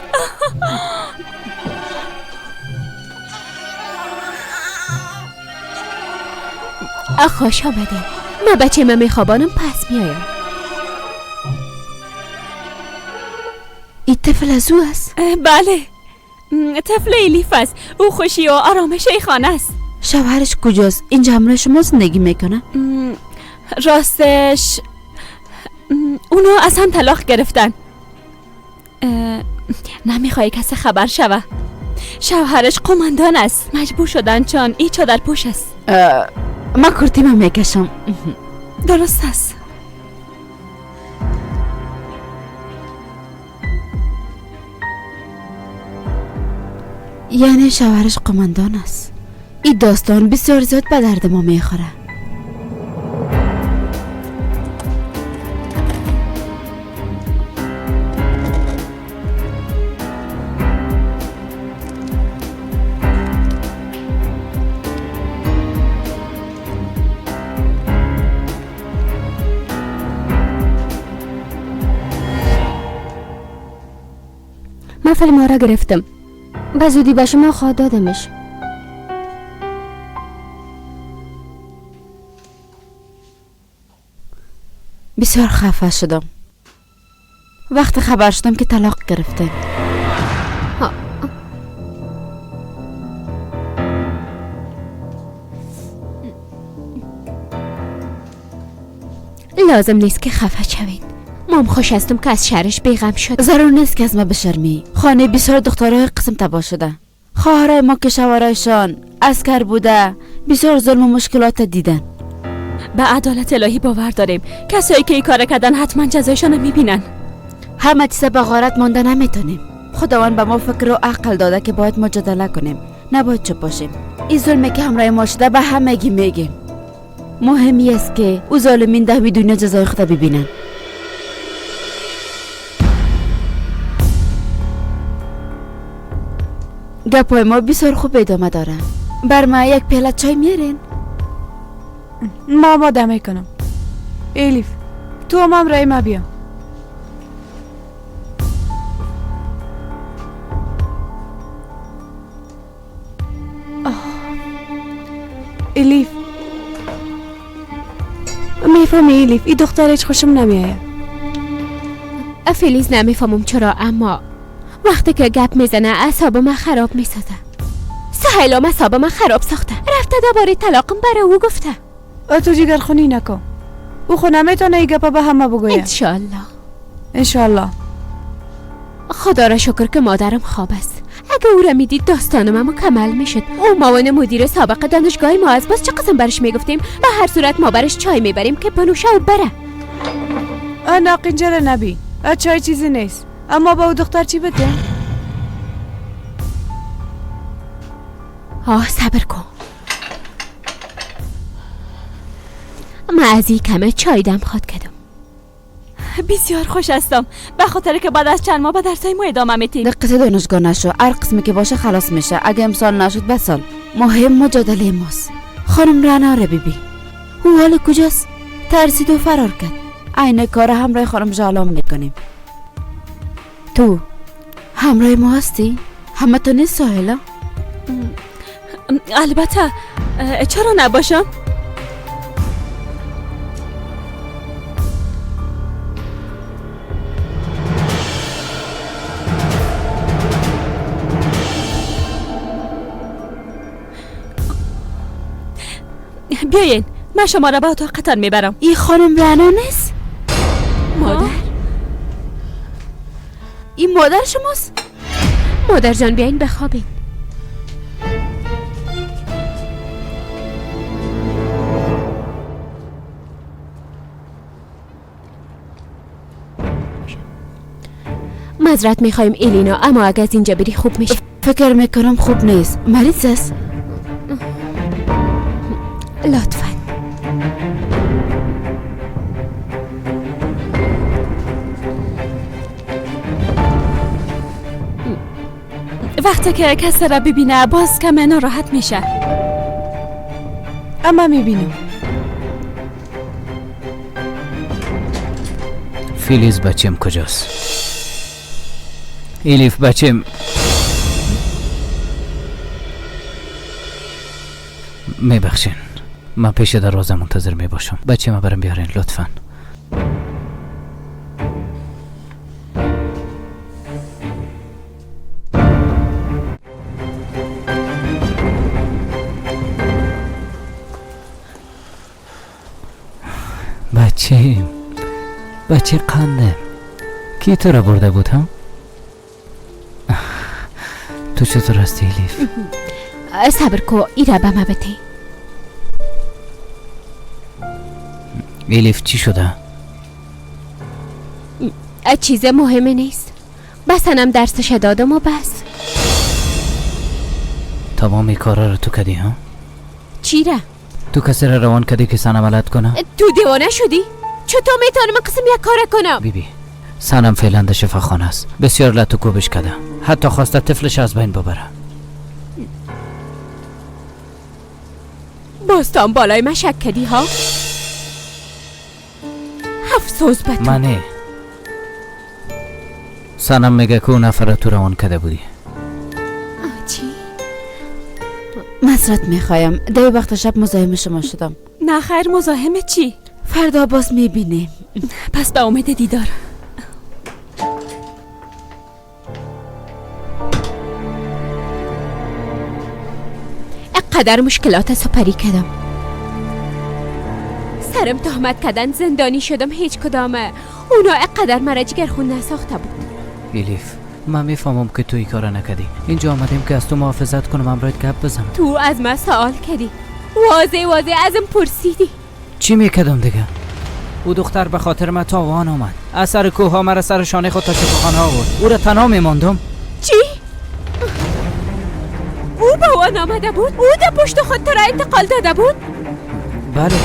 خوش آمده. ما بچه من میخوابانم پس میایم. این طفل از او است؟ بله، طفل الیف است. او خوشی و آرامش ای خانه است. شوهرش کجاست؟ اینجا همراه شما زندگی میکنه؟ راستش اونو از هم طلاق گرفتن. نمیخوای کسی خبر شوه. شوهرش قماندان است. مجبور شدن چون ای چادر پوش است. ما کرتی من میکشم. درست است. یعنی شوهرش قماندان است. این داستان بسیار زیاد به درد ما میخوره. من فیلم ها را گرفتم. به زودی به شما خواهد دادمش. بسیار خفه شدم وقت خبر شدم که طلاق گرفتن. لازم نیست که خفه شوید. مام خوش هستم که از شهرش بیغم شد. ضرور نیست که از ما بشرمی. خانه بسیار دخترای قسم تباه شده. خواهرای ما که شوهرایشان عسکر بوده بسیار ظلم و مشکلات دیدن. به عدالت الهی باور داریم. کسایی که این کار کردن حتما جزایشان میبینن. همه چیز به غارت مانده نمیتونیم. خداوند به ما فکر و عقل داده که باید مجادله کنیم، نباید چوب باشیم. این ظلمی که همراه ما شده به همگی میگیم. مهمی است که او ظالمین در دنیا جزای خود ببینن. گپای ما بسیار خوب ادامه داره. بر ما یک پیاله چای میارین؟ ما آماده میکنم. الیف تو هم همراه ما بیا. الیف میفهمی الیف این دختر هیچ خوشم نمیآید. فلیز نمیفهمم چرا، اما وقتی که گپ میزنه اعصاب من خراب میسازه. سهیلام اعصاب من خراب ساخته. رفته درباره طلاقم برای او گفته. تو جگر خونی نکن. او خود نمیتونه این گپا به همه بگوید. انشالله. خدا را شکر که مادرم خواب است. اگه او را میدید داستان ما مکمل میشد. او معاون مدیر سابق دانشگاه ما است. باز چه قسم برش میگفتیم؟ به هر صورت ما برش چای میبریم که بنوشه و بره. نه قنجره نبی. چای چیزی نیست. اما با او دختر چی بده؟ صبر کن. من از این کمه چای دم خواد کردم. بسیار خوش هستم به خاطر که بعد از چند ماه به درسای ما ادامه میتیم. دقیقه دانشگاه نشو. هر قسمی که باشه خلاص میشه. اگه امسال نشد بسال. مهم مجادله ماست. خانم رنا رو ببین. او حال کجاست؟ ترسید و فرار کرد. عین کار همراه خانم جالام میکنیم. تو همراه ما هستی؟ همه تو نیست ساحلا؟ البته. چرا نباشم؟ بیاین من شما را به اتاق قطار میبرم. این خانم رنا نیست؟ مادر؟ این مادر شماست؟ مادر جان بیاین بخوابین. معذرت میخوایم الینا، اما اگه از اینجا بری خوب میشه. فکر میکنم خوب نیست. مریض است. لطفاً. وقتی که کسی را ببینه باز کم ناراحت میشه. اما میبینم فیلیز بچم کجاست؟ ایلیف بچم میبخشین، من پیش دروازه منتظر میباشم. بچه ما برم بیارین لطفاً. بچه قنده کی تو را برده بود هم؟ تو چطور هستی ایلیف؟ صبر کو ایره به ما بده. ایلیف چی شده؟ چیز مهمه نیست، بس انم درسش دادم و بس. تمام کارا رو تو کدی ها؟ چی را؟ تو کسی را روان کدی که سن عملت کنه؟ تو دیوانه شدی؟ چطور میتونم قسم یک کار کنم؟ بیبی سنم فعلا در شفاخانه است، بسیار لطو کوبش کده، حتی خواسته طفلش از بین ببره. باستان بالای من شک کدی ها؟ افسوس به تو. منه سنم میگه که اون نفر تو روان کده بودی. چی؟ مسرت میخوایم، در وقت شب مزاحم شما شدم. نه خیر، مزاحم چی؟ فردا باز میبینیم. پس به امید دیدار. اقدر مشکلات سپری کردم، سرم تهمت کردن، زندانی شدم، هیچ کدامه اونا اقدر مرا جگرخون نساخته بود. ایلیف من میفهمم که تو ای کارا نکدی. اینجا آمدیم که از تو محافظت کنم، امروز گپ بزنم. تو از من سوال کردی، واضح ازم پرسیدی. چی میکدم دیگه؟ او دختر به خاطر من تاوان آمد، از سر کوه ها مرا سر شانه خود تا شفاخانه آورد، او را تنها میماندم. چی؟ او با آن آمده بود؟ او در پشت خود تو را انتقال داده بود؟ بله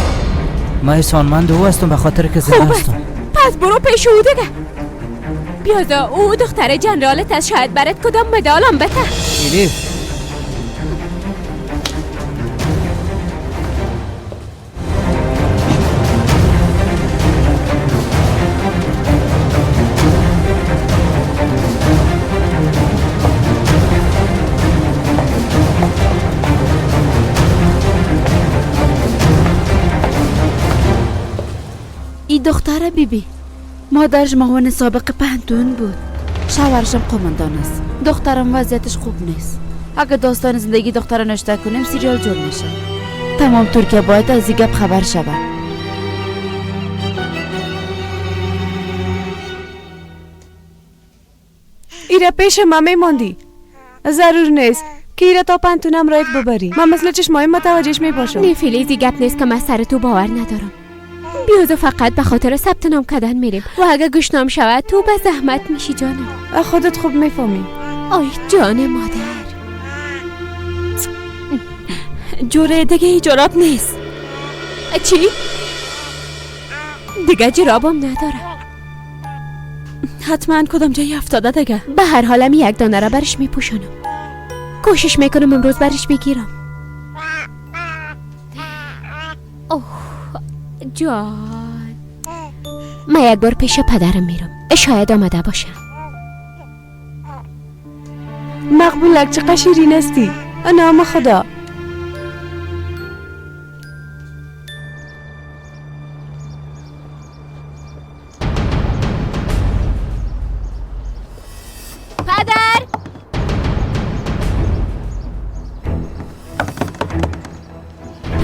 من احسانمند او هستم به خاطر که زنده هستم. پس برو پیش او دیگه. بیازا او دختر جنرالت از شاید برات کدام مدالم بده. ایلیف این دختر بیبی مادرش معاون سابق پهنتون بود، شوهرشم قماندان است. دخترم وضعیتش خوب نیست. اگه داستان زندگی دختر نشته کنیم سریال جور میشه. تمام ترکیه باید از این گپ خبر شود. ایره پیش من میماندی، ضرور نیست که ایره تا پنتونم رایت ببری. من مثل چشمای متوجهش میباشم. نه فیلیزی گپ نیست که من سر تو باور ندارم. بیازو فقط به خاطر ثبت نام کردن میریم و اگه گشنام شود تو به زحمت میشی جانم. خودت خوب میفهمی. آی جان مادر، جوره دیگه ای جراب نیست. چی؟ دیگه جرابم نداره. حتما کدام جایی افتاده دیگه. به هر حالم یک دانه را برش میپوشانم. کوشش میکنم امروز برش بگیرم. اوه جان، من یک بار پیش پدرم میرم، شاید آمده باشه. مقبولک چقدر شیرین هستی، نام خدا. پدر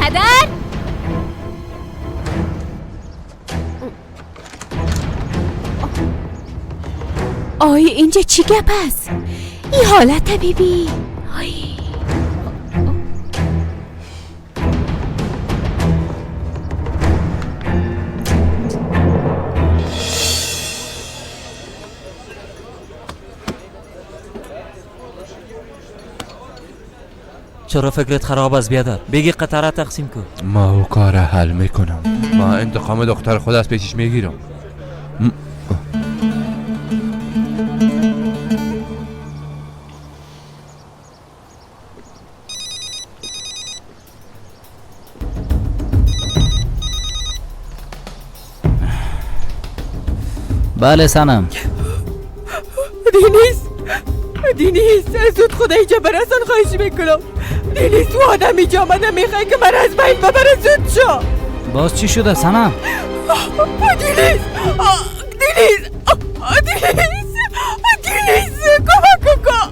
پدر آی اینجا چی گپ است؟ این حالت بیبی. آی چرا فکرت خراب است بیادر؟ بگی قطره تقسیم کن. ما او کار حل میکنم. ما انتقام دختر خود از پیشش میگیرم. بله سنم. دینیس زود خدا اینجا برسان خواهش میکنم. دینیس او آدم اینجا آمده میخواه که من از بین ببره. زود شو. باز چی شده سنم؟ دینیس کمک کن.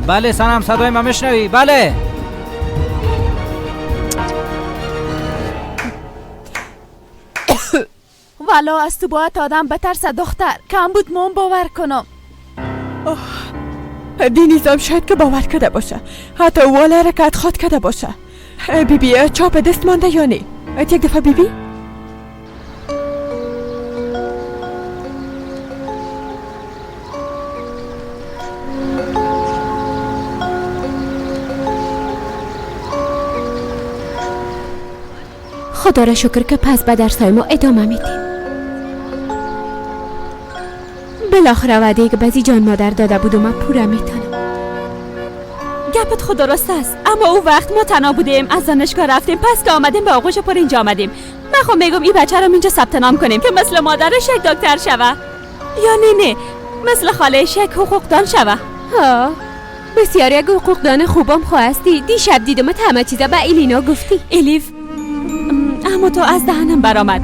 بله سنم، صدای من میشنوی؟ بله. والا از تو باید آدم بترسه دختر. کم بود من باور کنم. دینیزم شاید که باور کرده باشه، حتی والا حرکت خواد کرده باشه. بیبی چاپ دست مانده یا نه؟ یک دفعه بیبی؟ خدا را شکر که پس به درسای ما ادامه میدیم. بالاخره وعده که بعضی جان مادر داده بود و من پوره میتونم. گپت خدا راست است، اما او وقت ما تنها بودیم، از دانشگاه رفتیم، پس که آمدیم به آغوش پر اینجا آمدیم. من خب میگم این بچه رو اینجا ثبت نام کنیم که مثل مادرش یک دکتر شوه، یا نه مثل خالهش یک حقوقدان شوه. ها بسیار یک حقوقدان خوبم خواستی. دیشب دیدمت همه چیزا به ایلینا گفتی. الیف اما تو از دهنم برآمد.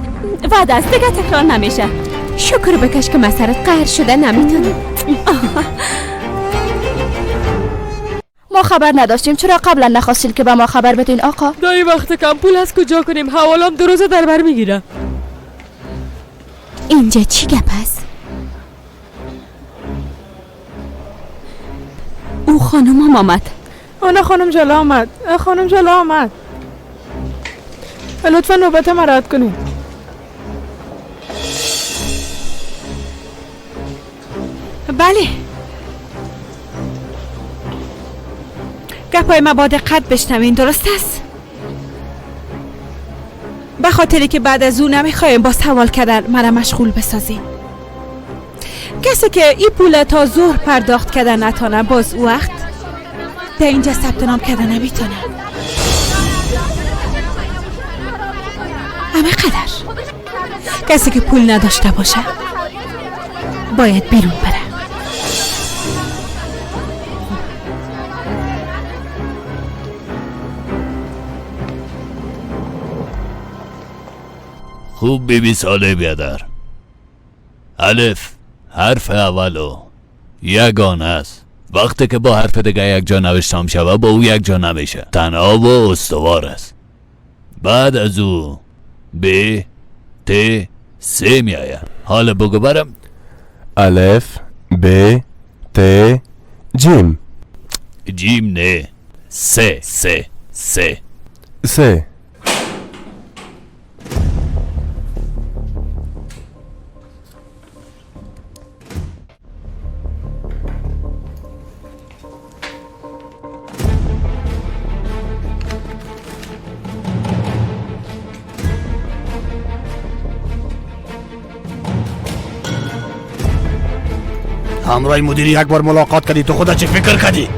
وعده است دیگه تکرار نمیشه. شکر بکش که مسرت قهر شده نمیتونی. ما خبر نداشتیم، چرا قبلا نخواستین که به ما خبر بدین آقا؟ دایی وقت کم پول از کجا کنیم؟ حوالام 2 روزه در بر میگیره. اینجا چی گپ است؟ او خانم آمد. آنه خانم جلو آمد. لطفا نوبت ما رد کنید. بله. گپای ما با دقت بشنوین، درست است؟ به خاطری که بعد از اون نمیخوایم با سوال کردن مرا مشغول بسازین. کسی که این پول تا ظهر پرداخت کردن نتانه، باز او وقت در اینجا ثبت نام کردن نمیتونه. همه قدر کسی که پول نداشته باشه باید بیرون بره. خوب بیبی ساله بیادر. الف حرف اولو یگانه است. وقتی که با حرف دیگه یک جا نوشتم شوه با او یک جا نمیشه. تنها و استوار است. بعد از او ب ت س می آید. حالا بگو برم. الف ب ت جیم. جیم نه، س همراه مدیری یک بار ملاقات کردی، تو خودت چه فکر کردی؟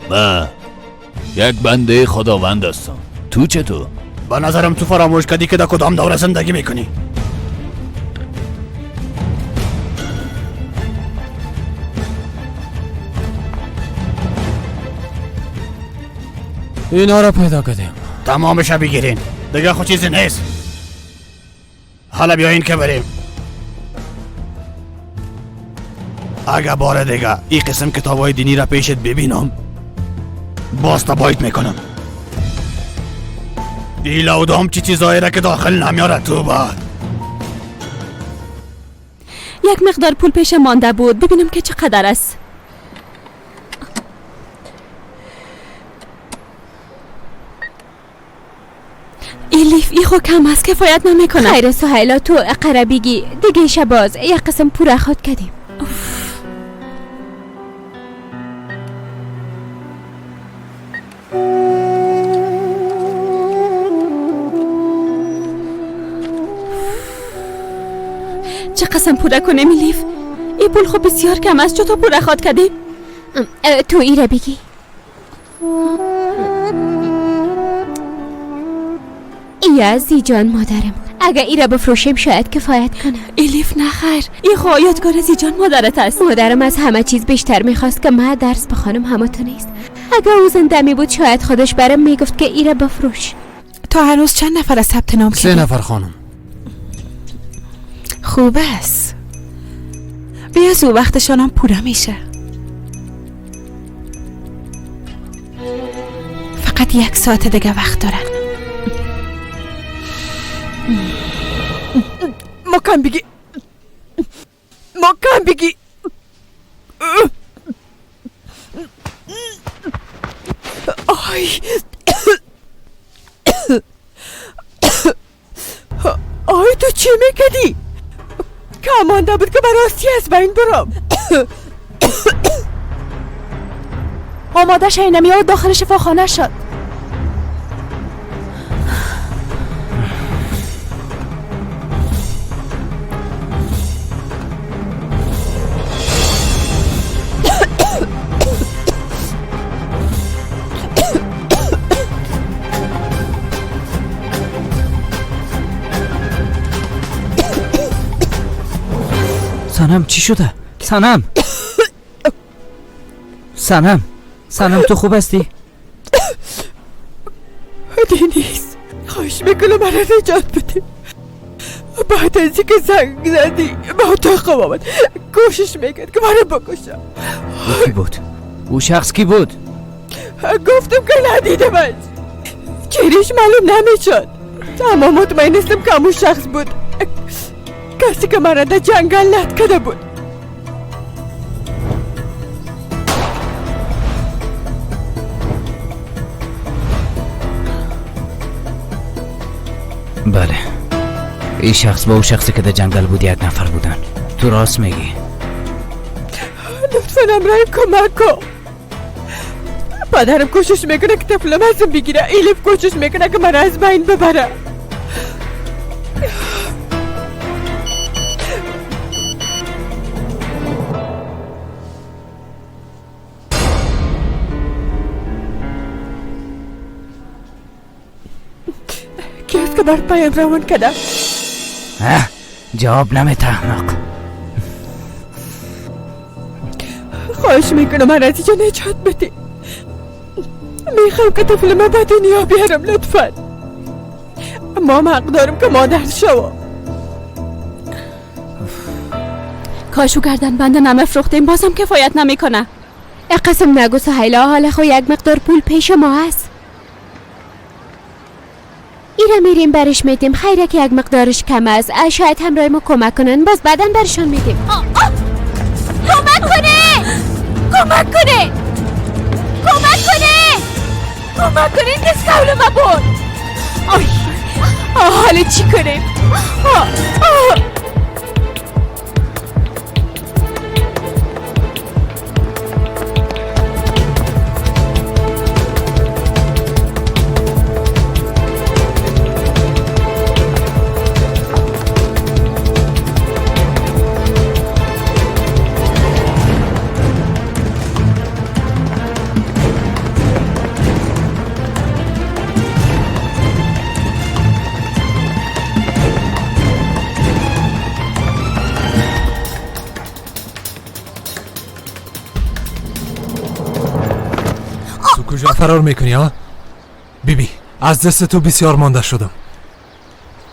من یک بنده خداوند هستم. تو چطور؟ به نظرم تو فراموش کردی که در کدام دوره زندگی میکنی. اینا را پیدا کردیم. تمامش بگیرین، دیگه خود چیزی نیست. حالا بیاین که بریم. اگه بار دیگه این قسم کتابای دینی را پیشت ببینم باز تبایت میکنم. این لودام چی چیزایی را که داخل نمیاره تو بعد. یک مقدار پول پیش مانده بود، ببینم که چقدر است. الیف ای خو کم است، کفایت نمیکنه. خیر سهیلا، تو قربیگی دیگه شباز یک قسم پوره خود کردیم. چه قسم پوره کنیم الیف؟ این پول خو بسیار کم است، چطور پوره خود کردیم؟ تو ایره بگی. یا زیجان مادرم. اگه ای را بفروشیم شاید کفایت کنه. الیف نخیر، این خو یادگار زیجان مادرت است. مادرم از همه چیز بیشتر میخواست که من درس بخوانم، همه تو نیست. اگه او زنده می بود شاید خودش برام میگفت که ای را بفروش. تا هنوز چند نفر از ثبت نام کردی؟ 3 نفر خانم. خوب است. بیا زود وقتشان هم پوره میشه. فقط 1 ساعت دیگه وقت دارن. مکان بگی آی تو چی میکردی؟ کامانده بود که براستی از بین برم. آماده شینمی ها داخل شفاخانه شد. سنم چی شده؟ سنم تو خوب هستی؟ دینیز خواهش میکنم من نجات بده. بعد از اینکه زنگ زدی با اتاقم آمد کوشش میکرد که منو بکشم. کی بود؟ او شخص کی بود؟ گفتم که ندیدمش، چهرهش معلوم نمیشد، اما مطمئنستم که همون شخص بود، کسی که مرا در جنگل لد کرده بود. بله، این شخص با او شخصی که در جنگل بود 1 نفر بودن. تو راست میگی. لطفاً امرای کمک کن. پدرم کوشش میکنه که طفلم ازم بگیره، ایلیف کوشش میکنه که من از بین ببره. کی است که بر پایم روان کده؟ جواب نمیده احمق. خواهش میکنم من از اینجا نجات بده. میخوام که طفلم به دنیا بیارم لطفاً. اما حق دارم که مادر شوم. کاشو گردن بنده نمیفروختیم بازم کفایت نمیکنه. قسم نگو سهیلا، حالا خو 1 مقدار پول پیش ما هست. ایره میریم برش میدیم، خیره که 1 مقدارش کم است، شاید همراه ما کمک کنن، باز بعداً برشان میدیم. کمک کنه! کمک کنه! کمک کنه! کمک کنه! این دست قول ما بود! حالا چی کنیم؟ کجا فرار میکنی ها؟ بیبی از دست تو بسیار مانده شدم.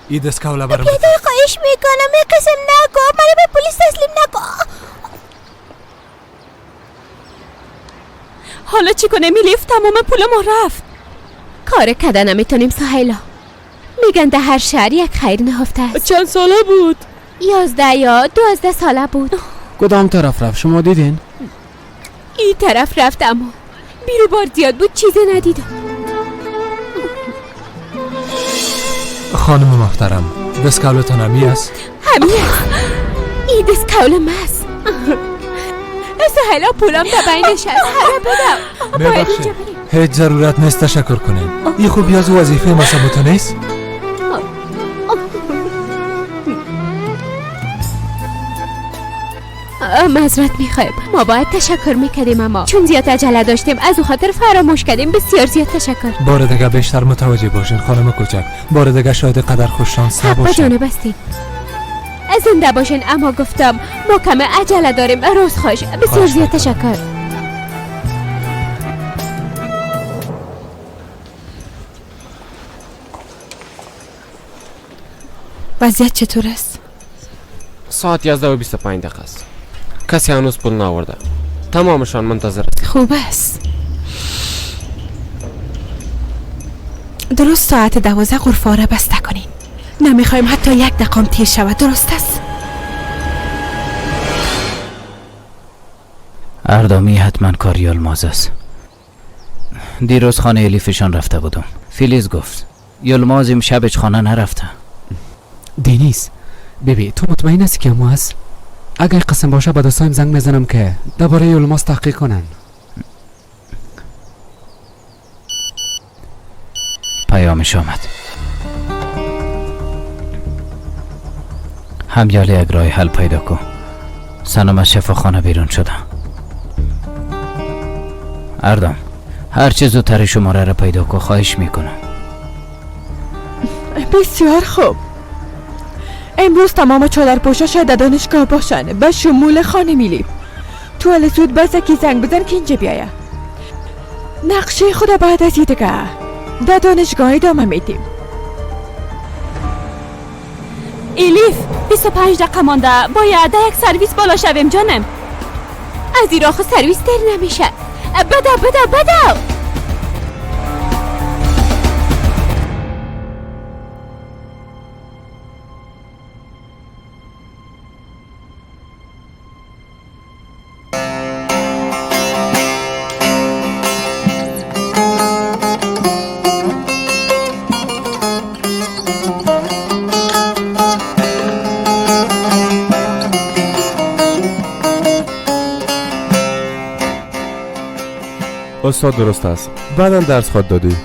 این دست کوله برم پیدای خواهش میکنم یه قسم نگو، منو به پلیس تسلیم نکن. حالا چی کنیم؟ لیفت تمام پول ما رفت. کار کده نمیتونیم سهیلا. میگن در هر شهر 1 خیر نهفته است. چند ساله بود؟ 11 یا 12 ساله بود. کدام طرف رفت شما دیدین؟ این طرف رفت اما بیرو بار زیاد بود چیزی ندیدم. خانم محترم دست کولتان همی است؟ همی است. این دست کول مست. سهیلا پولم در بینش هست. هره بدم. ببخشید هیچ ضرورت نیست تشکر کنین. این خوبی از وظیفه ما سبوتا نیست؟ معذرت میخوایم، ما باید تشکر میکردیم اما چون زیاد عجله داشتیم از او خاطر فراموش کردیم. بسیار زیاد تشکر. بار دیگه بیشتر متوجه باشین خانم کوچک. بار دیگه شاید قدر خوششانس حق نباشین. جانب هستین. زنده باشین اما گفتم ما کم عجله داریم. روز خوش. بسیار زیاد تشکر. وضعیت چطور است؟ ساعت 11:25 دقیقه است. کسی هنوز پول نآورده. تمامشان منتظر است. خوب است. درست ساعت 12 غرفه را بسته کنین. نمیخوایم حتی یک دقیقه تیر شود. درست است؟ اردامی حتما کار یلماز است. دیروز خانه الیفشان رفته بودم. فیلیز گفت یلماز امشبش خانه نرفته. دینیس بیبی تو مطمئن هستی که ما هست؟ اگه قسم باشه به دوستایم زنگ میزنم که درباره یلماز تحقیق کنن. پیامش آمد. همیالی یک راه حل پیدا کن. سنم از شفاخانه بیرون شده. اردام هر چه زودتر شماره را پیدا کن خواهش میکنم. بسیار خوب. امروز تمام چادرپوشا در دانشگاه باشن به شمول خانم ایلیف. تو حال زود بس که زنگ بزن که اینجا بیایه. نقشه خدا بعد از دیگه در دانشگاه ادامه میدیم. ایلیف 25 دقیقه مانده. باید در یک سرویس بالا شویم جانم. از این راه سرویس در نمیشه. بدو استاد درست است. بعدا درس خود دادی.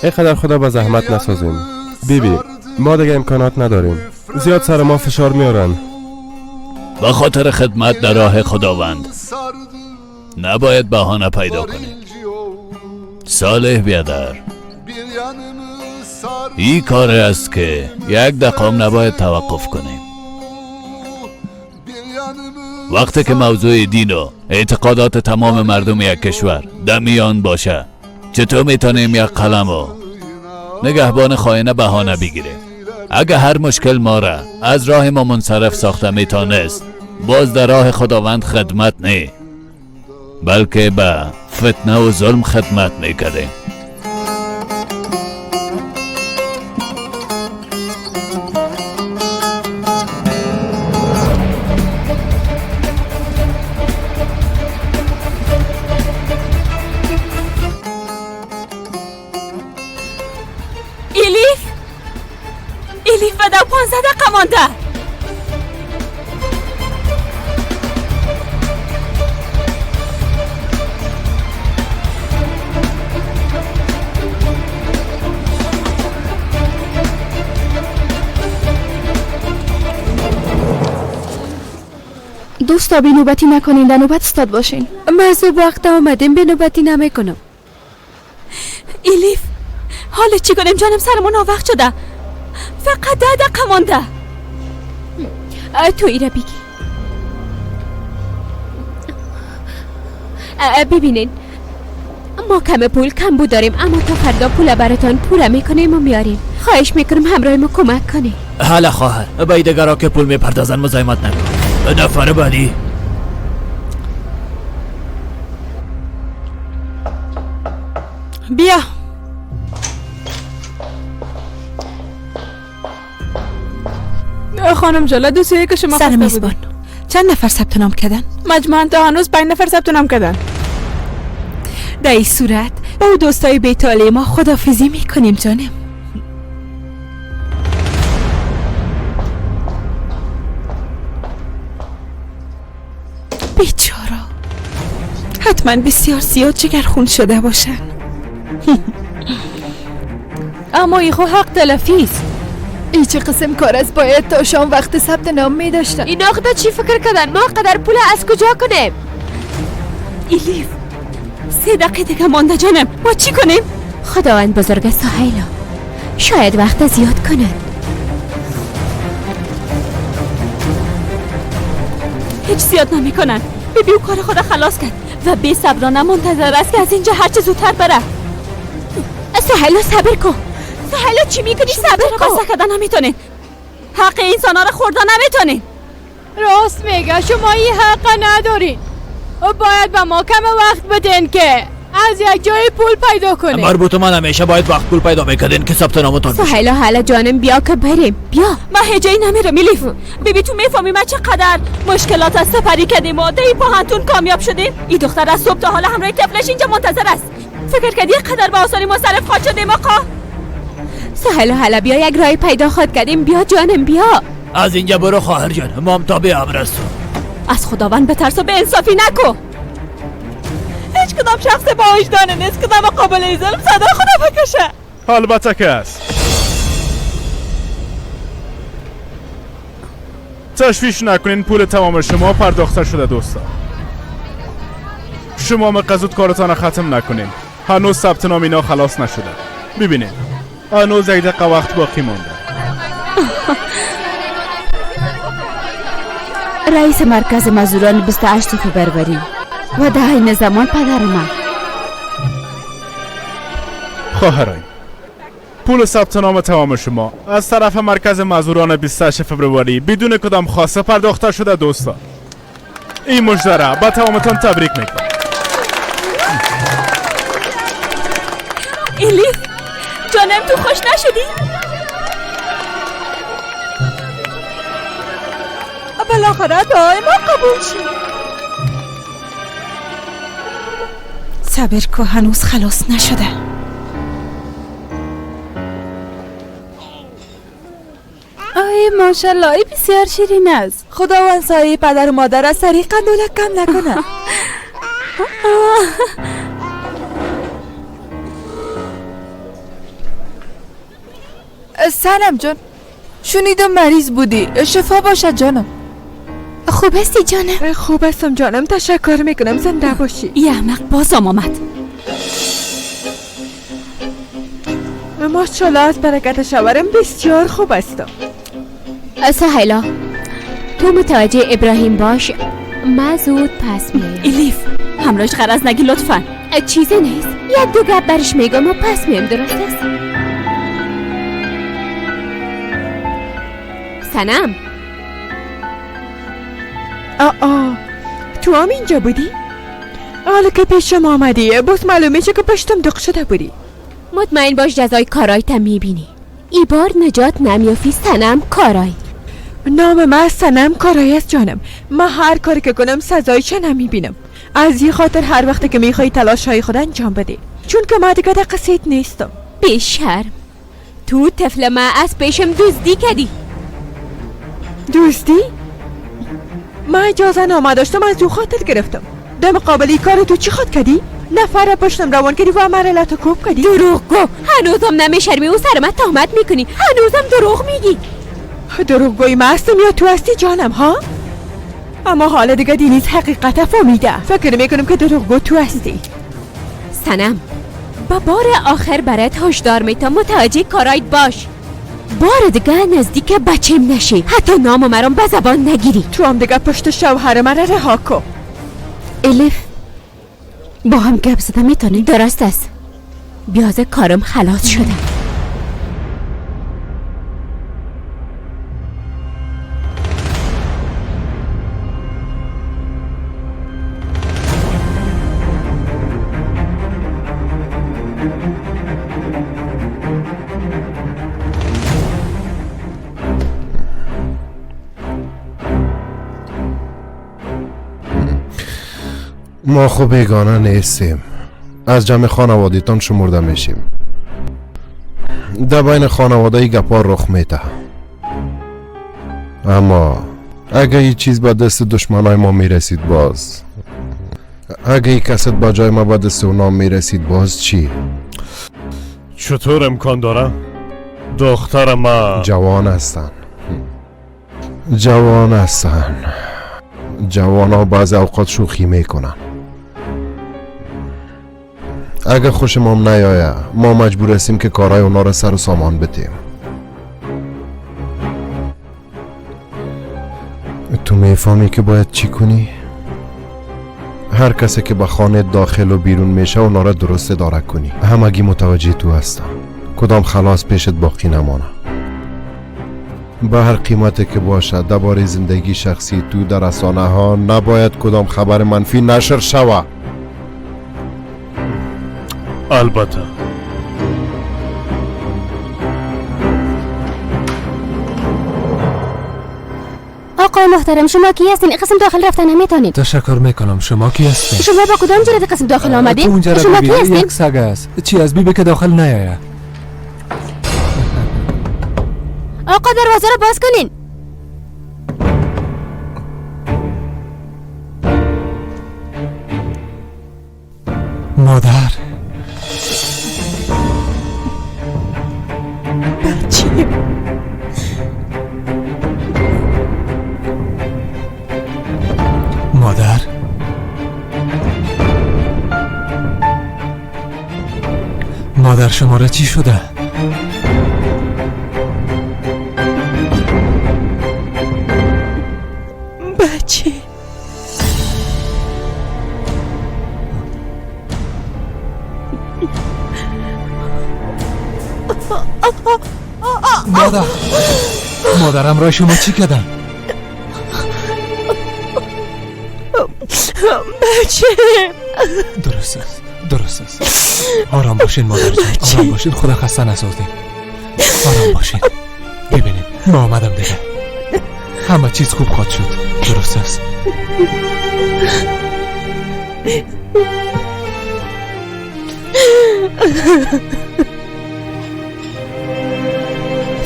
اینقدر خدا به زحمت نسازیم. بیبی ما دیگه امکانات نداریم. زیاد سر ما فشار میارن. به خاطر خدمت در راه خداوند نباید بهانه پیدا کنیم. صالح بیادر این کار است که یک دقیقه نباید توقف کنیم. وقتی که موضوع دین و اعتقادات تمام مردم یک کشور در میان باشه چطور میتونیم یک قلم و نگهبان خائن بهانه بگیریم؟ اگه هر مشکل ما را از راه ما منصرف ساخته میتونست باز در راه خداوند خدمت نه بلکه به فتنه و ظلم خدمت میکردیم. ایلیف بده 15 دقیقه مانده. دوستا بی نوبتی نکنین. در نوبت استاد باشین. ما وقت آمدیم به نوبتی نمیکنم. ایلیف حالا چی کنیم جانم؟ سرمون آوخ شده. فقط 10 دقیقه مانده. تو ایره بگی. ببینین ما کم پول کم بود داریم اما تا فردا پول براتان پوره میکنیم و میاریم. خواهش میکنم همراه ما کمک کنی. حالا خواهر به دیگرها که پول میپردازن مزاحمت نکن. به نفر بعدی. بیا. خانم جالا دوستایی که شما سر میزبان چند نفر ثبت نام کردن؟ مجموعاً تا هنوز 5 نفر ثبت نام کردن. در این صورت با او دوستای بیتالی ما خداحافظی میکنیم جانم. بیچاره حتما بسیار زیاد جگرخون شده باشن. اما ای خو حق تلفی است. ای چه قسم کار است؟ باید تا شام وقت ثبت نام می داشتن. این خدا چی فکر کردن؟ ما قدر پول از کجا کنیم؟ الیف 3 دقیقه دیگه مانده جانم، ما چی کنیم؟ خداوند بزرگ سهیلا شاید وقت زیاد کنن. هیچ زیاد نمی کنن. بیبی او کار خود خلاص کرد و بی صبرانه منتظر است که از اینجا هرچه زودتر بره. سهیلا صبر کن. سهیلا چی میکنی؟ صبر کن. قصه کردن نمیتونین، حق انسان ها رو خوردن نمیتونین. راست میگه، شما این حق ندارین و باید به ما کم وقت بدین که از یک جای پول پیدا کنیم. مربوط من همیشه باید وقت پول پیدا میکردین که ثبت نامتون بشه. سهیلا حالا جانم بیا که بریم. بیا. من هجایی نمیرم الیف. بیبی تو میفهمی ما چقدر مشکلات از سپری کردیم و دی پاهنتون کامیاب شدیم. این دختر از صبح تا حالا همراه طفلش اینجا منتظر است. فکر کردی قدر به آسانی مصرف خواهد شدیم آقا؟ سهیلا حالا بیا یک راه پیدا خود کردیم. بیا جانم بیا. از اینجا برو خواهر جان، مام تابع امر است. از خداوند بترس و به انصافی نکو. هیچ کدام شخص با وجدان نیست که در مقابل ظلم صدای خدا بکشه. البته که است. تشویش نکنین، پول تمام شما پرداخته شده دوستا. شما مقصود کارتان ختم نکنین. هنوز ثبت نام اینا خلاص نشده. ببینید هنوز 1 دقیقه وقت باقی مونده. رئیس مرکز مزدوران 28 فبروری و در این زمان پدر من. خواهرای پول ثبت نام تمام شما از طرف مرکز مزدوران 28 فبروری بدون کدام خواسته پرداخته شده دوستا. این مژده را به تمامتان تبریک میکنم. الیف جانم تو خوش نشدی؟ بالاخره دعای ما قبول شد. صبر کو، هنوز خلاص نشده. آی ماشالله، ای بسیار شیرین است. خداوند سایه پدر و مادر از سریع قندولک کم نکنه. سنم جان، شنیدم مریض بودی، شفا باشد جانم. خوب هستی جانم؟ خوب هستم جانم، تشکر میکنم، زنده باشی. ای احمق بازم آمد. ماشالله از برکت شوهرم بسیار خوب است. سهیلا تو متوجه ابراهیم باش، من زود پس میایم. الیف همراهش غرض نگی لطفا. چیزی نیست، 1-2 گپ برش میگم و پس میایم، درست است؟ سنم تو هم اینجا بودی؟ حالا که پیشم آمدی باز معلومه که پشتم دق شده بودی. مطمئن باش جزای کارایت میبینی. ای بار نجات نمیافی سنم کارای. نام من سنم کارای است جانم. من هر کاری که کنم سزایش نمیبینم. از این خاطر هر وقت که میخوای تلاش های خود انجام بده، چون که من دیگه قصید نیستم. بیشرم تو طفل من از پیشم دزدی کردی. دزدی؟ من اجازه نامه داشتم، از او خاطر گرفتم. در مقابل این کار تو چی خود کردی؟ نفر پشتم روان کردی و مرلت کوب کردی؟ دروغ گو، هنوزم نمیشرمی و سر من تهمت میکنی. هنوزم دروغ میگی. دروغ گوی من هستم یا تو هستی جانم ها؟ اما حالا دیگه دینیز حقیقت فهمیده. فکر میکنم که دروغ گو تو هستی. سنم با بار آخر برات هشدار میتم، متوجه کارایت باش. بار دیگه نزدیک بچم نشی، حتی نام مرام به زبان نگیری. تو هم دیگه پشت شوهر من رها کن. الیف با هم گپ زدن میتونی؟ درست است، بیازه کارم خلاص شده. ما خب بیگانه نیستیم، از جمع خانوادیتان شمرده میشیم. در بین خانواده گپا رخ میده، اما اگه این چیز به دست دشمنای ما میرسید باز، اگه این کست با جای ما به دست اونا میرسید باز چی؟ چطور امکان داره؟ دختر ما جوان هستن. جوان ها بعض اوقات شوخی میکنن. اگه خوشمون نیایه ما مجبور هستیم که کارهای اونا را سر و سامان بدیم. تو میفهمی که باید چی کنی؟ هر کسی که به خانه داخل و بیرون میشه اونا را درست اداره کنی. همگی متوجه تو هستم. کدام خلاص پیشت باقی نمانه. به هر قیمتی که باشه درباره زندگی شخصی تو در رسانه ها نباید کدام خبر منفی نشر شوه. البته. آقای محترم شما کی هستین؟ قسم داخل رفتن نمیتونید. تشکر میکنم. شما کی هستین؟ شما با کدام جرأت قسم داخل تو آمدین؟ اونجا را شما کی ببین. هستین؟ یک سگ است. چی از بیبی که داخل نیایه؟ آقا دروازه رو باز کنین. مادر بچه مادر مادر شما را چی شده؟ بچه مادرم را شما چی کردن؟ بچه درست است آرام باشین مادر جان. آرام باشین. خدا خسته نسازدین. آرام باشین. ببینید ما آمدم دیگه. همه چیز خوب خواهد شد. درست است.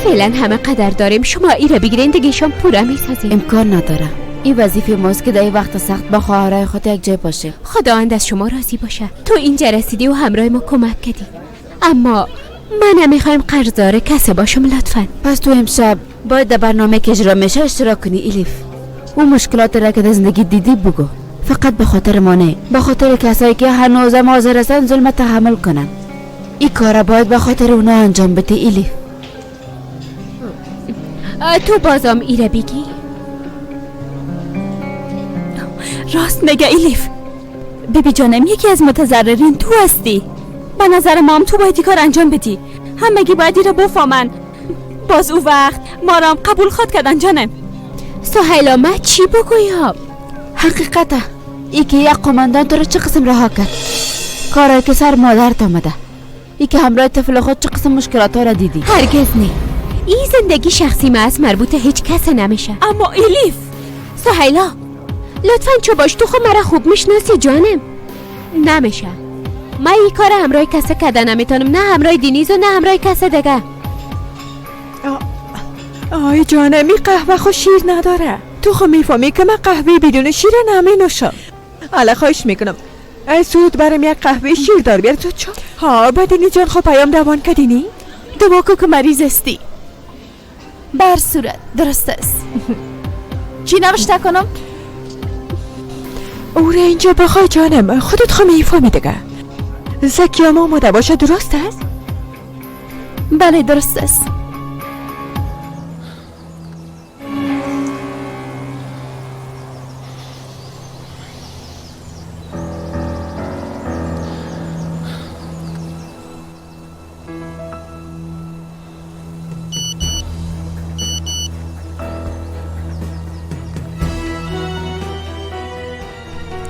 فعلا همه قدر داریم. شما ایره بگیرین دیگه شما پورا میسازیم. امکان نداره. این وظیفه ماست که در این وقت سخت با خواهرای خود یک جای باشه. خداوند از شما راضی باشه. تو اینجا رسیدی و همراه ما کمک کردی، اما من نمیخوایم قرضدار کسی باشم لطفا. پس تو امشب باید در برنامه که اجرا میشه اشتراک کنی الیف. اون مشکلات را که در زندگی دیدی بگو. فقط به خاطر ما نه، به خاطر کسایی که هنوزم حاضر هستن ظلم تحمل کنن. این کار باید به خاطر اونا انجام بدی الیف. تو بازم ایره بگی؟ راست میگه الیف. بیبی جانم یکی از متضررین تو هستی. به نظر مام تو باید کار انجام بدی. همگی باید رو بفهمن. باز او وقت ما رام قبول خود کردن جانم. سهیلا ما چی بگویم؟ حقیقته ای که یک قماندان تو رو چه قسم رها کرد؟ کارایی که سر مادرت آمده. ای که همراه طفل خود چه قسم مشکلات ها را دیدی؟ هرگز نه. این زندگی شخصی ما از مربوط هیچ کس نمیشه. اما الیف سهیلا لطفاً چو باش تو خود مرا خوب میشناسی جانم. نمیشه. من این کار همراه کسی کردن نمیتونم. نه همراه دینیز و نه همراه کسی دیگه. آی جانم این قهوه خو شیر نداره. تو خو میفهمی که من قهوه بدون شیر نمی نوشم. حالا خواهش میکنم ای سود برم یک قهوه شیر دار بیار تو چا. ها بدینی جان خو پیام دوان کدینی؟ دوا که مریض استی. بر صورت درست است. چی نوشته کنم؟ او را اینجا بخوای جانم. خودت خو میفهمی دیگه. زکیام آماده باشه. درست است؟ بله درست است.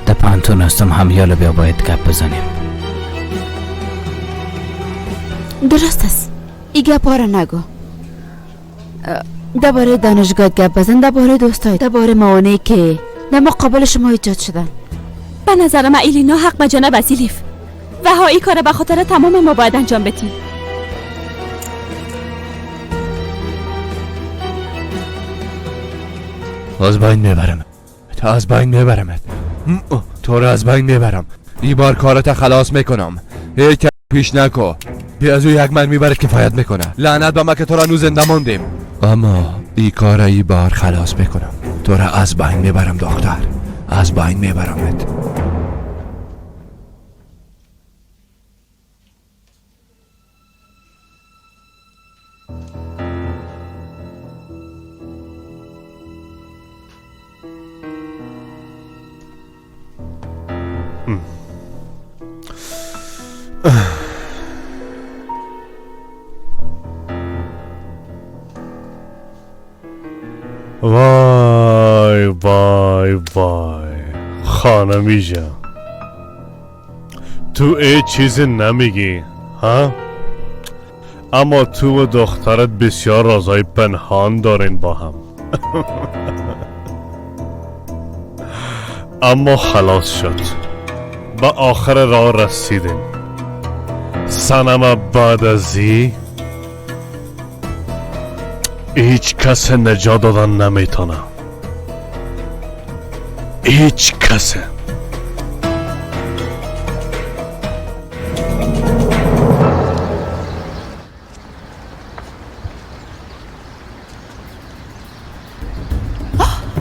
در پانتون هستم. همیالا بیا باید گپ بزنیم. درست است. ای گپ ها را نگو. درباره دانشگاه گپ بزن. درباره دوستای. درباره موانعی که در مقابل شما ایجاد شدن. به نظر من ایلینا حق به جانب از الیف و ها این کار به خاطر تمام ما باید انجام بدی. از بین میبرم. تو رو از بین میبرم. این بار کارت خلاص میکنم. هیچ پیش نکو. پیازو یک من میبرد کفایت میکنه. لعنت به ما که تو را نو زنده موندیم. اما ای کار ای بار خلاص میکنم. تو را از بین میبرم دختر. از بین میبرمت. وای وای وای خانمی جان، تو ای چیز نمیگی ها؟ اما تو و دخترت بسیار رازای پنهان دارین با هم. اما خلاص شد، به آخر راه رسیدیم. صنم بعد از هیچ کس نجات دادن نمیتونه. هیچ کس.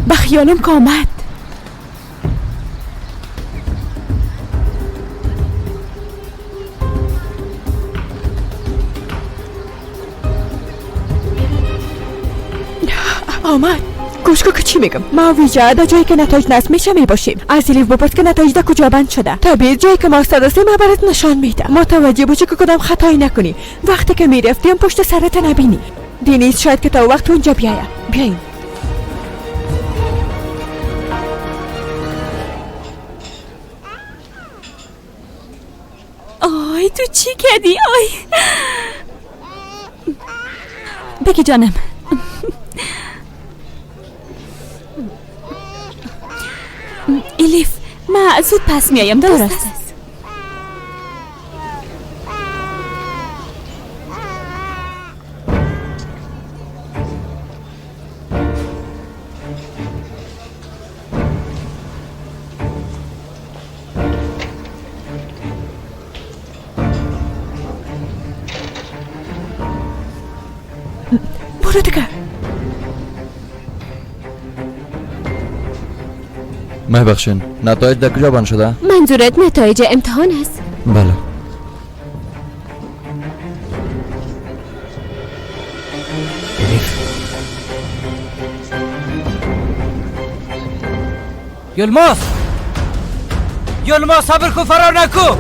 به خیالم که آمد. آمد. گوش که چی میگم. ما ویژه در جایی که نتایج نصب میشه میباشیم. از لیف بپرس که نتایج در کجا بند شده. طبیعی جایی که ما صداسه ما برات نشان میده. متوجه باشی که کدام خطایی نکنی. وقتی که میرفتیم پشت سرت نبینی. دینیز شاید که تا وقت اونجا بیاید. بیاین. آی تو چی کردی؟ آی بگی جانم. الیف من زود پس میایم. درست است. برو دیگه. محبخشین نتایج در کجا بند شده؟ منظورت نتایج امتحان است؟ بله. یلماس یلماس صبر کو، فرار نکو.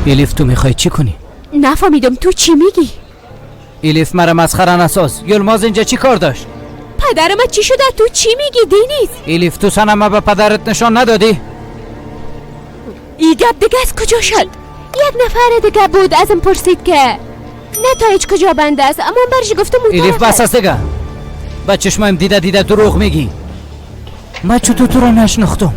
الیف تو میخوای چی کنی؟ نفهمیدم تو چی میگی؟ الیف مرا مسخره نساز. یلماز اینجا چی کار داشت؟ پدرم چی شده؟ تو چی میگی دینیز؟ الیف تو صنم به پدرت نشان ندادی؟ ای گپ دیگه از کجا شد؟ یک نفر دیگه بود ازم پرسید که نتایج کجا بنده است، اما برش گفتم اون الیف بس است دیگه. با چشمایم دیده دروغ میگی. من چطور تو را نشناختم؟